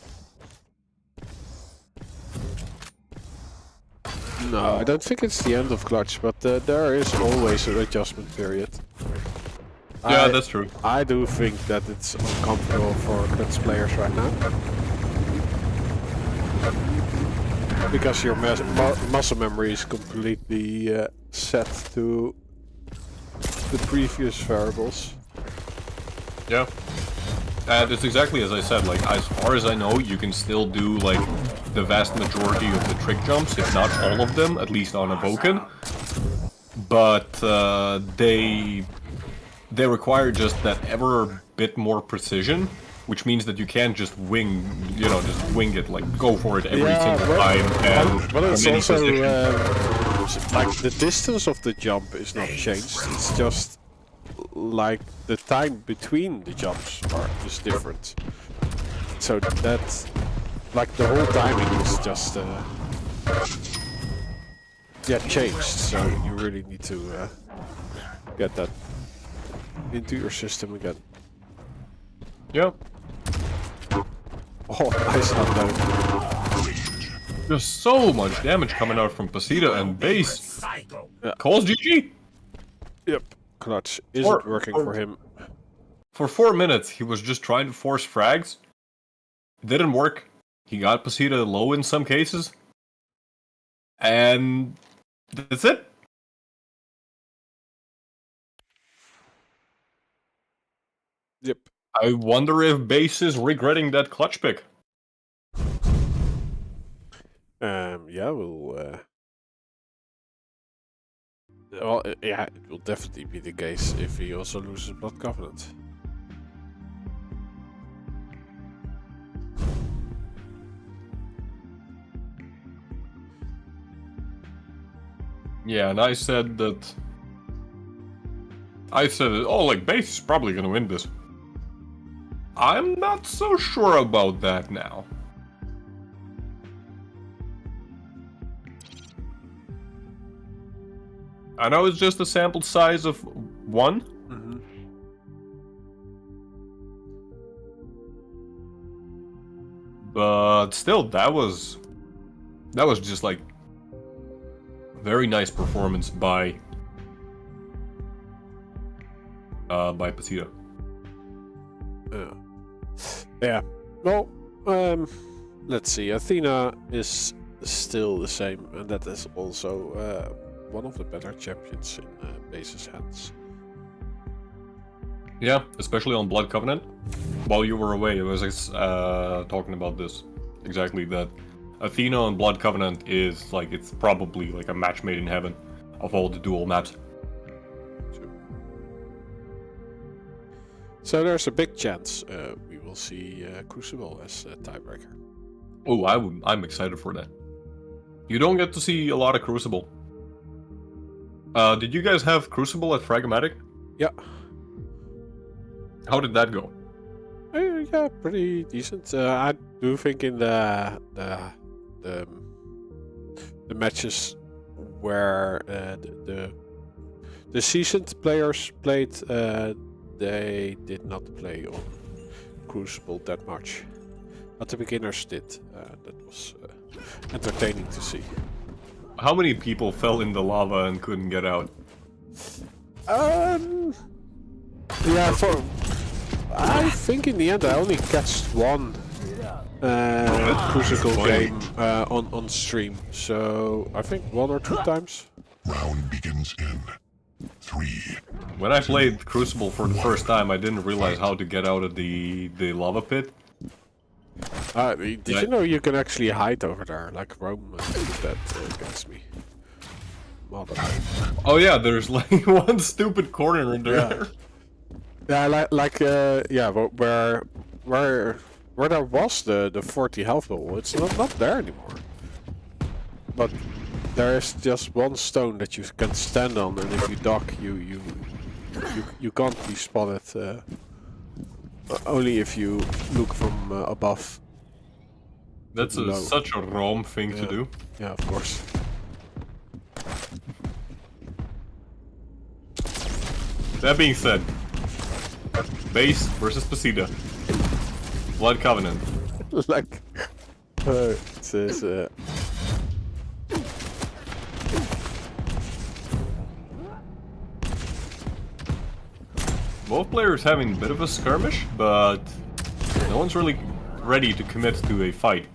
No, I don't think it's the end of clutch, but there is always an adjustment period. Yeah, that's true. I do think that it's uncomfortable for clutch players right now. Because your muscle memory is completely set to the previous variables. Yeah. And it's exactly as I said, like, as far as I know, you can still do, like, the vast majority of the trick jumps, if not all of them, at least on a Vulcan. But they require just that ever bit more precision, which means that you can't just wing, you know, just wing it, like, go for it every single time. And but it's from any also, position. like, the distance of the jump is not changed, it's just, like, the time between the jumps is different. So that's, like, the whole timing is just, yeah, changed, so you really need to get that into your system again. Yeah. Oh, nice upload. There's so much damage coming out from Pita and base. Psycho. Calls GG. Yep, clutch isn't working for him. For 4 minutes, he was just trying to force frags. Didn't work. He got Pita low in some cases. And that's it. Yep. I wonder if base is regretting that clutch pick. Yeah, we'll. Well, yeah, it will definitely be the case if he also loses Blood Covenant. Yeah, and I said that. Oh, like, base is probably gonna win this. I'm not so sure about that now. I know it's just a sample size of 1. But still, that was just like very nice performance by Pita. Yeah. Well, let's see. Athena is still the same, and that is also one of the better champions in Base's hands. Yeah, especially on Blood Covenant. While you were away, I was talking about this. Exactly, that Athena on Blood Covenant is like, it's probably like a match made in heaven of all the duel maps. So there's a big chance we will see Crucible as a tiebreaker. Oh, I'm excited for that. You don't get to see a lot of Crucible. Did you guys have Crucible at Fragmatic? Yeah. How did that go? Yeah, pretty decent. I do think in the matches where the seasoned players played, they did not play on Crucible that much. But the beginners did. That was entertaining to see. How many people fell in the lava and couldn't get out? Yeah, I think in the end I only catched one Crucible game on stream. So I think 1 or 2 times. Round begins in 3. When I played Crucible for the first time, I didn't realize how to get out of the lava pit. Did you know you can actually hide over there, like Rome did that against me? Mother. Oh yeah, there's like one stupid corner in there. Yeah, where there was the 40 health bubble, it's not there anymore. But there is just one stone that you can stand on, and if you dock, you can't be spotted. Only if you look from above. That's such a Rome thing to do. Yeah, of course. That being said, Base versus Pita. Blood Covenant. Like, it says, both players having a bit of a skirmish, but no one's really ready to commit to a fight.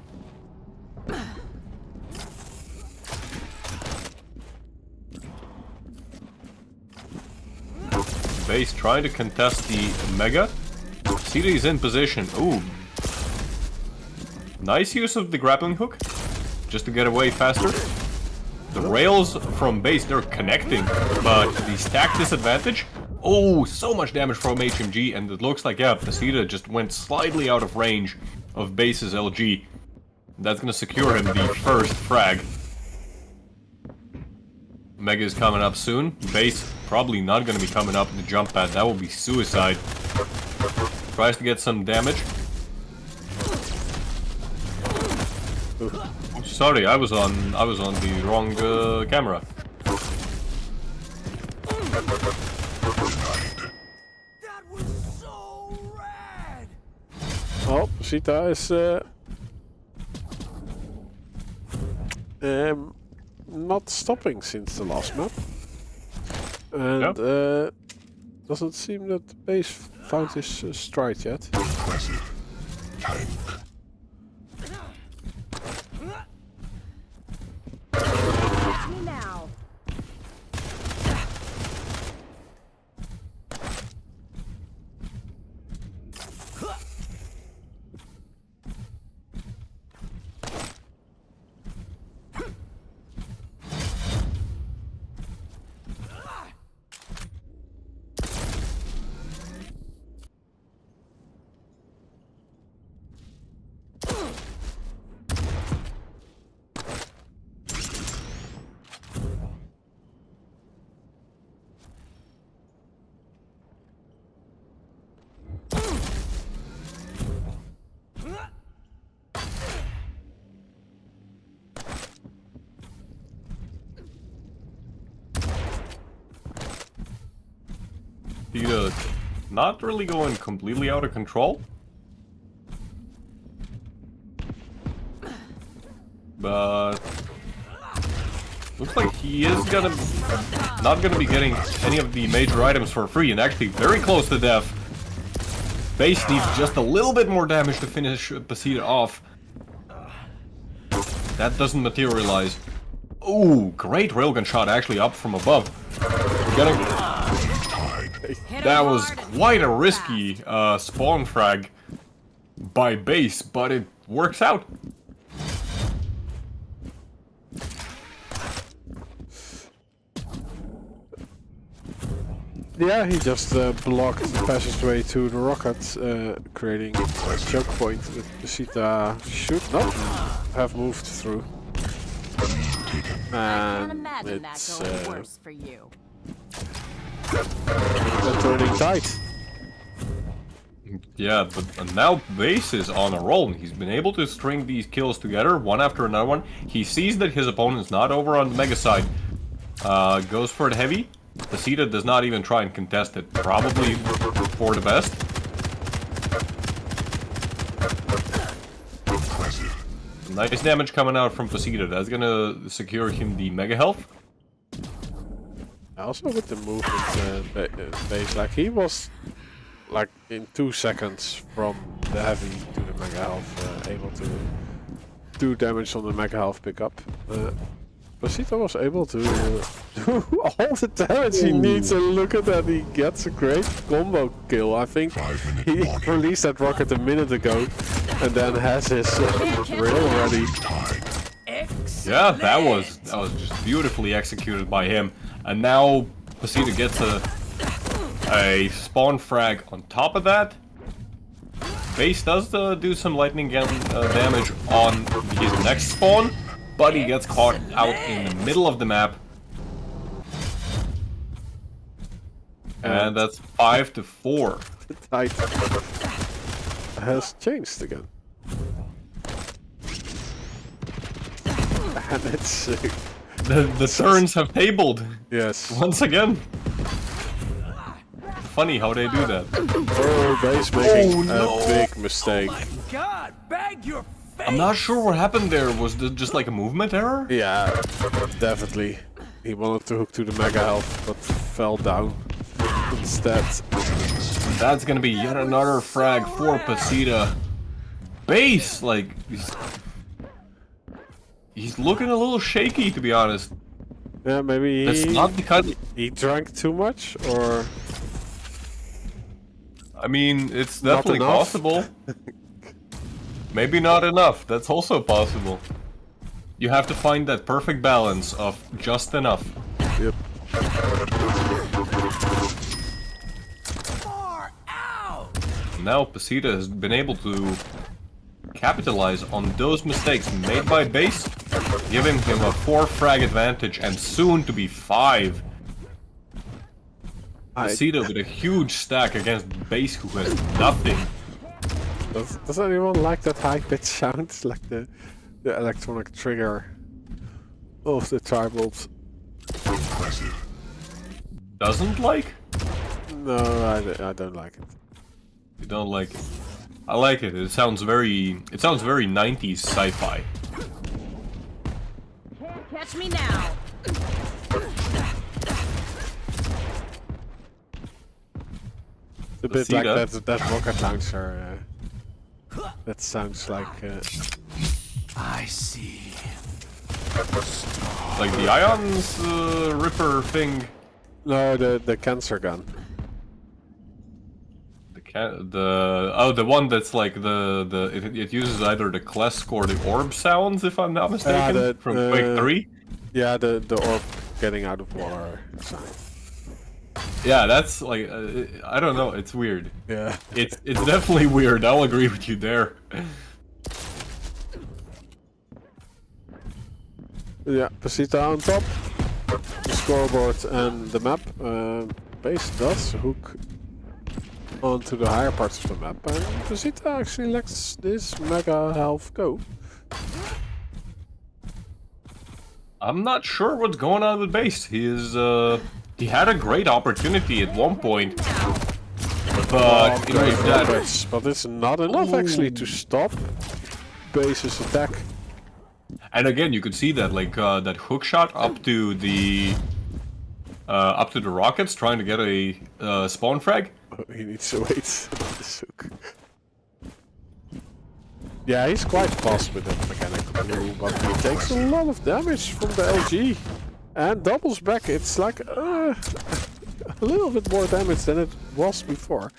Base trying to contest the Mega. Pita is in position. Ooh. Nice use of the grappling hook, just to get away faster. The rails from Base, they're connecting, but the stack disadvantage. Oh, so much damage from HMG, and it looks like, yeah, Pita just went slightly out of range of Base's LG. That's gonna secure him the first frag. Mega is coming up soon. Base probably not gonna be coming up in the jump pad. That will be suicide. Tries to get some damage. Oh, sorry, I was on the wrong camera. That was so rad. oh, Pita is not stopping since the last map, and doesn't seem that Base found his stride yet. Impressive. Time. Catch me now. Pita not really going completely out of control. but looks like he is not gonna be getting any of the major items for free, and actually very close to death. Base needs just a little bit more damage to finish Pita off. That doesn't materialize. Ooh, great railgun shot actually up from above. Getting... That was quite a risky spawn frag by Base, but it works out. Yeah, he just blocked the passageway to the rocket, creating a choke point that Pita should not have moved through. Can't And imagine that it's going worse for you. turning tight. Yeah, but now Base is on a roll. He's been able to string these kills together, one after another one. He sees that his opponent's not over on the mega side. Goes for the heavy. Pita does not even try and contest it. Probably for the best. Nice damage coming out from Pita. That's gonna secure him the mega health. Also with the movement Base, like he was like in 2 seconds from the heavy to the mega health, able to do damage on the mega health pickup. Pita was able to do all the damage he needs, and look at that, he gets a great combo kill. I think he released that rocket a minute ago and then has his rail ready. Yeah, that was just beautifully executed by him. And now Pita gets a spawn frag on top of that. Base does do some lightning damage on his next spawn, but he gets caught out in the middle of the map. And that's 5-4. The tide has changed again. And it's... The turns have tabled. yes. Once again. Funny how they do that. Oh, Base making a big mistake. God, bag your face! I'm not sure what happened there. Was it just like a movement error? Yeah, definitely. He wanted to hook to the mega health, but fell down instead. That's gonna be yet another frag for Pita. Base, like, he's looking a little shaky, to be honest. Yeah, maybe That's not because... he drank too much, or... I mean, it's Not definitely enough. possible. Maybe not enough, that's also possible. You have to find that perfect balance of just enough. Yep. Far out! Now Pita has been able to capitalize on those mistakes made by Base, giving him a 4 frag advantage and soon to be 5. Pita with a huge stack against Base, who has nothing. Does anyone like that high-pitched sound? Like the electronic trigger of the tribals. Doesn't like? No, I don't like it. You don't like it. I like it. It sounds very 90s sci-fi. Can't catch me now. It's a bit like Pita. that rocket launcher. That sounds like... I see. Like the Ions Ripper thing. No, the cancer gun. The one that's like it uses either the Klesk or the orb sounds, if I'm not mistaken, from Quake 3. Yeah, the orb getting out of water sign. Yeah, that's like I don't know. It's weird. Yeah. It's definitely weird. I'll agree with you there. Yeah, Pita on top. The scoreboard and the map. Base does hook onto the higher parts of the map, and Pita actually lets this mega health go. I'm not sure what's going on with Base. He had a great opportunity at one point, but it was that. But it's not enough actually to stop Base's attack. And again, you could see that like that hook shot up to the rockets, trying to get a spawn frag. Oh, he needs to wait. Sook. Yeah, he's quite fast with that mechanical blue, but he takes a lot of damage from the LG. And doubles back, it's like a little bit more damage than it was before.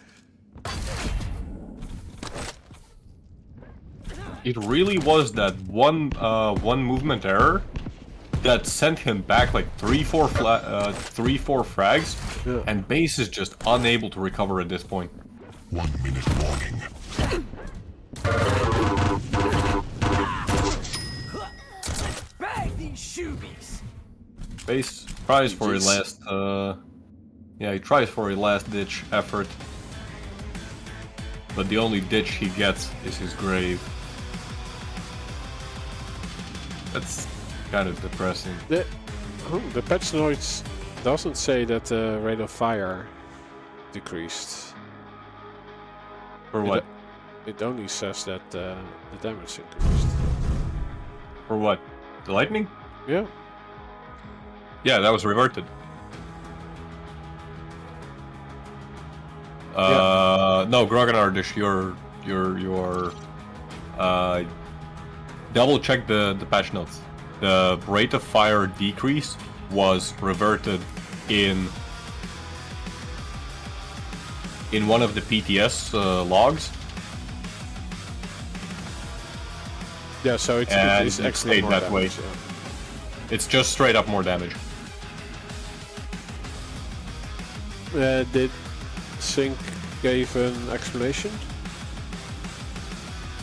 It really was that one movement error that sent him back like 3-4 frags, Yeah. and base is just unable to recover at this point. 1 minute warning. Bag these shoobies. Base tries for a last, yeah, he tries for a last ditch effort, but the only ditch he gets is his grave. That's kind of depressing. The patch notes doesn't say that the rate of fire decreased. For what? It only says that the damage increased. For what? The lightning? Yeah. Yeah, that was reverted. No, Groganardish, you're double check the patch notes. The rate of fire decrease was reverted in one of the PTS logs. Yeah, so it's And it's it extra stayed more that way. damage, yeah. It's just straight up more damage. Did Sync gave an explanation?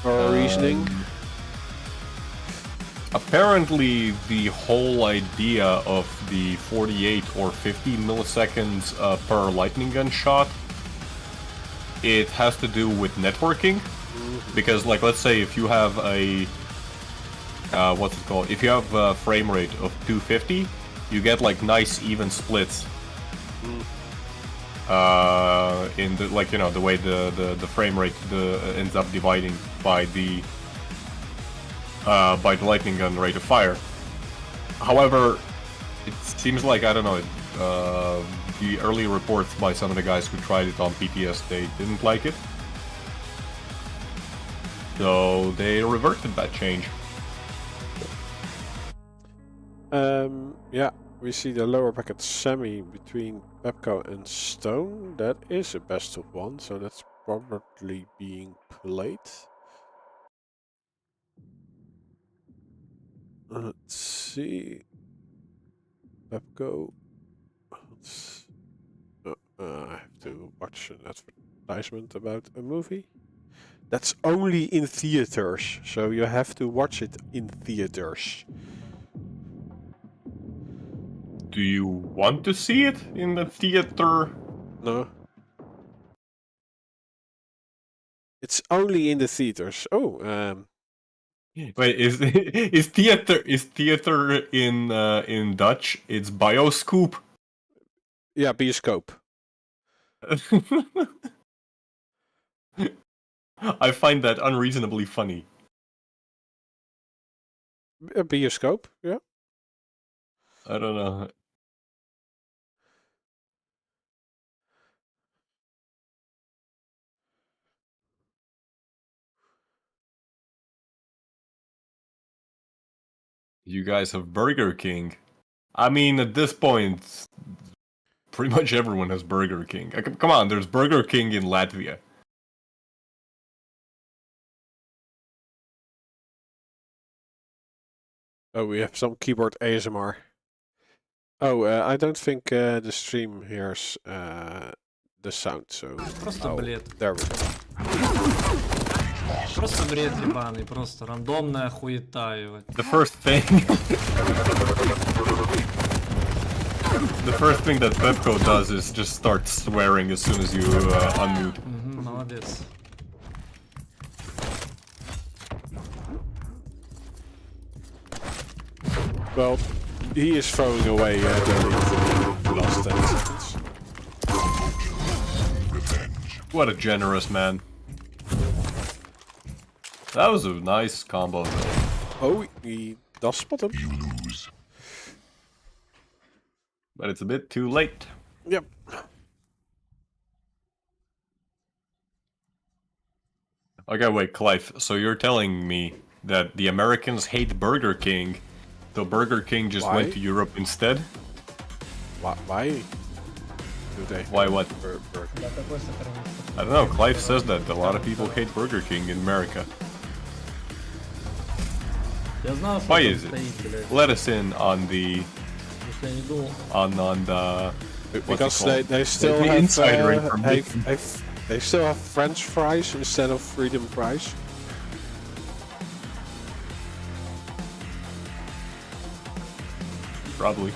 Or reasoning? Apparently, the whole idea of the 48 or 50 milliseconds per lightning gun shot, it has to do with networking. Because, like, let's say if you have a what's it called? If you have a frame rate of 250, you get like nice even splits. In the, like, you know, the way the frame rate ends up dividing by the lightning gun rate of fire. However, it seems like, I don't know, the early reports by some of the guys who tried it on PTS, they didn't like it. So they reverted that change. Yeah, we see the lower bracket semi between Pepco and Stone. That is a best of one, so that's probably being played. Let's see. Pepco. I have to watch an advertisement about a movie. That's only in theaters, so you have to watch it in theaters. Do you want to see it in the theater? No. It's only in the theaters. Oh, Wait, is theater in Dutch? It's bioscoop. yeah, bioscope. I find that unreasonably funny. A bioscope, yeah. I don't know. You guys have Burger King. I mean, at this point, pretty much everyone has Burger King. Come on, there's Burger King in Latvia. Oh, we have some keyboard ASMR. Oh, I don't think the stream hears the sound, so... Просто бред. There we go. Просто бред ебаный, просто рандомная хуета, ебать. The first thing... the first thing that Pepco does is just start swearing as soon as you unmute. Молодец. Well, he is throwing away the last 10 seconds. What a generous man. That was a nice combo though. Oh, he does spot him. You lose. But it's a bit too late. Yep. Okay, wait, Clive. So you're telling me that the Americans hate Burger King, so Burger King just Why? went to Europe instead? Why do they? Why what? Burger? I don't know, Clive says that a lot of people hate Burger King in America. Я знал, что Why там is it? стоит, блядь. Let us in on the... Потому что я не думал. on the... what's Because it called? they still The have, insider information. they still have French fries instead of freedom fries. Probably.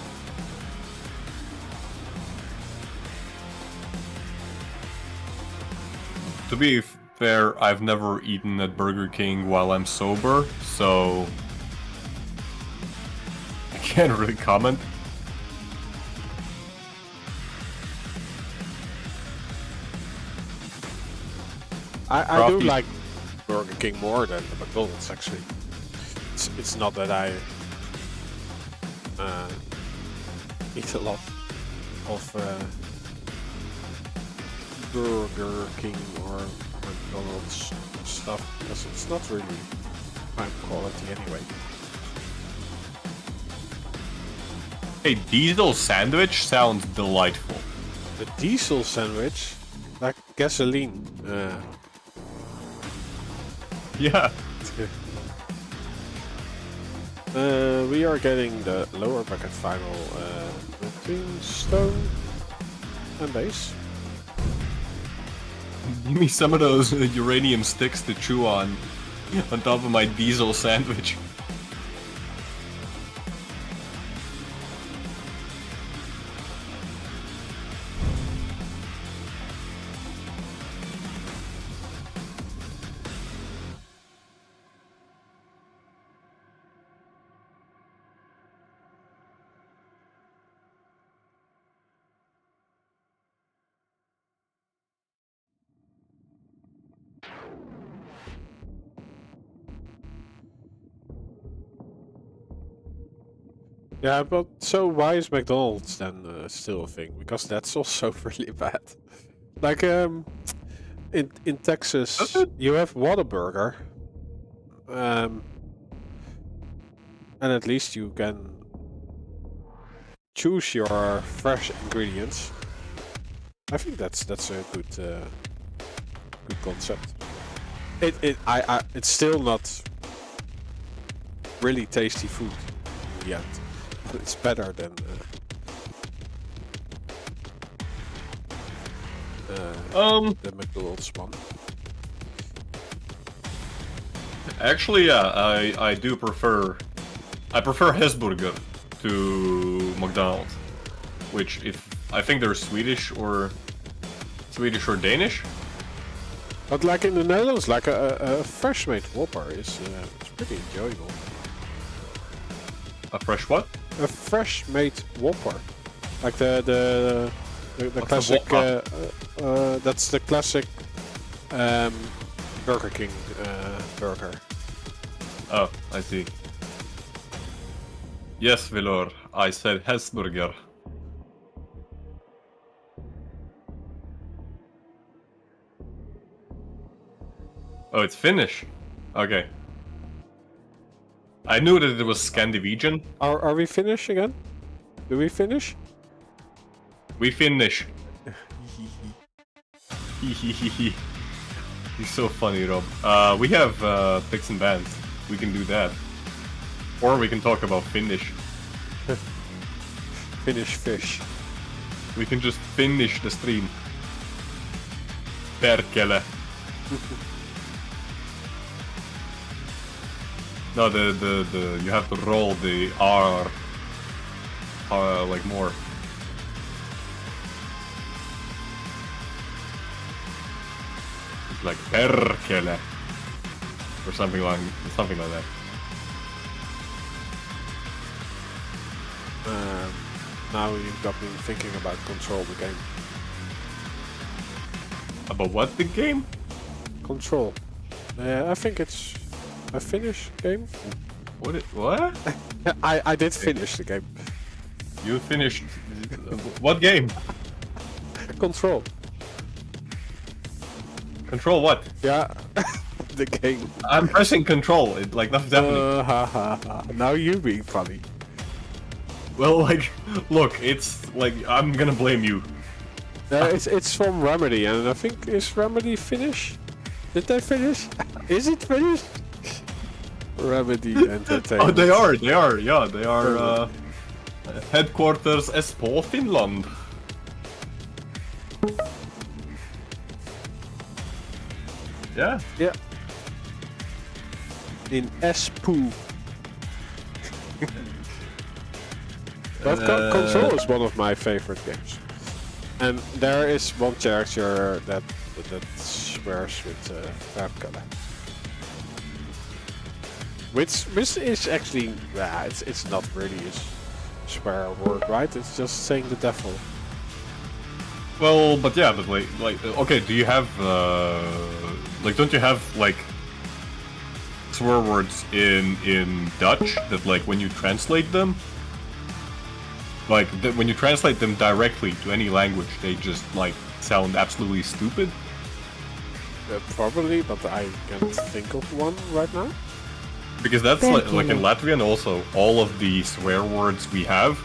To be fair, I've never eaten at Burger King while I'm sober, so I can't really comment. I do Crafty. like Burger King more than the McDonald's actually. It's not that I eat a lot of Burger King or McDonald's stuff because it's not really prime quality anyway. Hey, diesel sandwich sounds delightful. The diesel sandwich, like gasoline. Yeah. We are getting the lower bracket final between stone and base. Give me some of those uranium sticks to chew on top of my diesel sandwich. Yeah, but so why is McDonald's then still a thing? Because that's also really bad. Like in Texas, you have Whataburger, and at least you can choose your fresh ingredients. I think that's a good concept. It's still not really tasty food in the end. It's better than the McDonald's one. Actually, yeah, I do prefer... I prefer Hesburger to McDonald's. Which, if... I think they're Swedish or Danish? But like in the Netherlands, like a fresh made Whopper is it's pretty enjoyable. A fresh what? A fresh made Whopper. Like the What's classic a that's the classic Burger King burger. Oh, I see. Yes, Vilor, I said Hesburger. Oh, it's Finnish. Okay. I knew that it was Scandinavian. Are we finished again? Do we finish? We finish. He's so funny, Rob. We have picks and bans. We can do that. Or we can talk about Finnish. Finish fish. We can just finish the stream. Perkele. No, the you have to roll the R like more. It's like perkele or something like that. Now you've got me thinking about Control the game. About what the game? Control. I think it's a Finnish game. What? I did finish the game. You finished... what game? Control. Control what? Yeah. The game. I'm pressing control, like nothing's happening. Ha ha ha. Now you being funny. Well, like, look, it's like, I'm gonna blame you. It's from Remedy, and I think, is Remedy finished? Did they finish? Is it finished? Remedy Entertainment. Oh, they are, yeah, they are, headquarters Espoo, Finland. Yeah. Yeah. In Espoo. But Control is one of my favorite games. And there is one character that swears with Pepco. Which is actually, it's not really a swear word, right? It's just saying the devil. Well, but yeah, but like, okay, do you have, like, don't you have, like, swear words in Dutch that, like, when you translate them, like, when you translate them directly to any language, they just, like, sound absolutely stupid? Probably, but I can't think of one right now. Because that's, like in Latvian also, all of the swear words we have,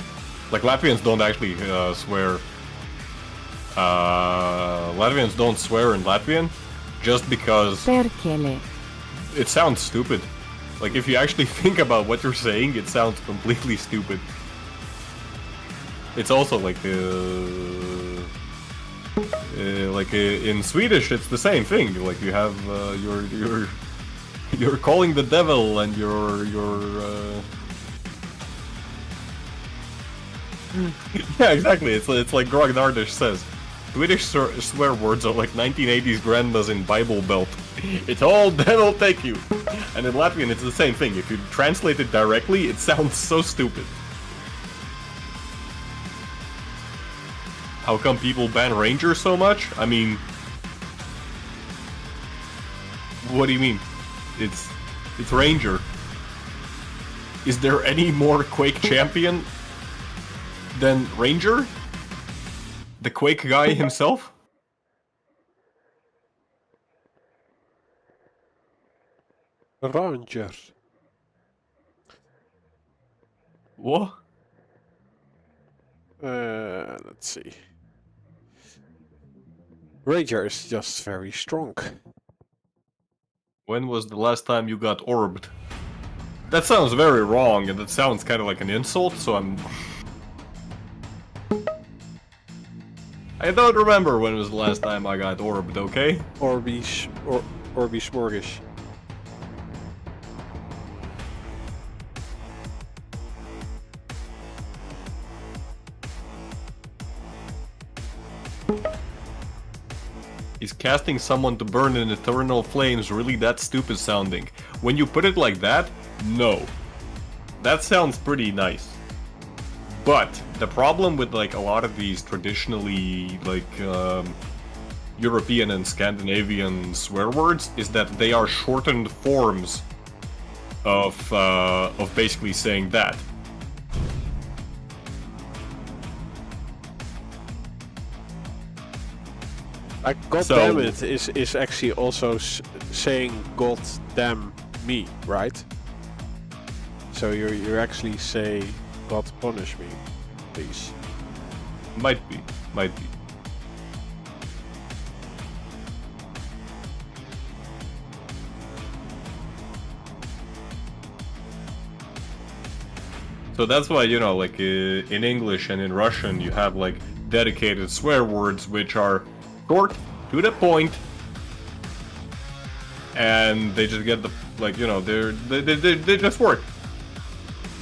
like, Latvians don't actually swear. Latvians don't swear in Latvian, just because Perkele. it sounds stupid. Like, if you actually think about what you're saying, it sounds completely stupid. It's also like, in Swedish, it's the same thing. Like, you have you're calling the devil, and you're yeah, exactly. It's like Grog Nardish says. Swedish swear words are like 1980s grandmas in Bible Belt. It's all devil take you. And in Latvian, it's the same thing. If you translate it directly, it sounds so stupid. How come people ban Ranger so much? I mean... What do you mean? It's Ranger. Is there any more Quake champion than Ranger? The Quake guy himself? Ranger. What? Let's see. Ranger is just very strong. When was the last time you got orbed? That sounds very wrong, and that sounds kind of like an insult, so I'm... I don't remember when was the last time I got orbed, okay? Orby Smorgish. Is casting someone to burn in eternal flames really that stupid sounding? When you put it like that, no. That sounds pretty nice. But the problem with like a lot of these traditionally like European and Scandinavian swear words is that they are shortened forms of basically saying that. Like, God damn it is actually also saying God damn me, right? So you actually say God punish me, please. Might be. So that's why, you know, like in English and in Russian you have like dedicated swear words which are short, to the point, and they just get the, like, you know, they just work.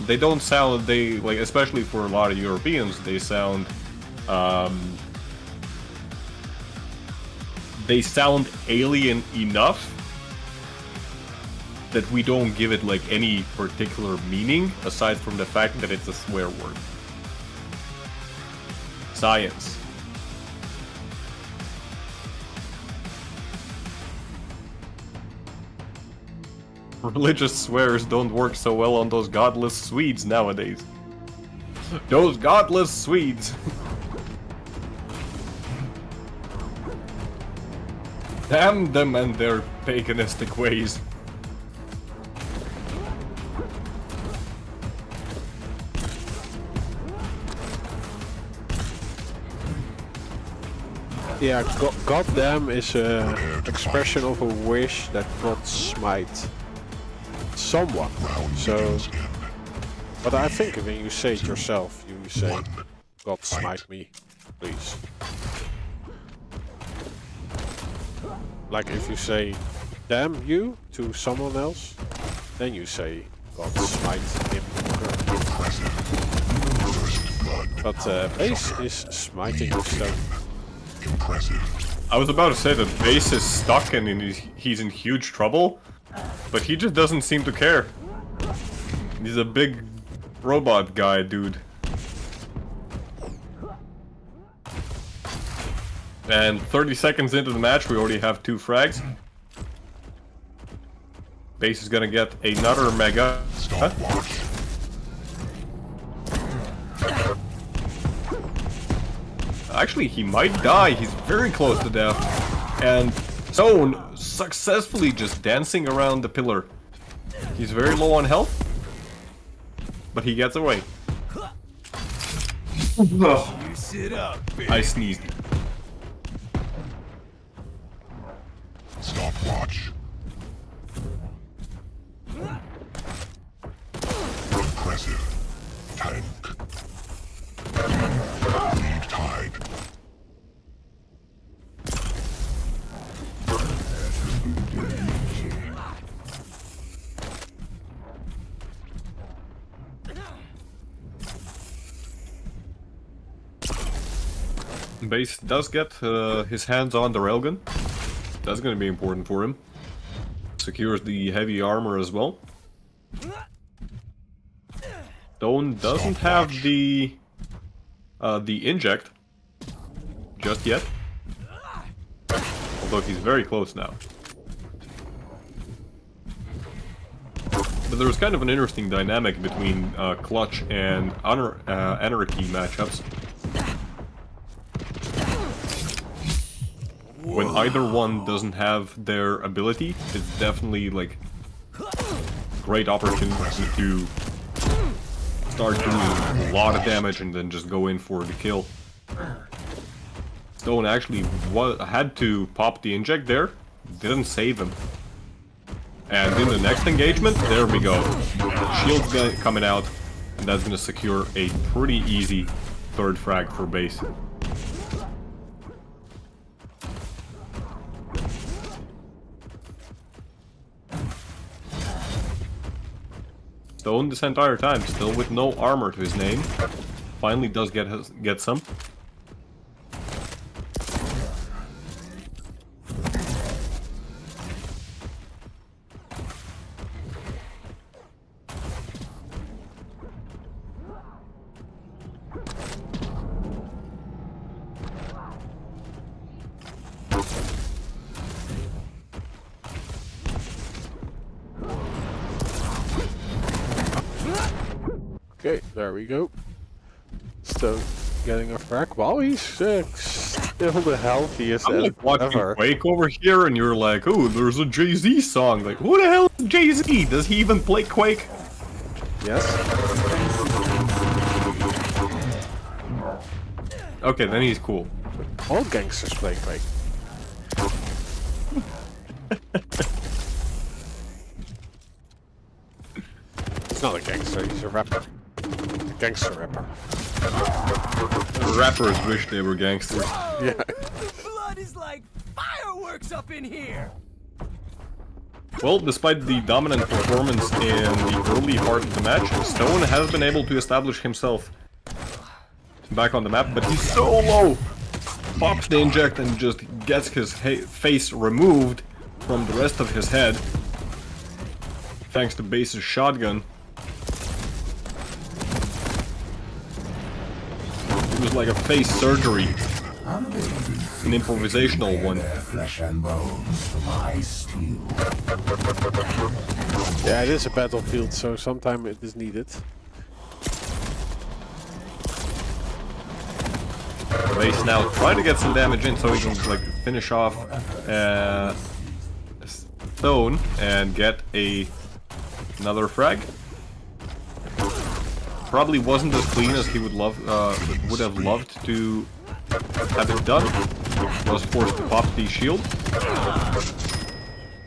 They don't sound, they, like, especially for a lot of Europeans, they sound alien enough that we don't give it, like, any particular meaning, aside from the fact that it's a swear word. Science. religious swears don't work so well on those godless Swedes nowadays. Those godless Swedes! Damn them and their paganistic ways. Yeah, goddamn is a expression of a wish that God smite someone. So, but I think when you say it yourself, you say, God smite me, please. Like if you say, damn you to someone else, then you say, God smite him. But Base is smiting the stone. I was about to say that Base is stuck and he's in huge trouble, but he just doesn't seem to care. He's a big robot guy, dude. And 30 seconds into the match, we already have 2 frags. Base is gonna get another mega. Actually, he might die. He's very close to death. And Stone successfully just dancing around the pillar. He's very low on health, but he gets away. You sit up, bitch. I sneezed. Stopwatch. Impressive. Tank. Lead tide. Base does get his hands on the railgun. That's gonna be important for him. Secures the heavy armor as well. Stone doesn't have the inject just yet. Although he's very close now. But there's kind of an interesting dynamic between Clutch and Anarchy matchups. When either one doesn't have their ability, it's definitely like great opportunity to start doing a lot of damage and then just go in for the kill. Stone actually had to pop the inject there, didn't save him. And in the next engagement, there we go. Shield's coming out, and that's gonna secure a pretty easy 3rd frag for Base. Stone this entire time, still with no armor to his name. Finally does get some. Okay, there we go. Stone getting a frag while he's still the healthiest I'm like watching ever. Quake over here, and you're like, "Oh, there's a Jay-Z song." Like, who the hell is Jay-Z? Does he even play Quake? Yes. Okay, then he's cool. All gangsters play Quake. He's not a gangster, he's a rapper. A gangster rapper. Rappers wish they were gangsters. Yeah. The blood is like fireworks up in here. Well, despite the dominant performance in the early part of the match, Stone has been able to establish himself back on the map, but he's so low! Pops the inject and just gets his face removed from the rest of his head, thanks to Base's shotgun. It was like a face surgery. Animated an improvisational one. Flesh and bones to my steel. Yeah, it is a battlefield, so sometimes it is needed. Base now trying to get some damage in so he can like finish off Stone and get another frag. Probably wasn't as clean as he would have loved to have it done. Was forced to pop the shield.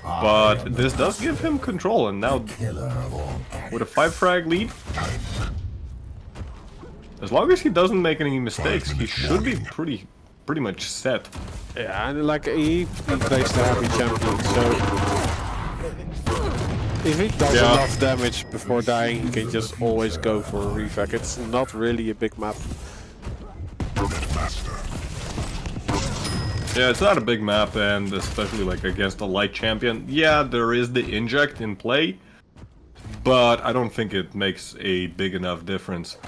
But this does give him control, and now with a 5 frag lead, as long as he doesn't make any mistakes, he should be pretty much set. Yeah, and like he plays the heavy champion, so if he does enough damage before dying, he can just always go for a refac. It's not really a big map. Yeah, it's not a big map, and especially like against a light champion. Yeah, there is the inject in play, but I don't think it makes a big enough difference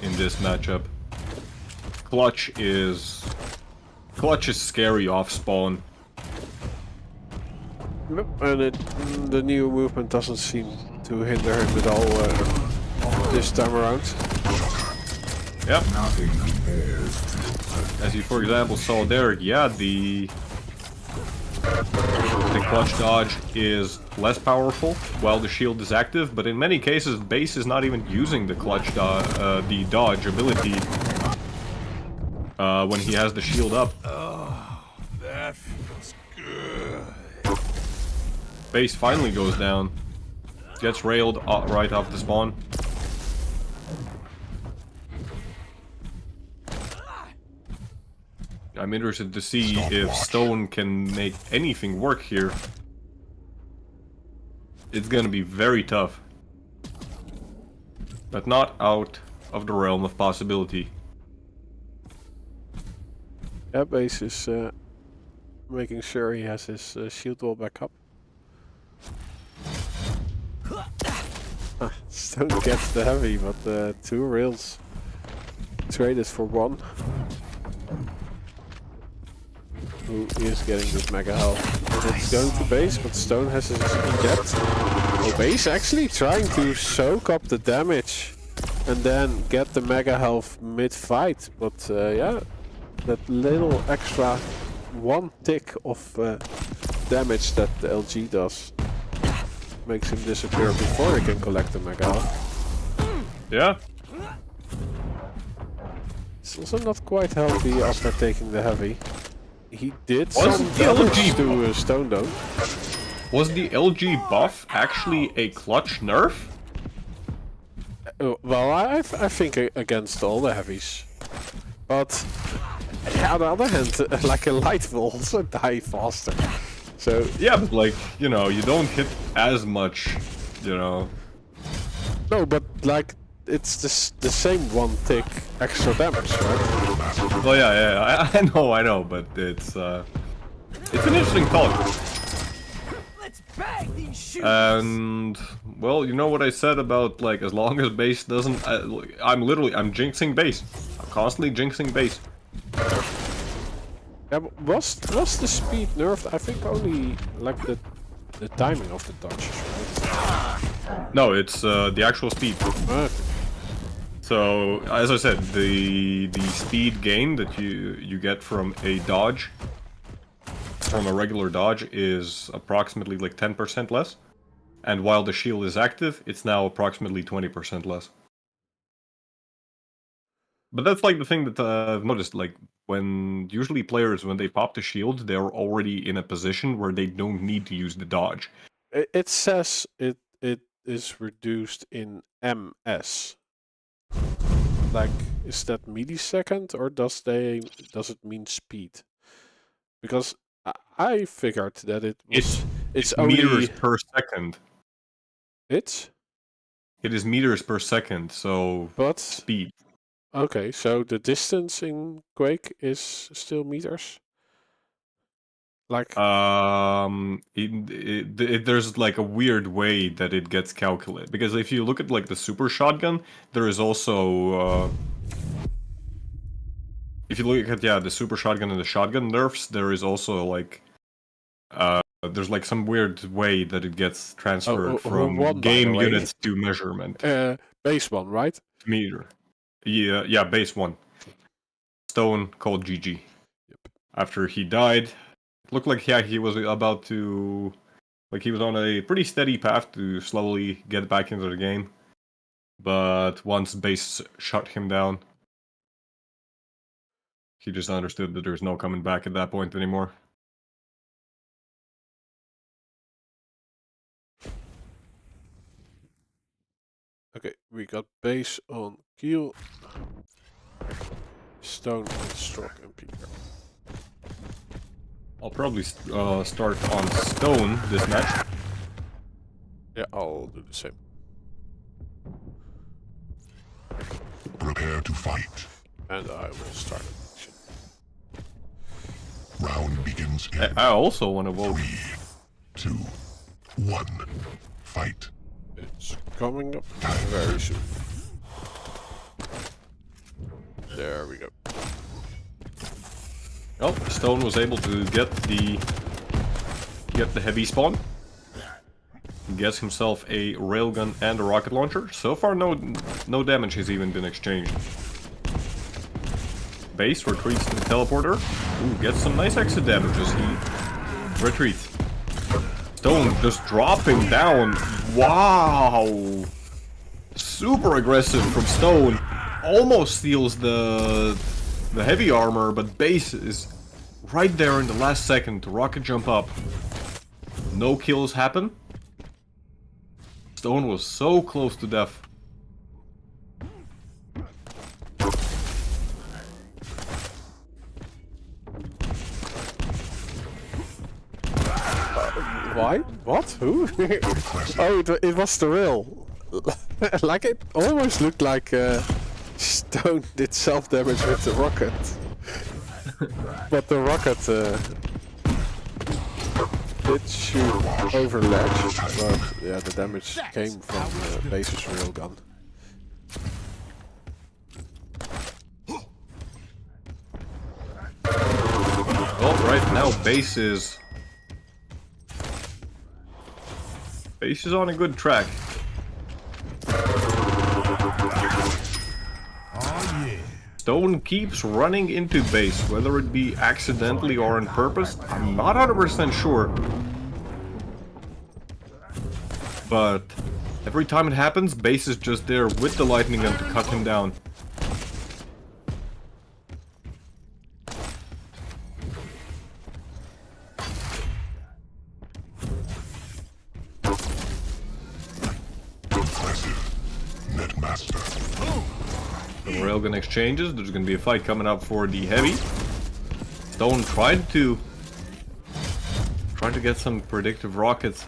in this matchup. Clutch is scary off spawn. Yep, and the new movement doesn't seem to hinder him at all this time around. Yep. As you, for example, saw there, yeah, the clutch dodge is less powerful while the shield is active, but in many cases, base is not even using the clutch the dodge ability when he has the shield up. Oh, that feels good. Base finally goes down, gets railed right off the spawn. I'm interested to see if Stone can make anything work here. It's gonna be very tough, but not out of the realm of possibility. Yeah, Base is making sure he has his shield wall back up. Stone gets the heavy, but 2 rails traded for 1. Who is getting this mega health? And it's going to Base, but Stone has his inject. Oh, Base actually trying to soak up the damage and then get the mega health mid-fight. But yeah, that little extra 1 tick of damage that the LG does makes him disappear before he can collect the mega health. Yeah. It's also not quite healthy after taking the heavy. He did Was some the damage LG to Stone though. Was the LG buff actually a clutch nerf? Well, I think against all the heavies. But on the other hand, like a light will also die faster. So yeah, but like, you know, you don't hit as much, you know. No, but like it's the same 1 tick extra damage, right? Well, yeah, I know, but it's an interesting thought. Let's bag these shoes. And well, you know what I said about like as long as base doesn't, I'm jinxing base. I'm constantly jinxing base. Yeah, but was the speed nerfed? I think only like the timing of the dodges, right? No, it's the actual speed. So, as I said, the speed gain that you get from a dodge, from a regular dodge, is approximately like 10% less. And while the shield is active, it's now approximately 20% less. But that's like the thing that I've noticed, like, usually players, when they pop the shield, they're already in a position where they don't need to use the dodge. It says it is reduced in MS. Like, is that millisecond or does it mean speed? Because I figured that it's only meters per second. It is meters per second, so but speed. Okay, so the distance in Quake is still meters. Like there's like a weird way that it gets calculated, because if you look at like the super shotgun, there is also if you look at the super shotgun and the shotgun nerfs, there is also like there's like some weird way that it gets transferred who from won, by game the way? units to measurement Base one, right? meter. Yeah, base 1. Stone called GG. Yep. After he died, it looked like he was about to, like he was on a pretty steady path to slowly get back into the game. But once base shut him down, he just understood that there's no coming back at that point anymore. Okay, we got base on Keel, Stone and Stroke and Pita. I'll probably start on Stone this match. Yeah, I'll do the same. Prepare to fight. And I will start an action. Round begins in I also want to vote. 3, 2, 1. Fight. It's coming up very soon. There we go. Oh, Stone was able to get the heavy spawn. Gets himself a railgun and a rocket launcher. So far, no damage has even been exchanged. Base retreats to the teleporter. Ooh, gets some nice exit damage as he retreats. Stone just dropping down. Wow! Super aggressive from Stone. Almost steals the heavy armor, but Base is right there in the last second to rocket jump up. No kills happen. Stone was so close to death. Why? What? Who? Oh, it was the rail. Like it almost looked like Stone did self-damage with the rocket. But the rocket did shoot over ledge, but yeah, the damage came from Base's railgun. Well, right now Base is on a good track. Stone keeps running into Base, whether it be accidentally or on purpose, I'm not 100% sure. But every time it happens, Base is just there with the lightning gun to cut him down. The railgun exchanges, there's gonna be a fight coming up for the heavy. Stone tried to get some predictive rockets.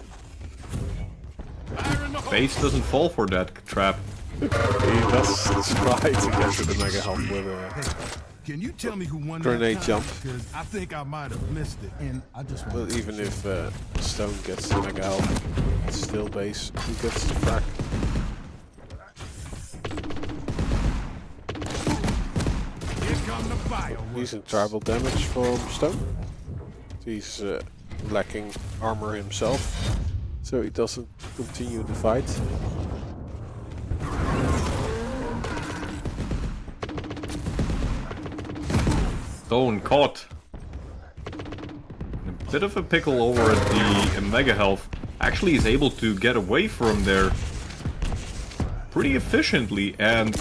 Base doesn't fall for that trap. He does try to get to the mega health with a Can you tell me who won grenade that jump. Because I think I might have missed it. And I just But even if Stone gets the mega health, it's still Base who gets the frack. Decent tribal damage from Stone. He's lacking armor himself, so he doesn't continue the fight. Stone caught in a bit of a pickle over at the mega health. Actually is able to get away from there pretty efficiently and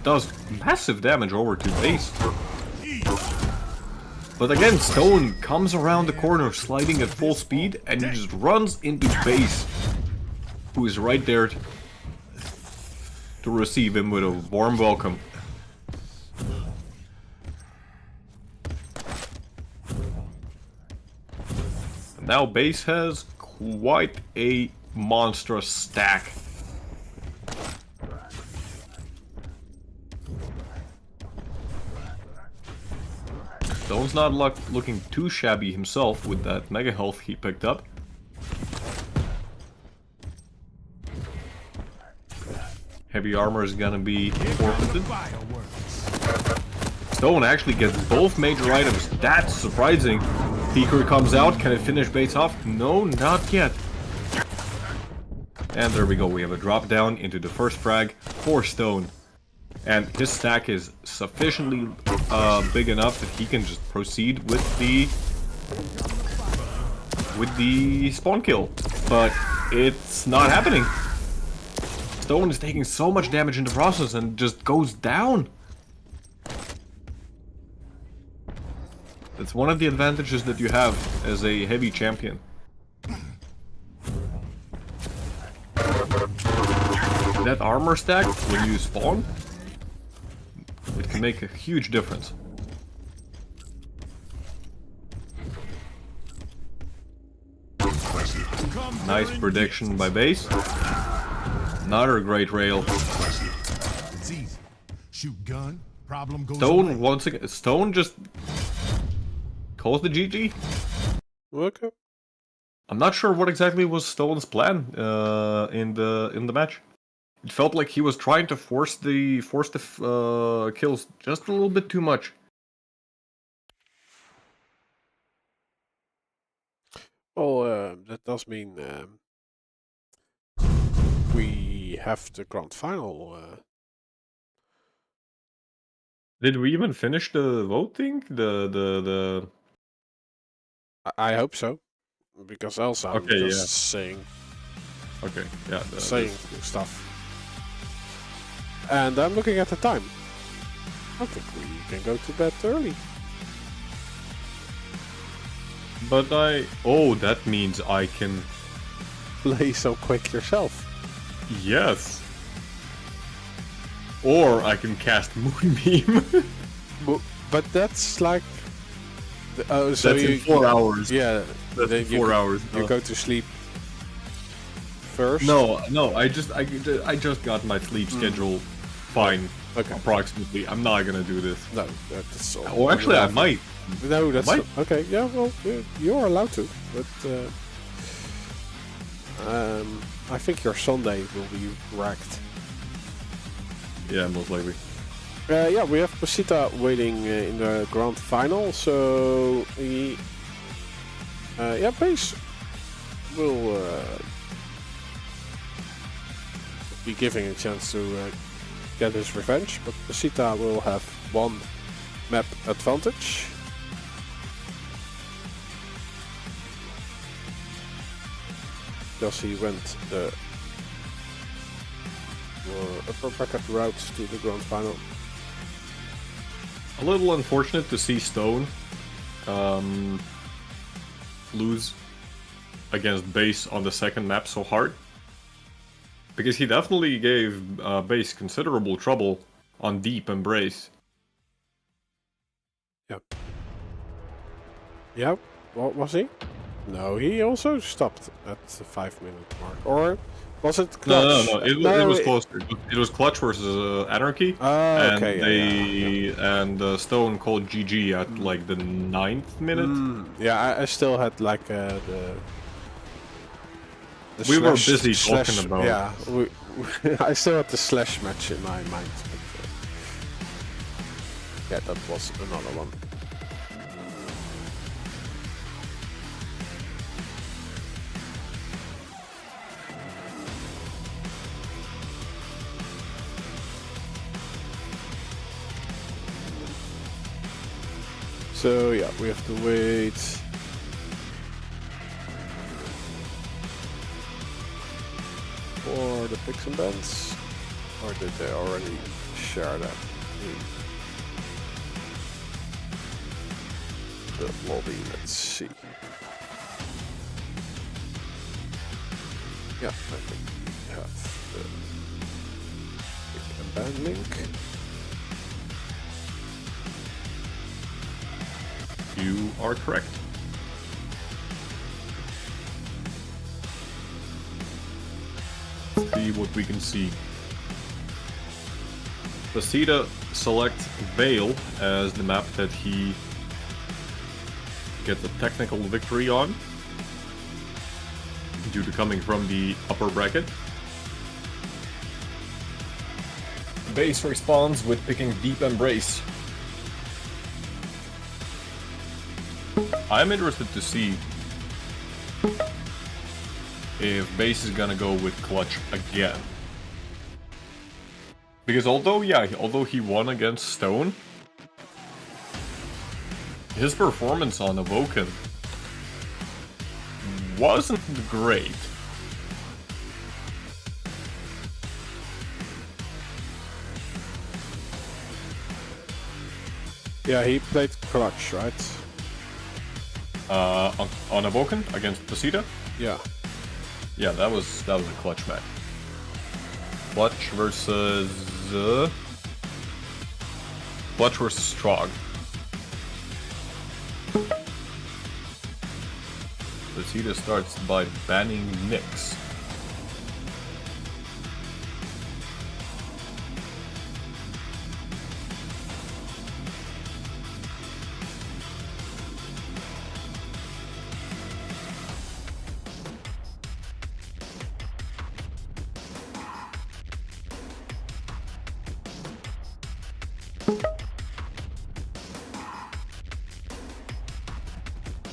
does massive damage over to Base. But again, Stone comes around the corner sliding at full speed and he just runs into Base, who is right there to receive him with a warm welcome. And now Base has quite a monstrous stack. Stone's not looking too shabby himself with that mega health he picked up. Heavy armor is gonna be forfeited. Stone actually gets both major items. That's surprising. Peeker comes out. Can it finish base off? No, not yet. And there we go. We have a drop down into the first frag for Stone. And his stack is sufficiently big enough that he can just proceed with the spawn kill. But it's not happening. Stone is taking so much damage in the process and just goes down. That's one of the advantages that you have as a heavy champion. That armor stack, when you spawn, it can make a huge difference. Nice prediction by base. Another great rail. It's easy. Shoot gun, problem goes Stone away. once again. Stone just calls the GG. Okay. I'm not sure what exactly was Stone's plan in the match. It felt like he was trying to force the kills just a little bit too much. Well, that does mean we have the grand final. Did we even finish the voting? The I hope so, because else I'm Okay, just yeah. saying saying stuff. And I'm looking at the time. I think we can go to bed early. But that means I can. Play so quick yourself. Yes. Or I can cast Moonbeam. But that's like. So That's in 4 hours. Yeah. That's then in 4 hours. You go to sleep first. No, I just got my sleep schedule fine. Okay. Approximately. I'm not gonna do this. No, that's all. Oh, actually, I might. No, that's Might. okay. Yeah, well, you're allowed to, but I think your Sunday will be wrecked. Yeah, most likely. Yeah, we have Pita waiting in the grand final, so he, Pace will be giving a chance to get his revenge, but Pita will have one map advantage. Because he went the upper bracket route to the grand final. A little unfortunate to see Stone lose against Base on the second map so hard. Because he definitely gave Base considerable trouble on Deep Embrace. Yep. Yep. What was he? No, he also stopped at the 5-minute mark. Or was it Clutch? No. It was closer. It was Clutch versus Anarchy. Oh, and okay. And Stone called GG at like the 9th minute. Yeah, I still had like the We were slash- busy slash- talking about. Yeah, I still had the slash match in my mind. But, yeah, that was another one. So yeah, we have to wait. For the picks and bans, or did they already share that in the lobby? Let's see. Yeah, I think we have the pick and ban link. You are correct. See what we can see. Pita selects Veil as the map that he gets a technical victory on, due to coming from the upper bracket. Base responds with picking Deep Embrace. I'm interested to see if base is gonna go with clutch again. Because although he won against Stone, his performance on Awoken wasn't great. Yeah, he played clutch, right? On Awoken against Pita? Yeah. Yeah, that was a clutch match. Clutch versus Strog. Pita starts by banning Nyx.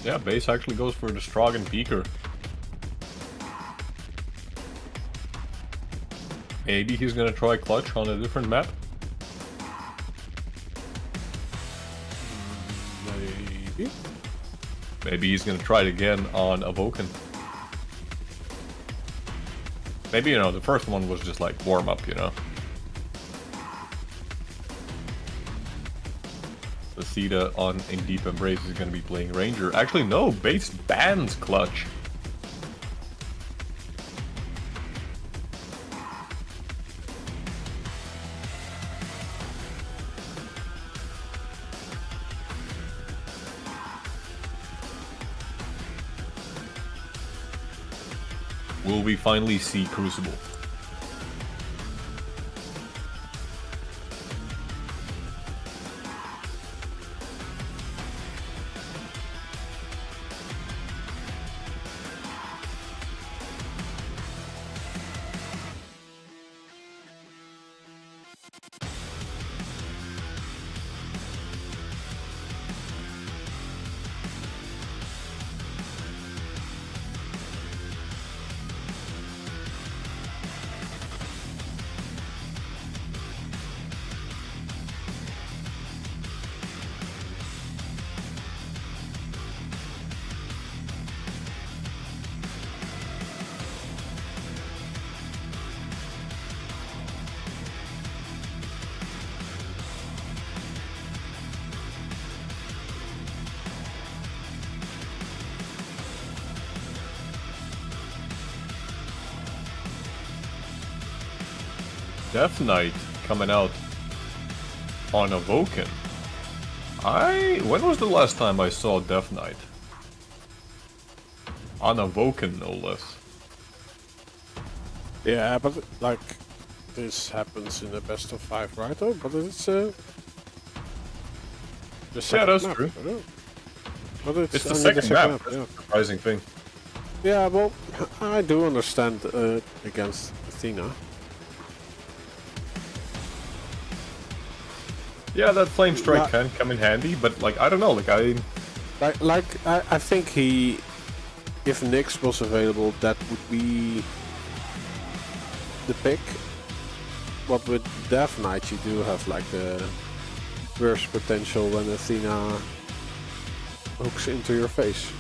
Yeah, base actually goes for the Strog and Beaker. Maybe he's gonna try clutch on a different map. Maybe. Maybe he's gonna try it again on Awoken. Maybe, you know, the first one was just like warm up, you know. Pita on In Deep Embrace is gonna be playing Ranger. Actually, no, base bans clutch. Will we finally see Crucible? Death Knight coming out on Awoken. When was the last time I saw Death Knight? On Awoken, no less. Yeah, but like this happens in the best of 5, right? Oh, but it's the second that's map, true. I know. But It's the only second map. That's yeah. a surprising thing. Yeah, well, I do understand against Athena. Yeah, that flame strike can come in handy, but like I don't know, like I think if Nyx was available, that would be the pick. But with Death Knight, you do have like the burst potential when Athena hooks into your face.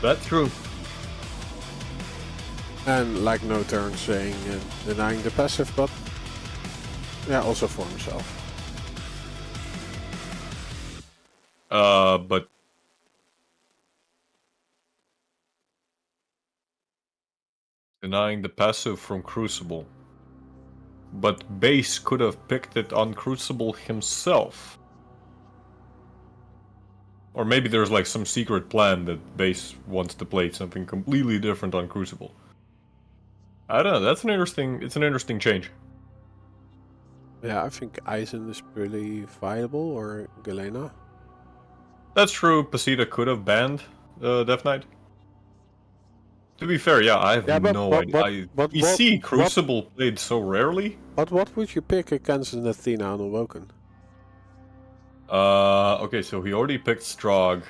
That's true. And like No Turn saying denying the passive, but yeah, also for himself. But denying the passive from Crucible. But Base could have picked it on Crucible himself. Or maybe there's like some secret plan that Base wants to play something completely different on Crucible. I don't know, it's an interesting change. Yeah, I think Eisen is pretty viable, or Galena. That's true, Pita could have banned Death Knight. To be fair, yeah, I have no idea. We see Crucible played so rarely. But what would you pick against an Athena on Awoken? Okay, so he already picked Strog.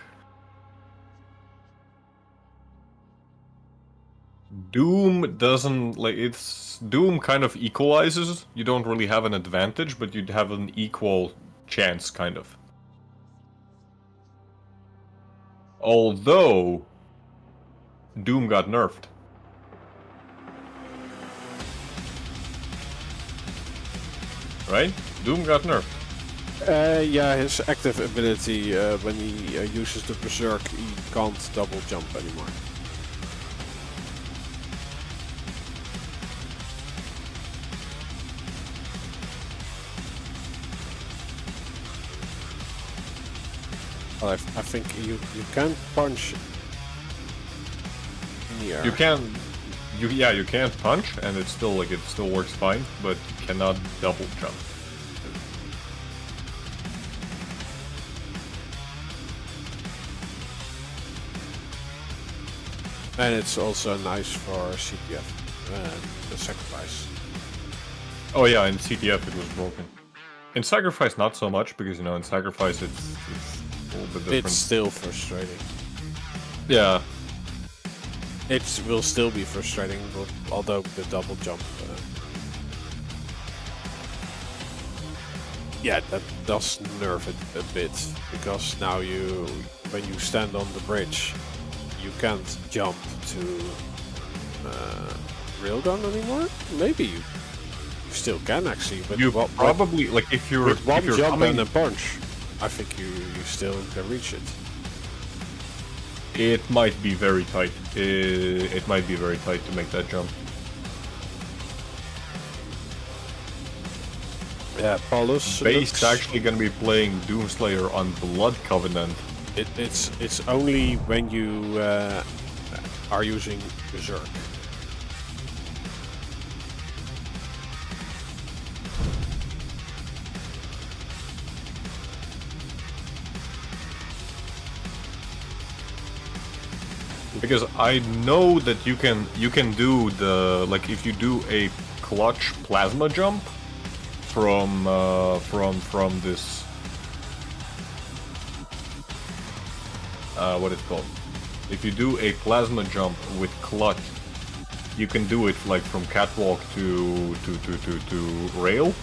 Doom doesn't, like, it's... Doom kind of equalizes. You don't really have an advantage, but you'd have an equal chance, kind of. Although... Doom got nerfed. Right? Doom got nerfed. Yeah, his active ability, when he uses the Berserk, he can't double jump anymore. Well, I think you can punch in the air. You can... you can't punch, and it's still, like, it still works fine, but you cannot double jump. And it's also nice for CTF, the sacrifice. Oh yeah, in CTF it was broken. In Sacrifice not so much, because, you know, in Sacrifice it's a little bit different. It's still frustrating. Yeah. It will still be frustrating, but although the double jump... yeah, that does nerf it a bit, because now when you stand on the bridge, you can't jump to railgun anymore. Maybe you still can actually, but You probably, like, if you're with one jump coming, and a punch, I think you still can reach it. it might be very tight. It might be very tight to make that jump. Yeah, Paulus. Base's actually gonna be playing Doomslayer on Blood Covenant. It's only when you are using Berserk. Because I know that you can do the, like, if you do a clutch plasma jump from this what it's called. If you do a plasma jump with clutch, you can do it like from catwalk to rail,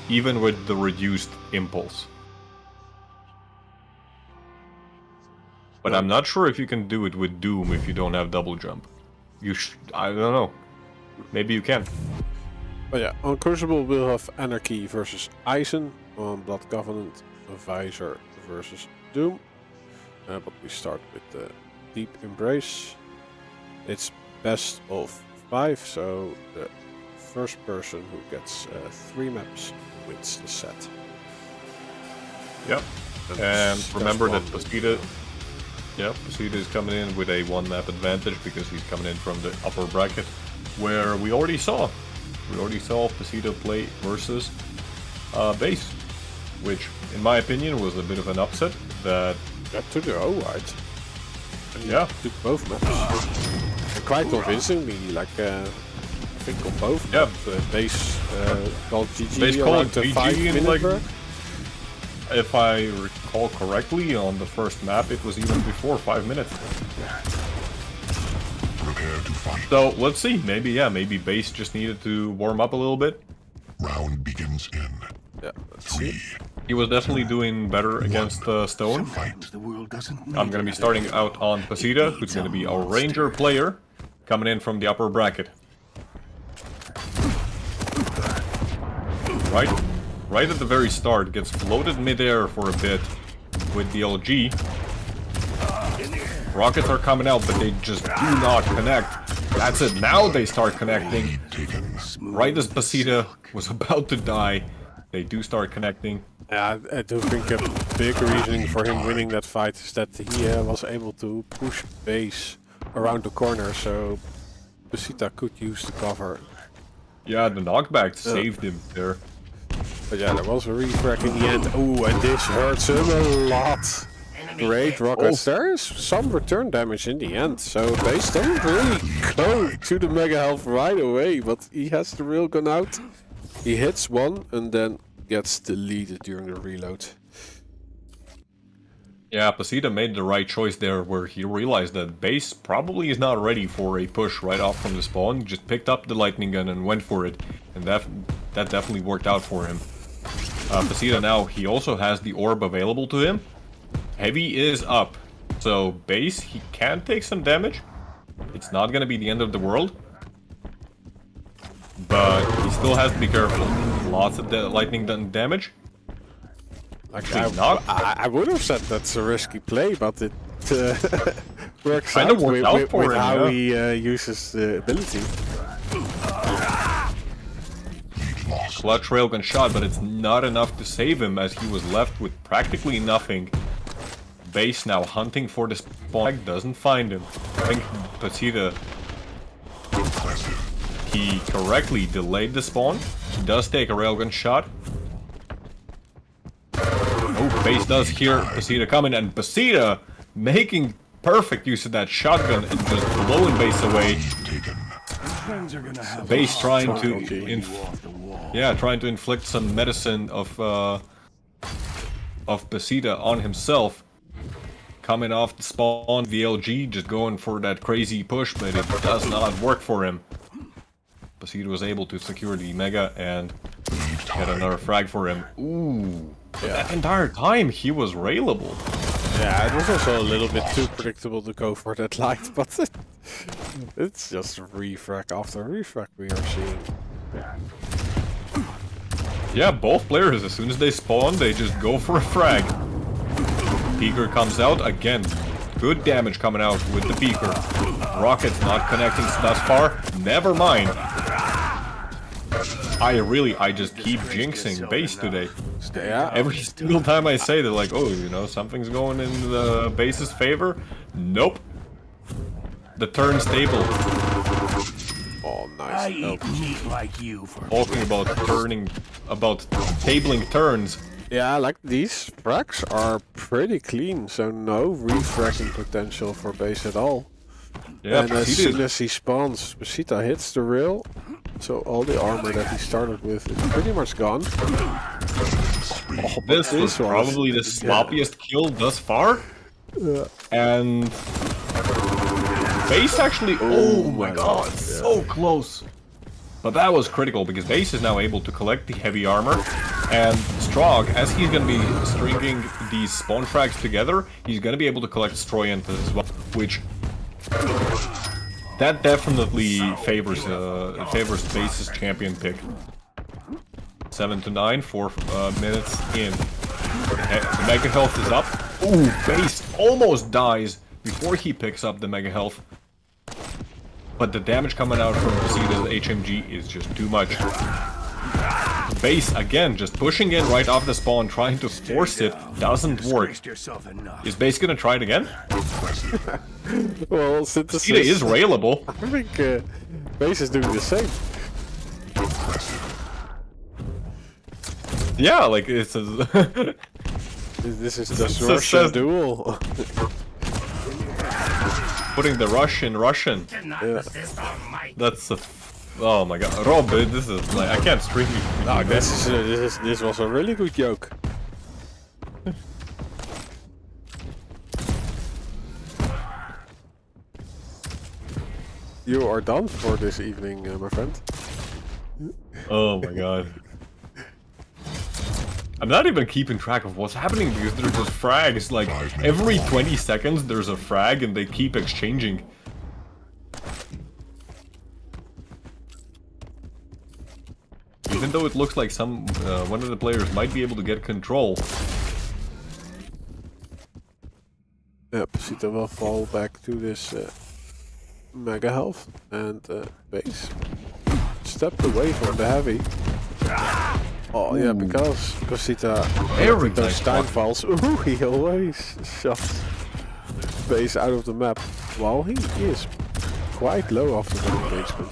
even with the reduced impulse. But I'm not sure if you can do it with Doom if you don't have double jump. I don't know. Maybe you can. But yeah, on Crucible we'll have Anarchy versus Eisen. On Blood Covenant, Visor versus Doom. But we start with the Deep Embrace. It's best of 5, so the first person who gets 3 maps wins the set. Yep. And remember that Pita... Yeah, Pita is coming in with a 1 map advantage because he's coming in from the upper bracket, where we already saw Pita play versus Base, which, in my opinion, was a bit of an upset. That took it alright. Yeah, took both maps. Quite convincingly, like I think on both. Yeah, Base called GG. Base called GG 5-minute like, mark. if I recall correctly, on the first map it was even before 5 minutes. Prepare to fight. So let's see. Maybe Base just needed to warm up a little bit. Round begins in. Yeah, let's see. 3. He was definitely doing better against Stone. Fight. The world doesn't I'm going to be starting out on Pita, who's going to be our Ranger player, coming in from the upper bracket. Right at the very start, gets floated midair for a bit with the LG. Rockets are coming out, but they just do not connect. That's it, now they start connecting. Right as Pita was about to die, they do start connecting. Yeah, I do think a big reason for him winning that fight is that he was able to push Base around the corner, so Pita could use the cover. Yeah, the knockback saved him there. But yeah, there was a refract in the end. Oh, and this hurts him a lot. Great rockets. There is some return damage in the end, so Base doesn't really go to the mega health right away, but he has the railgun out. He hits one and then gets deleted during the reload. Yeah, Pita made the right choice there, where he realized that base probably is not ready for a push right off from the spawn. He just picked up the lightning gun and went for it, and that definitely worked out for him. Pita now, he also has the orb available to him. Heavy is up, so base, he can take some damage. It's not gonna be the end of the world, but he still has to be careful. Lots of lightning damage. Actually, I would have said that's a risky play, but it works Kinda out worked with, out for with him, how yeah. he uses the ability. Clutch railgun shot, but it's not enough to save him, as he was left with practically nothing. Base now hunting for the spawn, doesn't find him. I think Pita, he correctly delayed the spawn. He does take a railgun shot. Oh, base does hear Pita coming, and Pita making perfect use of that shotgun and just blowing base away. Base trying to trying to inflict some medicine of Pita on himself. Coming off the spawn, VLG just going for that crazy push, but it does not work for him. Pita was able to secure the Mega and get another frag for him. Ooh, yeah. That entire time he was railable. Yeah, it was also a little bit too predictable to go for that light, but it's just refrag after refrag we are seeing. Yeah, both players, as soon as they spawn, they just go for a frag. Peeker comes out, again, good damage coming out with the Peeker. Rocket's not connecting thus far, never mind. I just keep jinxing base today. Yeah. Every single time I say, they're like, oh, you know, something's going in the base's favor. Nope. The turn's stable. Oh, nice. I eat meat like you for Talking about tabling turns. Yeah, like these frags are pretty clean, so no refragging potential for base at all. Yeah, and as soon as he spawns, Pita hits the rail, so all the armor that he started with is pretty much gone. Oh, this was probably the sloppiest kill thus far. Yeah. And base actually, oh my god, so close. But that was critical, because base is now able to collect the heavy armor, and Strog, as he's going to be stringing these spawn frags together, he's going to be able to collect Stroyant as well, which that definitely favors base's champion pick. 7 to 9, 4 minutes in. The mega health is up. Ooh, base almost dies before he picks up the mega health. But the damage coming out from Pita's HMG is just too much. Base, again, just pushing in right off the spawn, trying to force it, doesn't work. Is base gonna try it again? Well, Synthesis... Pita is railable. I think base is doing the same. Yeah, like, it's a... This is just Russian Duel. Putting the rush in Russian. Yeah. That's a... Oh my god. Rob, this is like... I can't stream you. No, this was a really good joke. You are done for this evening, my friend. Oh my god. I'm not even keeping track of what's happening, because there's just frags, like, every 20 seconds there's a frag and they keep exchanging. Even though it looks like one of the players might be able to get control. Yeah, Pita will fall back to this mega health and base. Stepped away from the heavy. Oh yeah, because Pita those time falls. Ooh, he always shots base out of the map. While he is quite low after the engagement.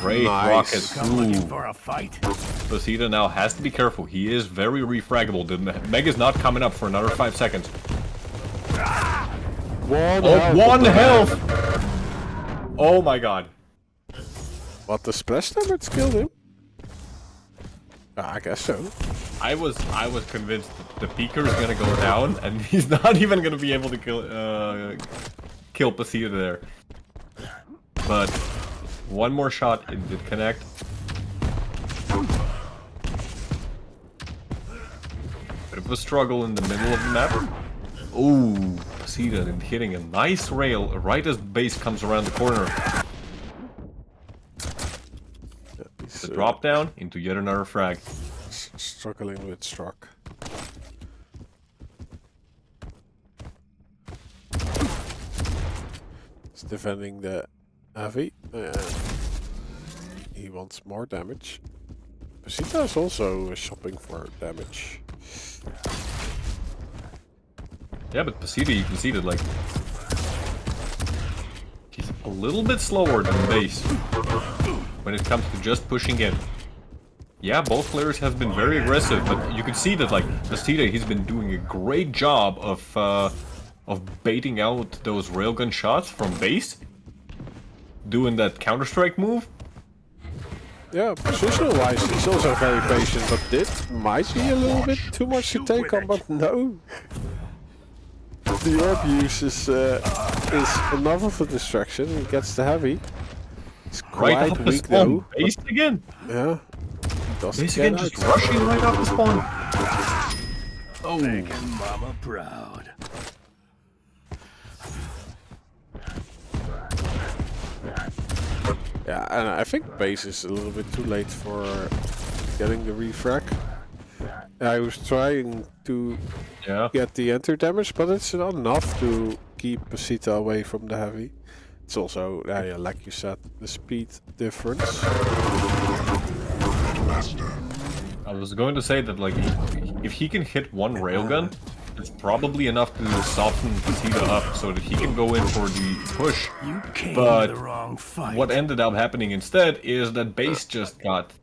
Great rocket. for a fight. Pita now has to be careful. He is very refraggable. The Mega's not coming up for another 5 seconds. One health! Oh my god. What, the splash damage killed him? I guess so. I was convinced that the Peaker is gonna go down, and he's not even gonna be able to kill Pita there. But one more shot, it did connect. Bit of a struggle in the middle of the map. Ooh, Pita hitting a nice rail right as base comes around the corner. The drop down into yet another frag. Struggling with struck. He's defending the heavy. He wants more damage. Pita is also shopping for damage. Yeah, but Pita, you can see that, like, he's a little bit slower than base when it comes to just pushing in. Yeah, both players have been very aggressive, but you can see that, like, Pita, he's been doing a great job of baiting out those railgun shots from base, doing that Counter-Strike move. Yeah, positional-wise, he's also very patient, but this might be a little bit too much to take on, but no. The orb use is enough of a distraction. He gets the heavy. It's Right quite off the weak spawn, though. base again. Yeah. Base again, just rushing right off the spawn. Oh. Making mama proud. Yeah, and I think base is a little bit too late for getting the refrag. I was trying to get the enter damage, but it's not enough to keep Pita away from the heavy. It's also, yeah, like you said, the speed difference. I was going to say that, like, if he can hit one railgun, it's probably enough to soften Pita up so that he can go in for the push. You came But to the wrong fight. what ended up happening instead is that base just got...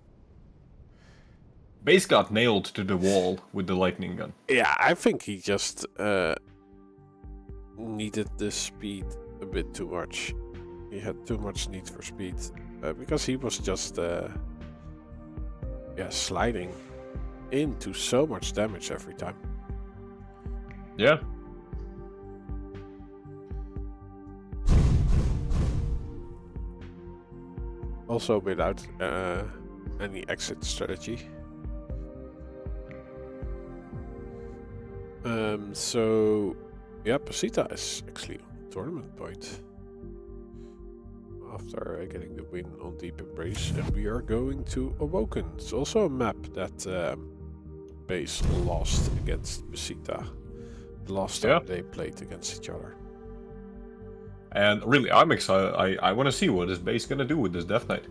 Base got nailed to the wall with the lightning gun. Yeah, I think he just needed the speed a bit too much. He had too much need for speed because he was just sliding into so much damage every time. Yeah. Also without any exit strategy. So yeah, Pita is actually on tournament point after getting the win on Deep Embrace, and we are going to Awoken. It's also a map that base lost against Pita the last time they played against each other. And really, I'm excited. I want to see what is base gonna do with this Death Knight.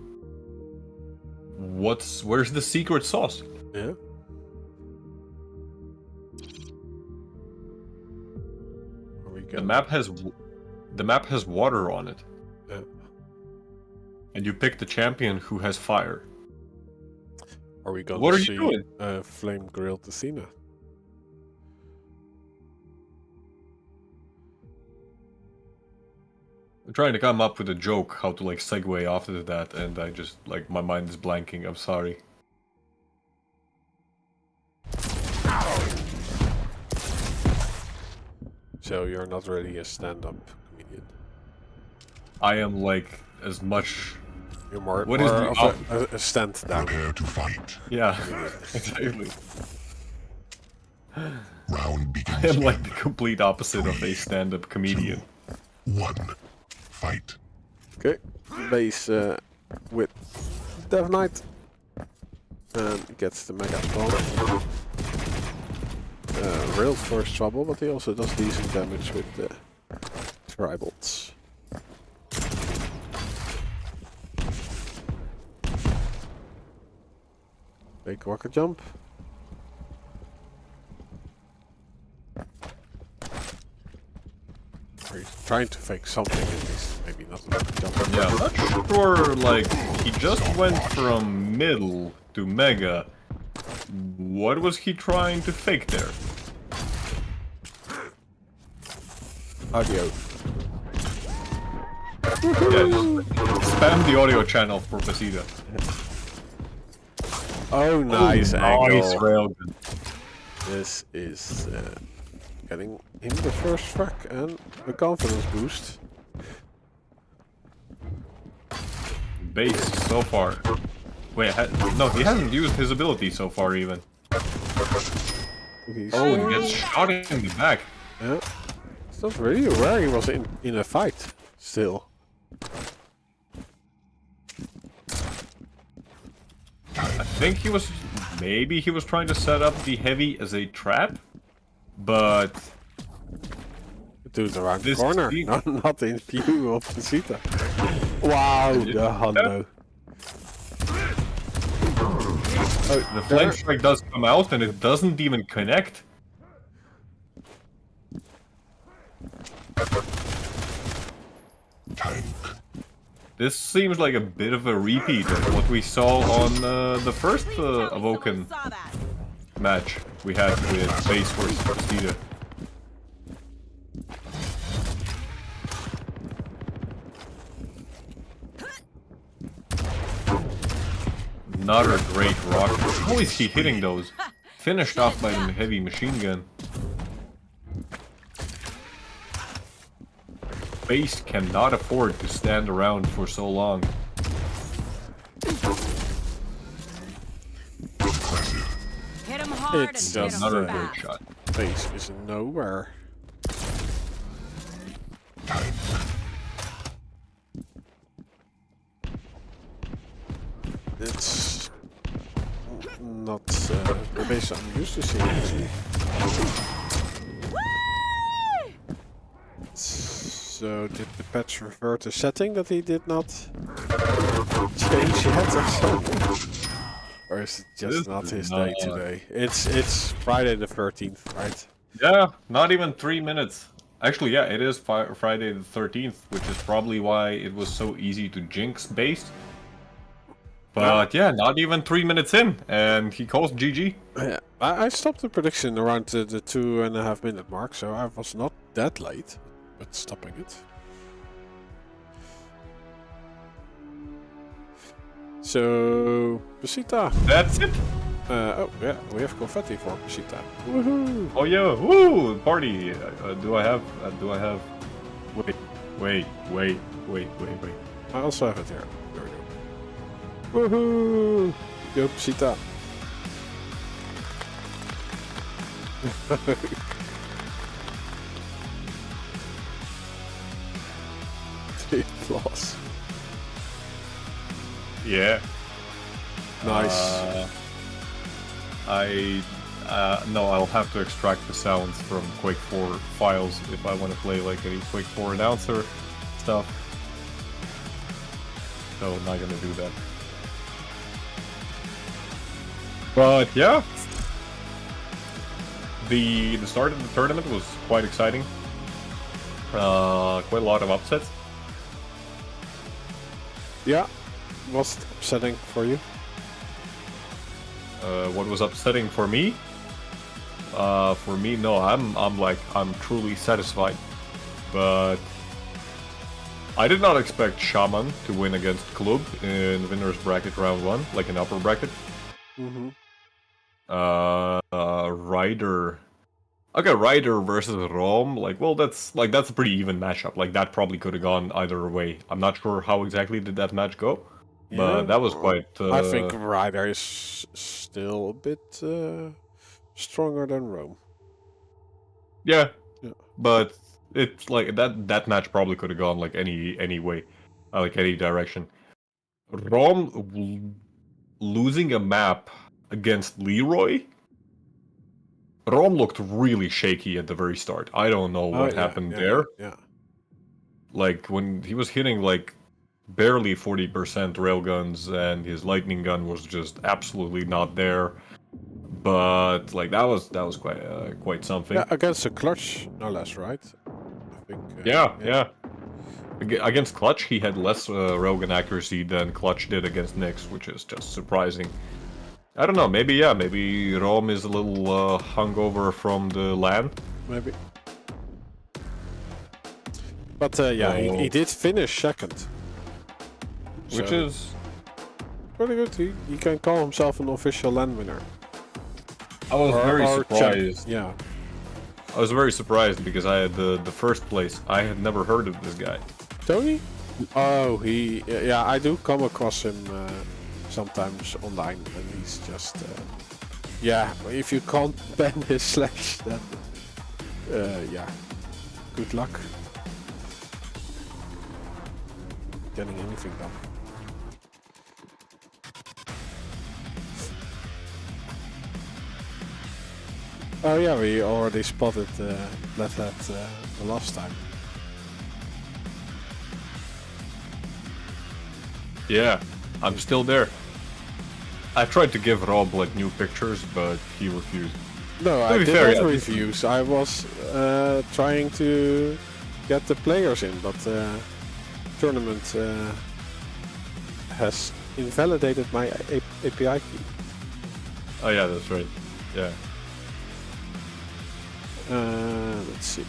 Where's the secret sauce? Yeah. The map has water on it. Yeah. And you pick the champion who has fire. Are we going What to are see you doing? Flame Grilled Athena? I'm trying to come up with a joke how to, like, segue after that, and I just, like, my mind is blanking. I'm sorry. So you're not really a stand-up comedian. I am, like, as much... You're more, What more is of a stand-down. Prepare to fight. Yeah, exactly. Round begins. I am, like, the complete opposite of a stand-up comedian. 1. Fight. Okay, base with Death Knight. And gets the Mega Bomb. Real first trouble, but he also does decent damage with the Tribals. Big rocket jump. He's trying to fake something at least, maybe not a rocket jump. Yeah, I'm not sure, like, he just went from middle to Mega. What was he trying to fake there? Audio. Yeah, just spam the audio channel for Pita. Oh, nice angle. Nice railgun. This is getting him the first frag and a confidence boost. Base so far. Wait, no, he hasn't used his ability so far even. He's, Oh, he gets shot in the back. yeah. It's not really rare he was in a fight still. I think he was, maybe he was trying to set up the heavy as a trap, but Dude's around the This corner, seems- not in view of Pita. Wow, the hundo. Oh, the flame strike does come out and it doesn't even connect. This seems like a bit of a repeat of what we saw on the first Awoken Saw that. match we had with Base versus Pita. Another great rocket. How is he hitting those? Finished off by the heavy machine gun. Base cannot afford to stand around for so long. Hit him hard It's and hit just him Another fast. great shot. Base is nowhere. It's not the base I'm used to seeing actually. So did the patch revert a setting that he did not change yet or something? Or is it just This not is his day not- today? It's Friday the 13th, right? Yeah, not even 3 minutes. Actually, yeah, it is Friday the 13th, which is probably why it was so easy to jinx Base. But yeah, not even 3 minutes in, and he calls GG. Yeah, I stopped the prediction around the 2.5 minute mark, so I was not that late, but stopping it. So, Pita. That's it. Oh yeah, we have confetti for Pita. Woohoo! Oh yeah, woo! Party. Do I have? Wait. I also have it here. There we go. Woohoo! Go Pita. Applause. Yeah. Nice. No, I'll have to extract the sounds from Quake 4 files if I want to play like any Quake 4 announcer stuff. So I'm not gonna do that. But yeah, the start of the tournament was quite exciting. Quite a lot of upsets. Yeah. Was it upsetting for you? What was upsetting for me? No. I'm truly satisfied. But I did not expect Shaman to win against Club in winners bracket round 1, like an upper bracket. Mm-hmm. Ryder. Okay, Ryder versus Rom. That's a pretty even matchup. Like that probably could have gone either way. I'm not sure how exactly did that match go. But Yeah. that was quite. I think Ryder is still a bit stronger than Rome. Yeah. Yeah. But it's like that match probably could have gone like any way, like any direction. Rom losing a map against Leroy. Rom looked really shaky at the very start. I don't know what happened there. Yeah. Like when he was hitting like barely 40% railguns and his lightning gun was just absolutely not there. But like that was quite something. Yeah, against a clutch, no less, right? I think. Yeah. Against Clutch, he had less railgun accuracy than Clutch did against Nyx, which is just surprising. I don't know. Maybe Rom is a little hungover from the LAN. Maybe. But he did finish second. Which So, is pretty good. He can call himself an official land winner. I was very Or surprised. yeah. I was very surprised because I had the first place. I had never heard of this guy. Tony? Oh, yeah, I do come across him sometimes online, and he's just yeah. If you can't ban his slash, then yeah, good luck getting anything done. Oh yeah, we already spotted that the last time. Yeah, I'm still there. I tried to give Rob like new pictures, but he refused. No, I be did fair, not yeah. reviews. I was trying to get the players in, but tournament has invalidated my API key. Oh yeah, that's right. Yeah. Let's see.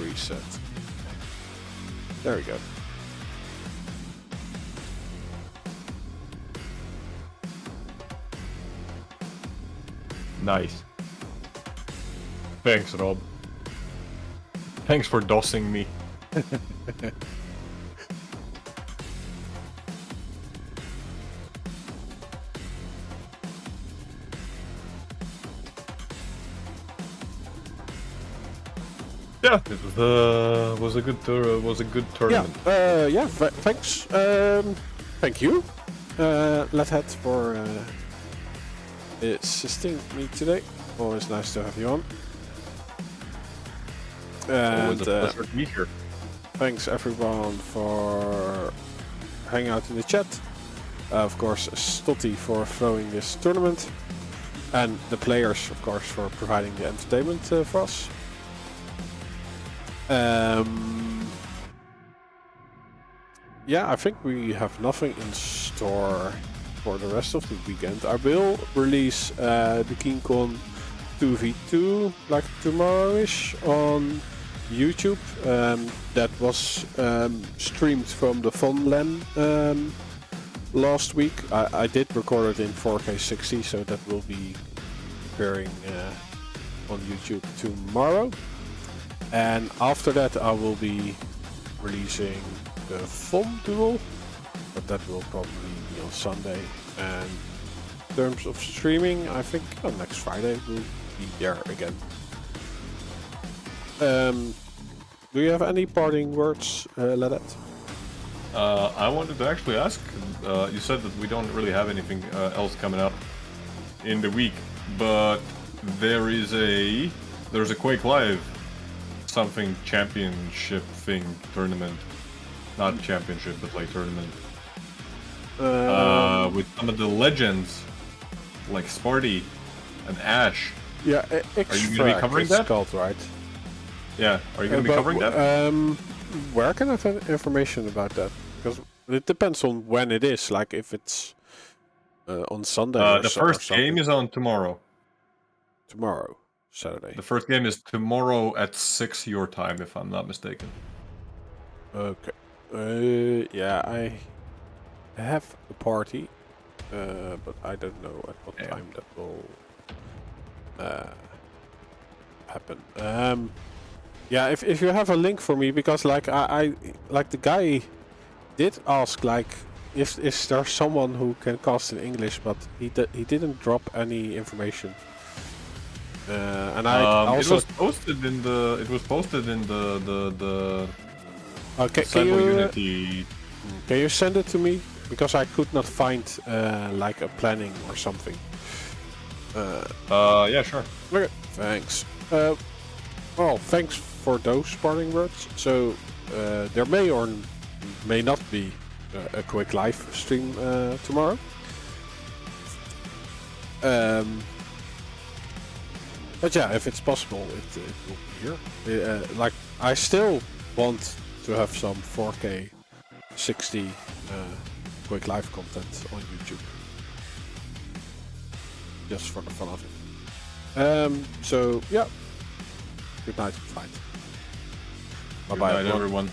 Reset. There we go. Nice. Thanks, Rob. Thanks for dossing me. Yeah, it was a good tournament. Yeah. Thanks. Thank you, Leadhead, for assisting me today. Always nice to have you on. Always And a pleasure to be here. thanks everyone for hanging out in the chat. Of course, Estoty for throwing this tournament, and the players, of course, for providing the entertainment for us. Yeah, I think we have nothing in store for the rest of the weekend. I will release the King Kong 2v2 like tomorrow-ish on YouTube. That was streamed from the Funland last week. I did record it in 4K 60, so that will be appearing on YouTube tomorrow. And after that I will be releasing the Fun Duel, but that will probably be on Sunday. And in terms of streaming, I think next Friday we'll be there again. Do you have any parting words, Ledet? I wanted to actually ask, you said that we don't really have anything else coming up in the week, but there's a Quake Live something championship thing tournament. Not championship, but like tournament. With some of the legends, like Sparty and Ash. Yeah, Are you going to be covering that? Called, right? Yeah, are you going to be covering that? Where can I find information about that? Because it depends on when it is. Like if it's on Sunday. The first game is on tomorrow. Tomorrow, Saturday. The first game is tomorrow at 6 your time, if I'm not mistaken. Okay. Yeah, I have a party, but I don't know at what time that will happen. Yeah, if you have a link for me, because like I like the guy did ask like is there someone who can cast in English, but he didn't drop any information. And I also it was posted in the okay, Unity. Can you send it to me, because I could not find like a planning or something. Yeah, sure. Okay, thanks. Well, thanks for those parting words. So there may or may not be a quick live stream tomorrow. But yeah, if it's possible, it will be here. Like I still want to have some 4K 60 quick live content on YouTube, just for the fun of it. So yeah, good night, fight. Bye bye, Good night, everyone.